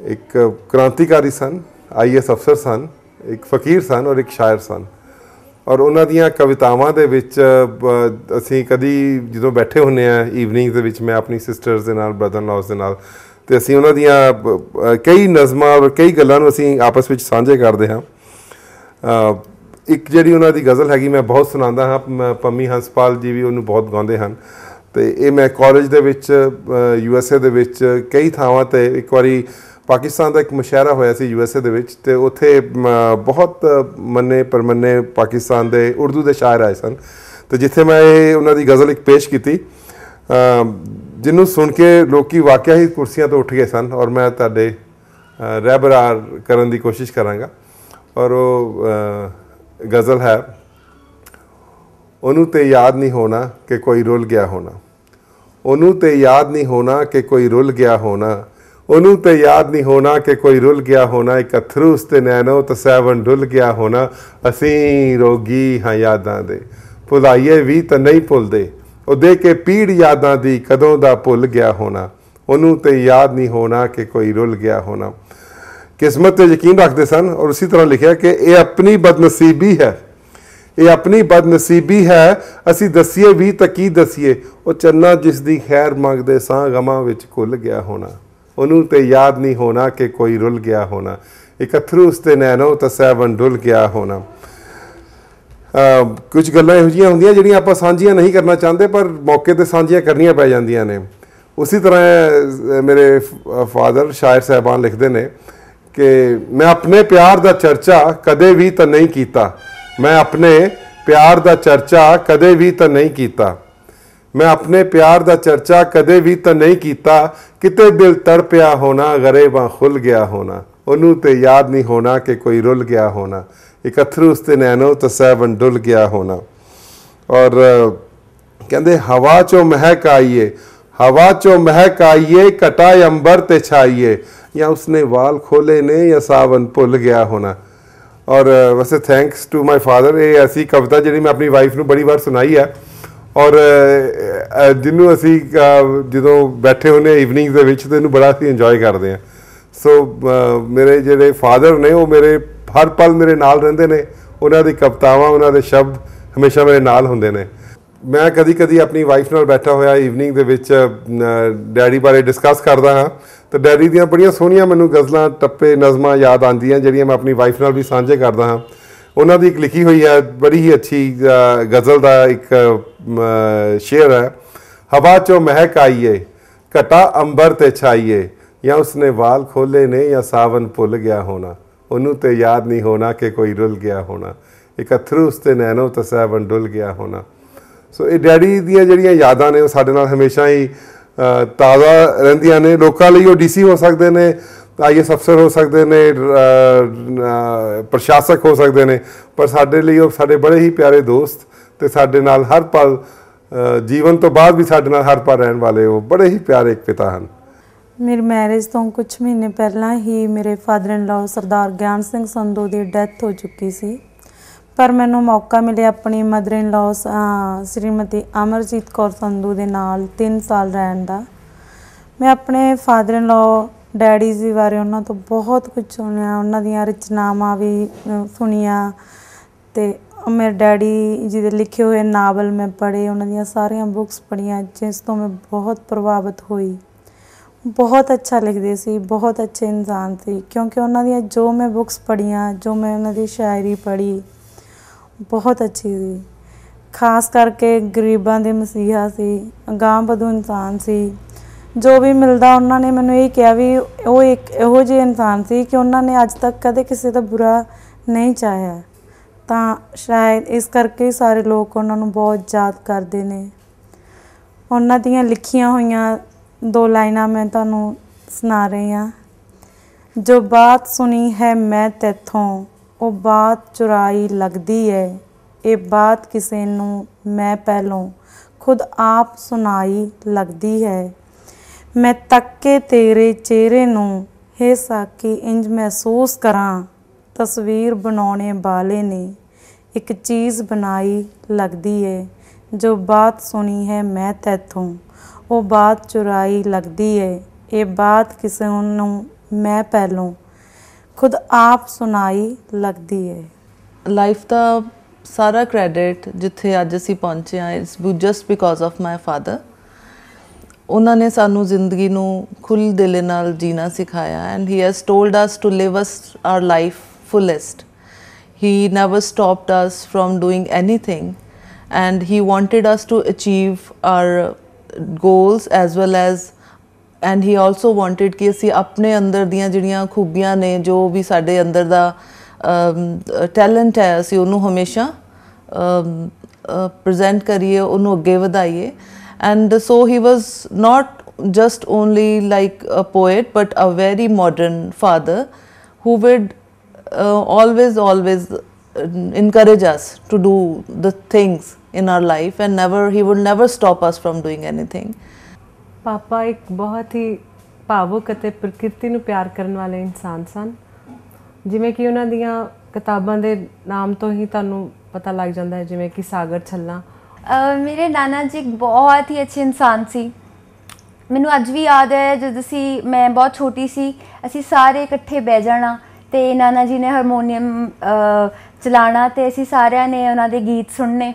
ਇੱਕ ਕ੍ਰਾਂਤੀਕਾਰੀ ਸਨ, IAS ਅਫਸਰ ਸਨ, ਇੱਕ ਫਕੀਰ ਸਨ ਔਰ ਇੱਕ ਸ਼ਾਇਰ ਸਨ। ਔਰ ਉਹਨਾਂ ਦੀਆਂ ਕਵਿਤਾਵਾਂ ਦੇ ਵਿੱਚ ਅਸੀਂ ਕਦੀ ਜਦੋਂ ਬੈਠੇ ਹੁੰਦੇ ਹਾਂ ਈਵਨਿੰਗ ਦੇ ਵਿੱਚ, ਮੈਂ ਆਪਣੀ ਸਿਸਟਰਸ ਦੇ ਨਾਲ, ਬ੍ਰਦਰ ਲਾਸ ਦੇ ਨਾਲ, ਅਤੇ ਅਸੀਂ ਉਹਨਾਂ ਦੀਆਂ ਕਈ ਨਜ਼ਮਾਂ ਔਰ ਕਈ ਗੱਲਾਂ ਨੂੰ ਅਸੀਂ ਆਪਸ ਵਿੱਚ ਸਾਂਝੇ ਕਰਦੇ ਹਾਂ। ਇੱਕ ਜਿਹੜੀ ਉਹਨਾਂ ਦੀ ਗਜ਼ਲ ਹੈਗੀ ਮੈਂ ਬਹੁਤ ਸੁਣਾਉਂਦਾ ਹਾਂ, ਪੰਮੀ ਹੰਸਪਾਲ ਜੀ ਵੀ ਉਹਨੂੰ ਬਹੁਤ ਗਾਉਂਦੇ ਹਨ। ਅਤੇ ਇਹ ਮੈਂ ਕਾਲਜ ਦੇ ਵਿੱਚ USA ਦੇ ਵਿੱਚ ਕਈ ਥਾਵਾਂ 'ਤੇ, ਇੱਕ ਵਾਰੀ ਪਾਕਿਸਤਾਨ ਦਾ ਇੱਕ ਮੁਸ਼ਾਇਰਾ ਹੋਇਆ ਸੀ USA ਦੇ ਵਿੱਚ, ਅਤੇ ਉੱਥੇ ਬਹੁਤ ਮੰਨੇ ਪਰਮੰਨੇ ਪਾਕਿਸਤਾਨ ਦੇ ਉਰਦੂ ਦੇ ਸ਼ਾਇਰ ਆਏ ਸਨ, ਅਤੇ ਜਿੱਥੇ ਮੈਂ ਇਹ ਉਹਨਾਂ ਦੀ ਗਜ਼ਲ ਇੱਕ ਪੇਸ਼ ਕੀਤੀ, ਜਿਹਨੂੰ ਸੁਣ ਕੇ ਲੋਕ ਵਾਕਿਆ ਹੀ ਕੁਰਸੀਆਂ ਤੋਂ ਉੱਠ ਗਏ ਸਨ। ਔਰ ਮੈਂ ਤੁਹਾਡੇ ਰਹਿਬਰਾਰ ਕਰਨ ਦੀ ਕੋਸ਼ਿਸ਼ ਕਰਾਂਗਾ। ਔਰ ਉਹ ਗਜ਼ਲ ਹੈ, ਉਹਨੂੰ ਤੇ ਯਾਦ ਨਹੀਂ ਹੋਣਾ ਕਿ ਕੋਈ ਰੁੱਲ ਗਿਆ ਹੋਣਾ, ਉਹਨੂੰ ਤੇ ਯਾਦ ਨਹੀਂ ਹੋਣਾ ਕਿ ਕੋਈ ਰੁੱਲ ਗਿਆ ਹੋਣਾ, ਉਹਨੂੰ ਤੇ ਯਾਦ ਨਹੀਂ ਹੋਣਾ ਕਿ ਕੋਈ ਰੁੱਲ ਗਿਆ ਹੋਣਾ, ਇੱਕ ਅਥਰੂ ਉਸ 'ਤੇ ਨੈਣੋ ਤੇ ਸੈਵਨ ਡੁੱਲ ਗਿਆ ਹੋਣਾ। ਅਸੀਂ ਰੋਗੀ ਹਾਂ ਯਾਦਾਂ ਦੇ, ਭੁਲਾਈਏ ਵੀ ਤਾਂ ਨਹੀਂ ਭੁੱਲਦੇ, ਉਹ ਦੇ ਕੇ ਪੀੜ ਯਾਦਾਂ ਦੀ ਕਦੋਂ ਦਾ ਭੁੱਲ ਗਿਆ ਹੋਣਾ, ਉਹਨੂੰ ਤੇ ਯਾਦ ਨਹੀਂ ਹੋਣਾ ਕਿ ਕੋਈ ਰੁੱਲ ਗਿਆ ਹੋਣਾ। ਕਿਸਮਤ 'ਤੇ ਯਕੀਨ ਰੱਖਦੇ ਸਨ। ਔਰ ਉਸੇ ਤਰ੍ਹਾਂ ਲਿਖਿਆ ਕਿ ਇਹ ਆਪਣੀ ਬਦਨਸੀਬੀ ਹੈ, ਇਹ ਆਪਣੀ ਬਦਨਸੀਬੀ ਹੈ, ਅਸੀਂ ਦਸੀਏ ਵੀ ਤਾਂ ਕੀ ਦਸੀਏ, ਉਹ ਚੰਨਾ ਜਿਸ ਦੀ ਖੈਰ ਮੰਗਦੇ ਸਾਂ ਗਮਾਂ ਵਿੱਚ ਘੁੱਲ ਗਿਆ ਹੋਣਾ, ਉਹਨੂੰ ਤੇ ਯਾਦ ਨਹੀਂ ਹੋਣਾ ਕਿ ਕੋਈ ਰੁੱਲ ਗਿਆ ਹੋਣਾ, ਇੱਕ ਅਥਰੂ ਉਸ 'ਤੇ ਨੈਣੋ ਤਾਂ ਸੈਵਨ ਡੁੱਲ ਗਿਆ ਹੋਣਾ। ਕੁਝ ਗੱਲਾਂ ਇਹੋ ਜਿਹੀਆਂ ਹੁੰਦੀਆਂ ਜਿਹੜੀਆਂ ਆਪਾਂ ਸਾਂਝੀਆਂ ਨਹੀਂ ਕਰਨਾ ਚਾਹੁੰਦੇ, ਪਰ ਮੌਕੇ 'ਤੇ ਸਾਂਝੀਆਂ ਕਰਨੀਆਂ ਪੈ ਜਾਂਦੀਆਂ ਨੇ। ਉਸੇ ਤਰ੍ਹਾਂ ਮੇਰੇ ਫਾਦਰ ਸ਼ਾਇਰ ਸਾਹਿਬਾਨ ਲਿਖਦੇ ਨੇ ਕਿ ਮੈਂ ਆਪਣੇ ਪਿਆਰ ਦਾ ਚਰਚਾ ਕਦੇ ਵੀ ਤਾਂ ਨਹੀਂ ਕੀਤਾ, ਮੈਂ ਆਪਣੇ ਪਿਆਰ ਦਾ ਚਰਚਾ ਕਦੇ ਵੀ ਤਾਂ ਨਹੀਂ ਕੀਤਾ, ਮੈਂ ਆਪਣੇ ਪਿਆਰ ਦਾ ਚਰਚਾ ਕਦੇ ਵੀ ਤਾਂ ਨਹੀਂ ਕੀਤਾ, ਕਿਤੇ ਦਿਲ ਤੜਪਿਆ ਹੋਣਾ ਗਰੇਬਾਂ ਖੁੱਲ ਗਿਆ ਹੋਣਾ, ਉਹਨੂੰ ਤੇ ਯਾਦ ਨਹੀਂ ਹੋਣਾ ਕਿ ਕੋਈ ਰੁੱਲ ਗਿਆ ਹੋਣਾ, ਇੱਕ ਅਥਰੂ ਉਸ 'ਤੇ ਨੈਣੋ ਤਾਂ ਸੈਵਨ ਡੁੱਲ ਗਿਆ ਹੋਣਾ। ਔਰ ਕਹਿੰਦੇ ਹਵਾ 'ਚੋਂ ਮਹਿਕ ਆਈਏ, ਹਵਾ 'ਚੋਂ ਮਹਿਕ ਆਈਏ, ਘਟਾ ਅੰਬਰ 'ਤੇ ਛਾਈਏ, ਜਾਂ ਉਸਨੇ ਵਾਲ ਖੋਲੇ ਨੇ ਜਾਂ ਸਾਵਨ ਭੁੱਲ ਗਿਆ ਹੋਣਾ। ਔਰ ਵੈਸੇ ਥੈਂਕਸ ਟੂ ਮਾਈ ਫਾਦਰ, ਇਹ ਐਸੀ ਕਵਿਤਾ ਜਿਹੜੀ ਮੈਂ ਆਪਣੀ ਵਾਈਫ ਨੂੰ ਬੜੀ ਵਾਰ ਸੁਣਾਈ ਹੈ, ਔਰ ਜਿਹਨੂੰ ਅਸੀਂ ਜਦੋਂ ਬੈਠੇ ਹੁੰਦੇ ਈਵਨਿੰਗ ਦੇ ਵਿੱਚ ਤਾਂ ਇਹਨੂੰ ਬੜਾ ਅਸੀਂ ਇੰਜੋਏ ਕਰਦੇ ਹਾਂ। ਸੋ ਮੇਰੇ ਜਿਹੜੇ ਫਾਦਰ ਨੇ ਉਹ ਮੇਰੇ ਹਰ ਪਲ ਮੇਰੇ ਨਾਲ ਰਹਿੰਦੇ ਨੇ, ਉਹਨਾਂ ਦੀ ਕਵਿਤਾਵਾਂ, ਉਹਨਾਂ ਦੇ ਸ਼ਬਦ ਹਮੇਸ਼ਾ ਮੇਰੇ ਨਾਲ ਹੁੰਦੇ ਨੇ। ਮੈਂ ਕਦੀ ਕਦੀ ਆਪਣੀ ਵਾਈਫ ਨਾਲ ਬੈਠਾ ਹੋਇਆ ਈਵਨਿੰਗ ਦੇ ਵਿੱਚ ਡੈਡੀ ਬਾਰੇ ਡਿਸਕਸ ਕਰਦਾ ਹਾਂ, ਤਾਂ ਡੈਡੀ ਦੀਆਂ ਬੜੀਆਂ ਸੋਹਣੀਆਂ ਮੈਨੂੰ ਗਜ਼ਲਾਂ, ਟੱਪੇ, ਨਜ਼ਮਾਂ ਯਾਦ ਆਉਂਦੀਆਂ ਜਿਹੜੀਆਂ ਮੈਂ ਆਪਣੀ ਵਾਈਫ ਨਾਲ ਵੀ ਸਾਂਝੇ ਕਰਦਾ ਹਾਂ। ਉਹਨਾਂ ਦੀ ਇੱਕ ਲਿਖੀ ਹੋਈ ਹੈ ਬੜੀ ਹੀ ਅੱਛੀ ਗਜ਼ਲ ਦਾ ਇੱਕ ਸ਼ੇਅਰ ਹੈ, ਹਵਾ 'ਚੋਂ ਮਹਿਕ ਆਈਏ, ਘਟਾ ਅੰਬਰ 'ਤੇ ਛਾਈਏ, ਜਾਂ ਉਸਨੇ ਵਾਲ ਖੋਲੇ ਨੇ ਜਾਂ ਸਾਵਨ ਭੁੱਲ ਗਿਆ ਹੋਣਾ, ਉਹਨੂੰ ਤੇ ਯਾਦ ਨਹੀਂ ਹੋਣਾ ਕਿ ਕੋਈ ਰੁੱਲ ਗਿਆ ਹੋਣਾ, ਇੱਕ ਅਥਰੂ ਉਸ 'ਤੇ ਨੈਣੋ ਤਾਂ ਸੈਵਨ ਡੁੱਲ ਗਿਆ ਹੋਣਾ। ਸੋ ਇਹ ਡੈਡੀ ਦੀਆਂ ਜਿਹੜੀਆਂ ਯਾਦਾਂ ਨੇ ਉਹ ਸਾਡੇ ਨਾਲ ਹਮੇਸ਼ਾ ਹੀ ਤਾਜ਼ਾ ਰਹਿੰਦੀਆਂ ਨੇ। ਲੋਕਾਂ ਲਈ ਉਹ DC ਹੋ ਸਕਦੇ ਨੇ, IAS ਅਫਸਰ ਹੋ ਸਕਦੇ ਨੇ, ਪ੍ਰਸ਼ਾਸਕ ਹੋ ਸਕਦੇ ਨੇ, ਪਰ ਸਾਡੇ ਲਈ ਉਹ ਸਾਡੇ ਬੜੇ ਹੀ ਪਿਆਰੇ ਦੋਸਤ, ਅਤੇ ਸਾਡੇ ਨਾਲ ਹਰ ਪਲ, ਜੀਵਨ ਤੋਂ ਬਾਅਦ ਵੀ ਸਾਡੇ ਨਾਲ ਹਰ ਪਲ ਰਹਿਣ ਵਾਲੇ ਉਹ ਬੜੇ ਹੀ ਪਿਆਰੇ ਇੱਕ ਪਿਤਾ ਹਨ। ਮੇਰੀ ਮੈਰਿਜ ਤੋਂ ਕੁਝ ਮਹੀਨੇ ਪਹਿਲਾਂ ਹੀ ਮੇਰੇ ਫਾਦਰ ਇਨ ਲਾਅ ਸਰਦਾਰ ਗਿਆਨ ਸਿੰਘ ਸੰਧੂ ਦੀ ਡੈਥ ਹੋ ਚੁੱਕੀ ਸੀ, ਪਰ ਮੈਨੂੰ ਮੌਕਾ ਮਿਲਿਆ ਆਪਣੀ mother in law Shrimati Amarjeet Kaur Sandhu ਦੇ ਨਾਲ 3 ਸਾਲ ਰਹਿਣ ਦਾ। ਮੈਂ ਆਪਣੇ ਫਾਦਰ ਇਨ ਲਾਅ ਡੈਡੀ ਜੀ ਬਾਰੇ ਉਹਨਾਂ ਤੋਂ ਬਹੁਤ ਕੁਝ ਸੁਣਿਆ, ਉਹਨਾਂ ਦੀਆਂ ਰਚਨਾਵਾਂ ਵੀ ਸੁਣੀਆਂ, ਅਤੇ ਮੇਰੇ ਡੈਡੀ ਜੀ ਦੇ ਲਿਖੇ ਹੋਏ ਨਾਵਲ ਮੈਂ ਪੜ੍ਹੇ, ਉਹਨਾਂ ਦੀਆਂ ਸਾਰੀਆਂ ਬੁੱਕਸ ਪੜ੍ਹੀਆਂ, ਜਿਸ ਤੋਂ ਮੈਂ ਬਹੁਤ ਪ੍ਰਭਾਵਿਤ ਹੋਈ। ਬਹੁਤ ਅੱਛਾ ਲਿਖਦੇ ਸੀ, ਬਹੁਤ ਅੱਛੇ ਇਨਸਾਨ ਸੀ, ਕਿਉਂਕਿ ਉਹਨਾਂ ਦੀਆਂ ਜੋ ਮੈਂ ਬੁੱਕਸ ਪੜ੍ਹੀਆਂ, ਜੋ ਮੈਂ ਉਹਨਾਂ ਦੀ ਸ਼ਾਇਰੀ ਪੜ੍ਹੀ, ਬਹੁਤ ਅੱਛੀ ਸੀ। ਖਾਸ ਕਰਕੇ ਗਰੀਬਾਂ ਦੇ ਮਸੀਹਾ ਸੀ, ਅਗਾਂਹ ਵਧੂ ਇਨਸਾਨ ਸੀ। ਜੋ ਵੀ ਮਿਲਦਾ ਉਹਨਾਂ ਨੇ ਮੈਨੂੰ ਇਹ ਕਿਹਾ ਵੀ ਉਹ ਇੱਕ ਇਹੋ ਜਿਹੇ ਇਨਸਾਨ ਸੀ ਕਿ ਉਹਨਾਂ ਨੇ ਅੱਜ ਤੱਕ ਕਦੇ ਕਿਸੇ ਦਾ ਬੁਰਾ ਨਹੀਂ ਚਾਹਿਆ, ਤਾਂ ਸ਼ਾਇਦ ਇਸ ਕਰਕੇ ਸਾਰੇ ਲੋਕ ਉਹਨਾਂ ਨੂੰ ਬਹੁਤ ਯਾਦ ਕਰਦੇ ਨੇ। ਉਹਨਾਂ ਦੀਆਂ ਲਿਖੀਆਂ ਹੋਈਆਂ 2 ਲਾਈਨਾਂ ਮੈਂ ਤੁਹਾਨੂੰ ਸੁਣਾ ਰਹੀ ਹਾਂ। ਜੋ ਬਾਤ ਸੁਣੀ ਹੈ ਮੈਂ ਤੈਥੋਂ, ਉਹ ਬਾਤ ਚੁਰਾਈ ਲੱਗਦੀ ਹੈ, ਇਹ ਬਾਤ ਕਿਸੇ ਨੂੰ ਮੈਂ ਪਹਿਲੋਂ ਖੁਦ ਆਪ ਸੁਣਾਈ ਲੱਗਦੀ ਹੈ। ਮੈਂ ਤੱਕ ਕੇ ਤੇਰੇ ਚਿਹਰੇ ਨੂੰ, ਹੇ ਸਾਕੀ ਇੰਜ ਮਹਿਸੂਸ ਕਰਾਂ, ਤਸਵੀਰ ਬਣਾਉਣੇ ਵਾਲੇ ਨੇ ਇੱਕ ਚੀਜ਼ ਬਣਾਈ ਲੱਗਦੀ ਏ। ਜੋ ਬਾਤ ਸੁਣੀ ਹੈ ਮੈਂ ਤੈਥੋਂ ਉਹ ਬਾਤ ਚੁਰਾਈ ਲੱਗਦੀ ਏ। ਇਹ ਬਾਤ ਕਿਸੇ ਨੂੰ ਮੈਂ ਪਹਿਲੋਂ ਖੁਦ ਆਪ ਸੁਣਾਈ ਲੱਗਦੀ ਏ। ਲਾਈਫ ਦਾ ਸਾਰਾ ਕ੍ਰੈਡਿਟ ਜਿੱਥੇ ਅੱਜ ਅਸੀਂ ਪਹੁੰਚੇ ਹਾਂ it's just because of my father. ਉਹਨਾਂ ਨੇ ਸਾਨੂੰ ਜ਼ਿੰਦਗੀ ਨੂੰ ਖੁੱਲ੍ਹ ਦਿਲ ਨਾਲ ਜੀਣਾ ਸਿਖਾਇਆ and he has told us to live as our life fullest. He never stopped us from doing anything and he wanted us to achieve our goals as well as and he also wanted कि ਅਸੀਂ ਆਪਣੇ ਅੰਦਰ ਦੀਆਂ ਜਿਹੜੀਆਂ ਖੂਬੀਆਂ ਨੇ ਜੋ ਵੀ ਸਾਡੇ ਅੰਦਰ ਦਾ ਟੈਲੈਂਟ ਹੈ ਅਸੀਂ ਉਹਨੂੰ ਹਮੇਸ਼ਾ ਪ੍ਰੈਜ਼ੈਂਟ ਕਰੀਏ ਉਹਨੂੰ ਅੱਗੇ ਵਧਾਈਏ। and so he was not just only like a poet but a very modern father who would always encourage us to do the things in our life and he would never stop us from doing anything. ਪਾਪਾ ਇੱਕ ਬਹੁਤ ਹੀ ਭਾਵੁਕ ਅਤੇ ਪ੍ਰਕਿਰਤੀ ਨੂੰ ਪਿਆਰ ਕਰਨ ਵਾਲੇ ਇਨਸਾਨ ਸਨ। ਜਿਵੇਂ ਕਿ ਉਹਨਾਂ ਦੀਆਂ ਕਿਤਾਬਾਂ ਦੇ ਨਾਮ ਤੋਂ ਹੀ ਤੁਹਾਨੂੰ ਪਤਾ ਲੱਗ ਜਾਂਦਾ ਹੈ, ਜਿਵੇਂ ਕਿ ਸਾਗਰ ਛੱਲਾ। ਮੇਰੇ ਨਾਨਾ ਜੀ ਬਹੁਤ ਹੀ ਅੱਛੇ ਇਨਸਾਨ ਸੀ। ਮੈਨੂੰ ਅੱਜ ਵੀ ਯਾਦ ਹੈ ਜਦੋਂ ਮੈਂ ਬਹੁਤ ਛੋਟੀ ਸੀ ਅਸੀਂ ਸਾਰੇ ਇਕੱਠੇ ਬਹਿ ਜਾਣਾ ਤੇ ਨਾਨਾ ਜੀ ਨੇ ਹਾਰਮੋਨੀਅਮ ਚਲਾਉਣਾ ਤੇ ਅਸੀਂ ਸਾਰਿਆਂ ਨੇ ਉਹਨਾਂ ਦੇ ਗੀਤ ਸੁਣਨੇ।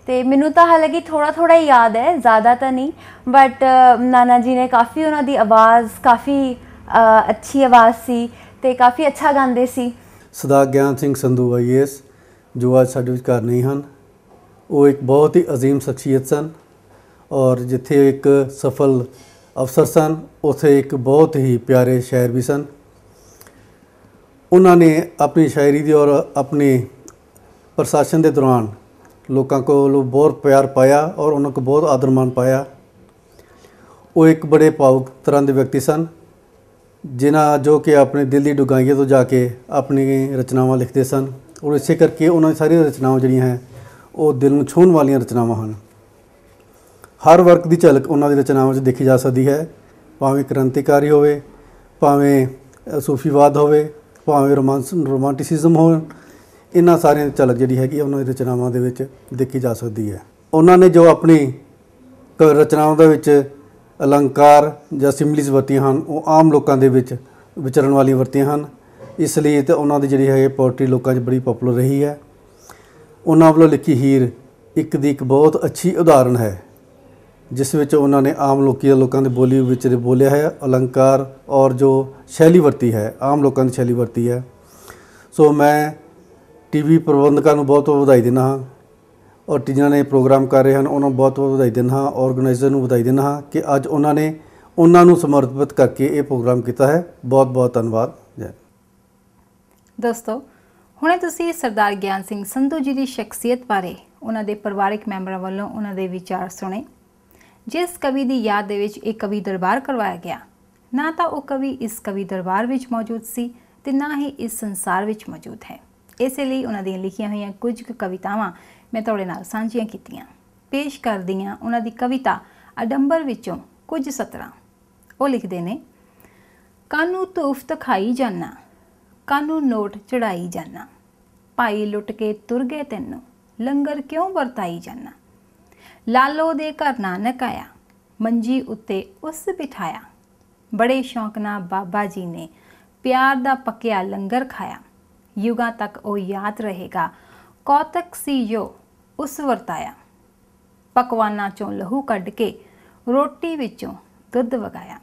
ਤੇ ਮੈਨੂੰ ਤਾਂ ਹਾਲਾਂਕਿ ਥੋੜਾ ਹੀ ਯਾਦ ਹੈ, ਜ਼ਿਆਦਾ ਤਾਂ ਨਹੀਂ, ਬਟ ਨਾਨਾ ਜੀ ਨੇ ਕਾਫੀ ਉਹਨਾਂ ਦੀ ਆਵਾਜ਼ ਕਾਫੀ ਅੱਛੀ ਆਵਾਜ਼ ਸੀ ਤੇ ਕਾਫੀ ਅੱਛਾ ਗਾਉਂਦੇ ਸੀ। ਸਰਦਾਰ ਗਿਆਨ ਸਿੰਘ ਸੰਧੂ IAS ਜੋ ਅੱਜ ਸਾਡੇ ਵਿਚਕਾਰ ਨਹੀਂ ਹਨ, ਉਹ ਇੱਕ ਬਹੁਤ ਹੀ ਅਜ਼ੀਮ ਸ਼ਖਸੀਅਤ ਸਨ ਔਰ ਜਿੱਥੇ ਇੱਕ ਸਫਲ ਅਫਸਰ ਸਨ ਉੱਥੇ ਇੱਕ ਬਹੁਤ ਹੀ ਪਿਆਰੇ ਸ਼ਾਇਰ ਵੀ ਸਨ। ਉਹਨਾਂ ਨੇ ਆਪਣੀ ਸ਼ਾਇਰੀ ਦੀ ਔਰ ਆਪਣੇ ਪ੍ਰਸ਼ਾਸਨ ਦੇ ਦੌਰਾਨ ਲੋਕਾਂ ਕੋਲੋਂ ਬਹੁਤ ਪਿਆਰ ਪਾਇਆ ਔਰ ਉਹਨਾਂ ਕੋਲ ਬਹੁਤ ਆਦਰ ਮਾਣ ਪਾਇਆ। ਉਹ ਇੱਕ ਬੜੇ ਭਾਵੁਕ ਤਰ੍ਹਾਂ ਦੇ ਵਿਅਕਤੀ ਸਨ ਜਿਨ੍ਹਾਂ ਜੋ ਕਿ ਆਪਣੇ ਦਿਲ ਦੀ ਡੂੰਘਾਈਆਂ ਤੋਂ ਜਾ ਕੇ ਆਪਣੀ ਰਚਨਾਵਾਂ ਲਿਖਦੇ ਸਨ ਔਰ ਇਸੇ ਕਰਕੇ ਉਹਨਾਂ ਦੀ ਸਾਰੀਆਂ ਰਚਨਾਵਾਂ ਜਿਹੜੀਆਂ ਹੈ ਉਹ ਦਿਲ ਨੂੰ ਛੂਹਣ ਵਾਲੀਆਂ ਰਚਨਾਵਾਂ ਹਨ। ਹਰ ਵਰਗ ਦੀ ਝਲਕ ਉਹਨਾਂ ਦੀ ਰਚਨਾਵਾਂ 'ਚ ਦੇਖੀ ਜਾ ਸਕਦੀ ਹੈ, ਭਾਵੇਂ ਕ੍ਰਾਂਤੀਕਾਰੀ ਹੋਵੇ, ਭਾਵੇਂ ਸੂਫੀਵਾਦ ਹੋਵੇ, ਭਾਵੇਂ ਰੋਮਾਂਟਿਸਿਜ਼ਮ ਹੋਣ। ਇਹਨਾਂ ਸਾਰਿਆਂ ਦੀ ਝਲਕ ਜਿਹੜੀ ਹੈਗੀ ਉਹਨਾਂ ਦੀ ਰਚਨਾਵਾਂ ਦੇ ਵਿੱਚ ਦੇਖੀ ਜਾ ਸਕਦੀ ਹੈ। ਉਹਨਾਂ ਨੇ ਜੋ ਆਪਣੀ ਰਚਨਾਵਾਂ ਦੇ ਵਿੱਚ ਅਲੰਕਾਰ ਜਾਂ ਸਿਮਲੀਜ਼ ਵਰਤੀਆਂ ਹਨ ਉਹ ਆਮ ਲੋਕਾਂ ਦੇ ਵਿੱਚ ਵਿਚਰਨ ਵਾਲੀਆਂ ਵਰਤੀਆਂ ਹਨ। ਇਸ ਲਈ ਤਾਂ ਉਹਨਾਂ ਦੀ ਜਿਹੜੀ ਹੈ ਪੋਇਟਰੀ ਲੋਕਾਂ 'ਚ ਬੜੀ ਪਪੂਲਰ ਰਹੀ ਹੈ। ਉਹਨਾਂ ਵੱਲੋਂ ਲਿਖੀ ਹੀਰ ਇੱਕ ਦੀ ਇੱਕ ਬਹੁਤ ਅੱਛੀ ਉਦਾਹਰਣ ਹੈ ਜਿਸ ਵਿੱਚ ਉਹਨਾਂ ਨੇ ਆਮ ਲੋਕਾਂ ਦੇ ਬੋਲੀ ਵਿੱਚ ਬੋਲਿਆ ਹੈ, ਅਲੰਕਾਰ ਔਰ ਜੋ ਸ਼ੈਲੀ ਵਰਤੀ ਹੈ ਆਮ ਲੋਕਾਂ ਦੀ ਸ਼ੈਲੀ ਵਰਤੀ ਹੈ। ਸੋ ਮੈਂ TV ਪ੍ਰਬੰਧਕਾਂ ਨੂੰ ਬਹੁਤ ਬਹੁਤ ਵਧਾਈ ਦਿੰਦਾ ਹਾਂ ਔਰ ਜਿਨ੍ਹਾਂ ਨੇ ਪ੍ਰੋਗਰਾਮ ਕਰ ਰਹੇ ਹਨ ਉਹਨਾਂ ਨੂੰ ਬਹੁਤ ਬਹੁਤ ਵਧਾਈ ਦਿੰਦਾ ਹਾਂ, ਆਰਗੇਨਾਈਜ਼ਰ ਨੂੰ ਵਧਾਈ ਦਿੰਦਾ ਹਾਂ ਕਿ ਅੱਜ ਉਹਨਾਂ ਨੇ ਉਹਨਾਂ ਨੂੰ ਸਮਰਪਿਤ ਕਰਕੇ ਇਹ ਪ੍ਰੋਗਰਾਮ ਕੀਤਾ ਹੈ। ਬਹੁਤ ਬਹੁਤ ਧੰਨਵਾਦ। ਜੈ ਦੋਸਤੋ, ਹੁਣੇ ਤੁਸੀਂ ਸਰਦਾਰ ਗਿਆਨ ਸਿੰਘ ਸੰਧੂ ਜੀ ਦੀ ਸ਼ਖਸੀਅਤ ਬਾਰੇ ਉਹਨਾਂ ਦੇ ਪਰਿਵਾਰਕ ਮੈਂਬਰਾਂ ਵੱਲੋਂ ਉਹਨਾਂ ਦੇ ਵਿਚਾਰ ਸੁਣੇ। ਜਿਸ ਕਵੀ ਦੀ ਯਾਦ ਦੇ ਵਿੱਚ ਇਹ ਕਵੀ ਦਰਬਾਰ ਕਰਵਾਇਆ ਗਿਆ, ਨਾ ਤਾਂ ਉਹ ਕਵੀ ਇਸ ਕਵੀ ਦਰਬਾਰ ਵਿੱਚ ਮੌਜੂਦ ਸੀ ਤੇ ਨਾ ਹੀ ਇਸ ਸੰਸਾਰ ਵਿੱਚ ਮੌਜੂਦ ਹੈ। ਇਸੇ ਲਈ ਉਹਨਾਂ ਦੀਆਂ ਲਿਖੀਆਂ ਹੋਈਆਂ ਕੁਝ ਕੁ ਕਵਿਤਾਵਾਂ ਮੈਂ ਤੁਹਾਡੇ ਨਾਲ ਸਾਂਝੀਆਂ ਕੀਤੀਆਂ। ਪੇਸ਼ ਕਰਦੀਆਂ ਉਹਨਾਂ ਦੀ ਕਵਿਤਾ ਅਡੰਬਰ ਵਿੱਚੋਂ ਕੁਝ ਸਤਰਾਂ। ਉਹ ਲਿਖਦੇ ਨੇ, ਕਾਨੂੰ ਧੂਫ ਖਾਈ ਜਾਨਾ, ਕਾਨੂੰ ਨੋਟ ਚੜਾਈ ਜਾਨਾ, ਭਾਈ ਲੁੱਟ ਕੇ ਤੁਰ ਗਏ ਤੈਨੂੰ, ਲੰਗਰ ਕਿਉਂ ਵਰਤਾਈ ਜਾਨਾ। ਲਾਲੋ ਦੇ ਘਰ ਨਾਨਕ ਆਇਆ, ਮੰਜੀ ਉੱਤੇ ਉਸ ਬਿਠਾਇਆ, ਬੜੇ ਸ਼ੌਂਕ ਨਾਲ ਬਾਬਾ ਜੀ ਨੇ ਪਿਆਰ ਦਾ ਪੱਕਿਆ ਲੰਗਰ ਖਾਇਆ। ਯੁਗਾਂ ਤੱਕ ਉਹ ਯਾਦ ਰਹੇਗਾ, ਕੌਤਕ ਸੀ ਜੋ ਉਸ ਵਰਤਾਇਆ, ਪਕਵਾਨਾਂ ਚੋਂ ਲਹੂ ਕੱਢ ਕੇ ਰੋਟੀ ਵਿੱਚੋਂ ਦੁੱਧ ਵਗਾਇਆ।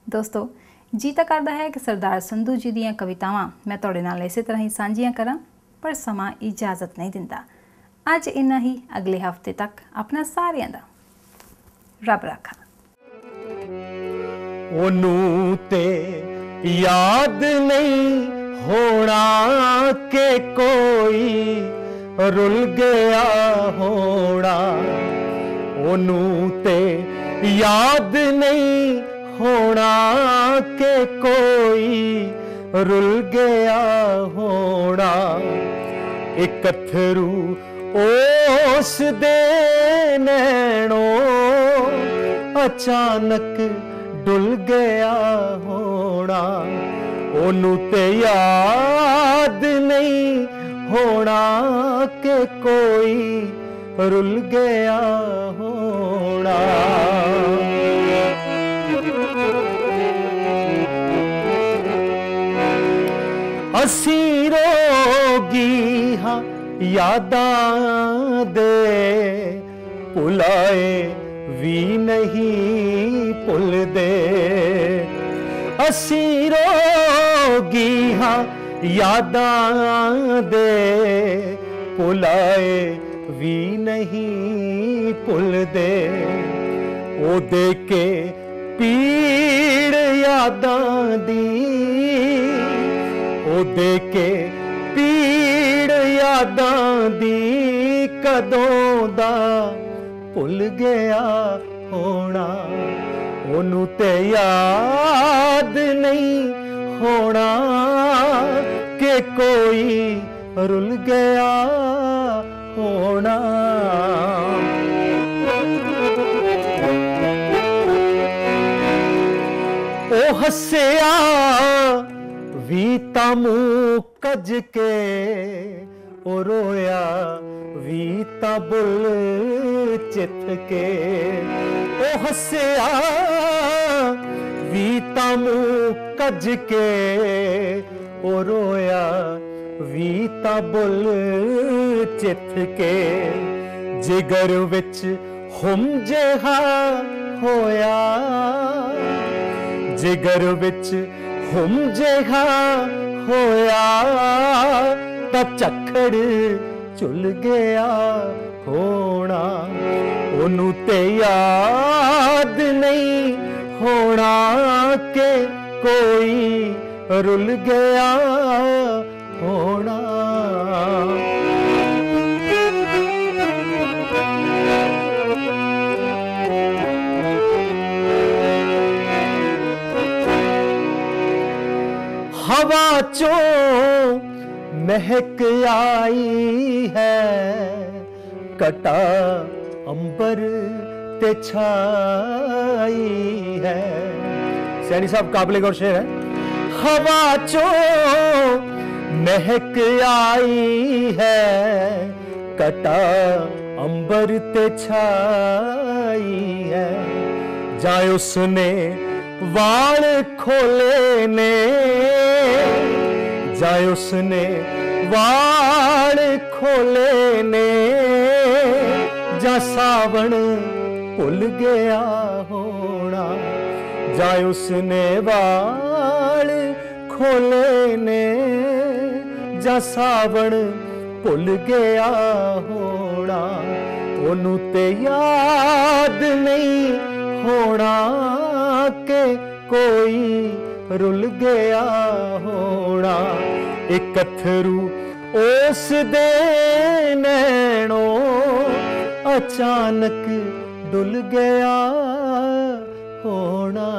ਦੋਸਤੋ, ਜੀ ਤਾਂ ਕਰਦਾ ਹੈ ਕਿ ਸਰਦਾਰ ਸੰਧੂ ਜੀ ਦੀਆਂ ਕਵਿਤਾਵਾਂ ਮੈਂ ਤੁਹਾਡੇ ਨਾਲ ਇਸੇ ਤਰ੍ਹਾਂ ਹੀ ਸਾਂਝੀਆਂ ਕਰਾਂ, ਪਰ ਸਮਾਂ ਇਜਾਜ਼ਤ ਨਹੀਂ ਦਿੰਦਾ। ਅੱਜ ਇੰਨਾ ਹੀ, ਅਗਲੇ ਹਫ਼ਤੇ ਤੱਕ ਆਪਣਾ ਸਾਰਿਆਂ ਦਾ ਰੱਬ ਰਾਖਾ। ਉਹਨੂੰ ਤੇ ਯਾਦ ਨਹੀਂ ਹੋਣਾ ਕਿ ਕੋਈ ਰੁੱਲ ਗਿਆ ਹੋਣਾ, ਉਹਨੂੰ ਤੇ ਯਾਦ ਨਹੀਂ ਹੋਣਾ ਕਿ ਕੋਈ ਰੁੱਲ ਗਿਆ ਹੋਣਾ। ਇੱਕ ਅਥਰੂ ਉਸ ਦੇ ਨੈਣੋਂ ਅਚਾਨਕ ਡੁੱਲ ਗਿਆ ਹੋਣਾ, ओनू ते याद नहीं होना के कोई रुल गया होना। असी रोगी हाँ यादां दे भुलाए भी नहीं भुलदे। असी रोगी हाँ यादां दे भुलाए भी नहीं भुलदे। ओ दे के पीड़ यादां दी, ओ दे के पीड़ यादां दी कदों दा भुल गया होना। ओनू ते याद नहीं होना के कोई रुल गया होना। ओ हस्या भी तामू कज के, ओ रोया भी ता बुल चित के। ओ हस्या भी तामू कज के, ओ रोया भी ता बुल चित के। जिगर विच हुम जिहा होया, जिगर विच हुम जिहा होया ता झक्खड़ झुल गया होना। ओनू ते याद नहीं होना के कोई रुल गया होना। हवा चो महक आई है, कटा अंबर ते छाई है। सैनी साहब काबिले गौर शेर है। हवा चो महक आई है, कटा अंबर ते छाई है। जाए उसने वाल खोले ने, जाए उसने वाल खोले ने। जा सावन भुल गया होना, जाए उसने वाल खोले ने। जा सावन भुल गया होना। ओनू ते याद नहीं होना के कोई रुल गया होना। एक अथरू उस दे नैनों अचानक डुल गया होना।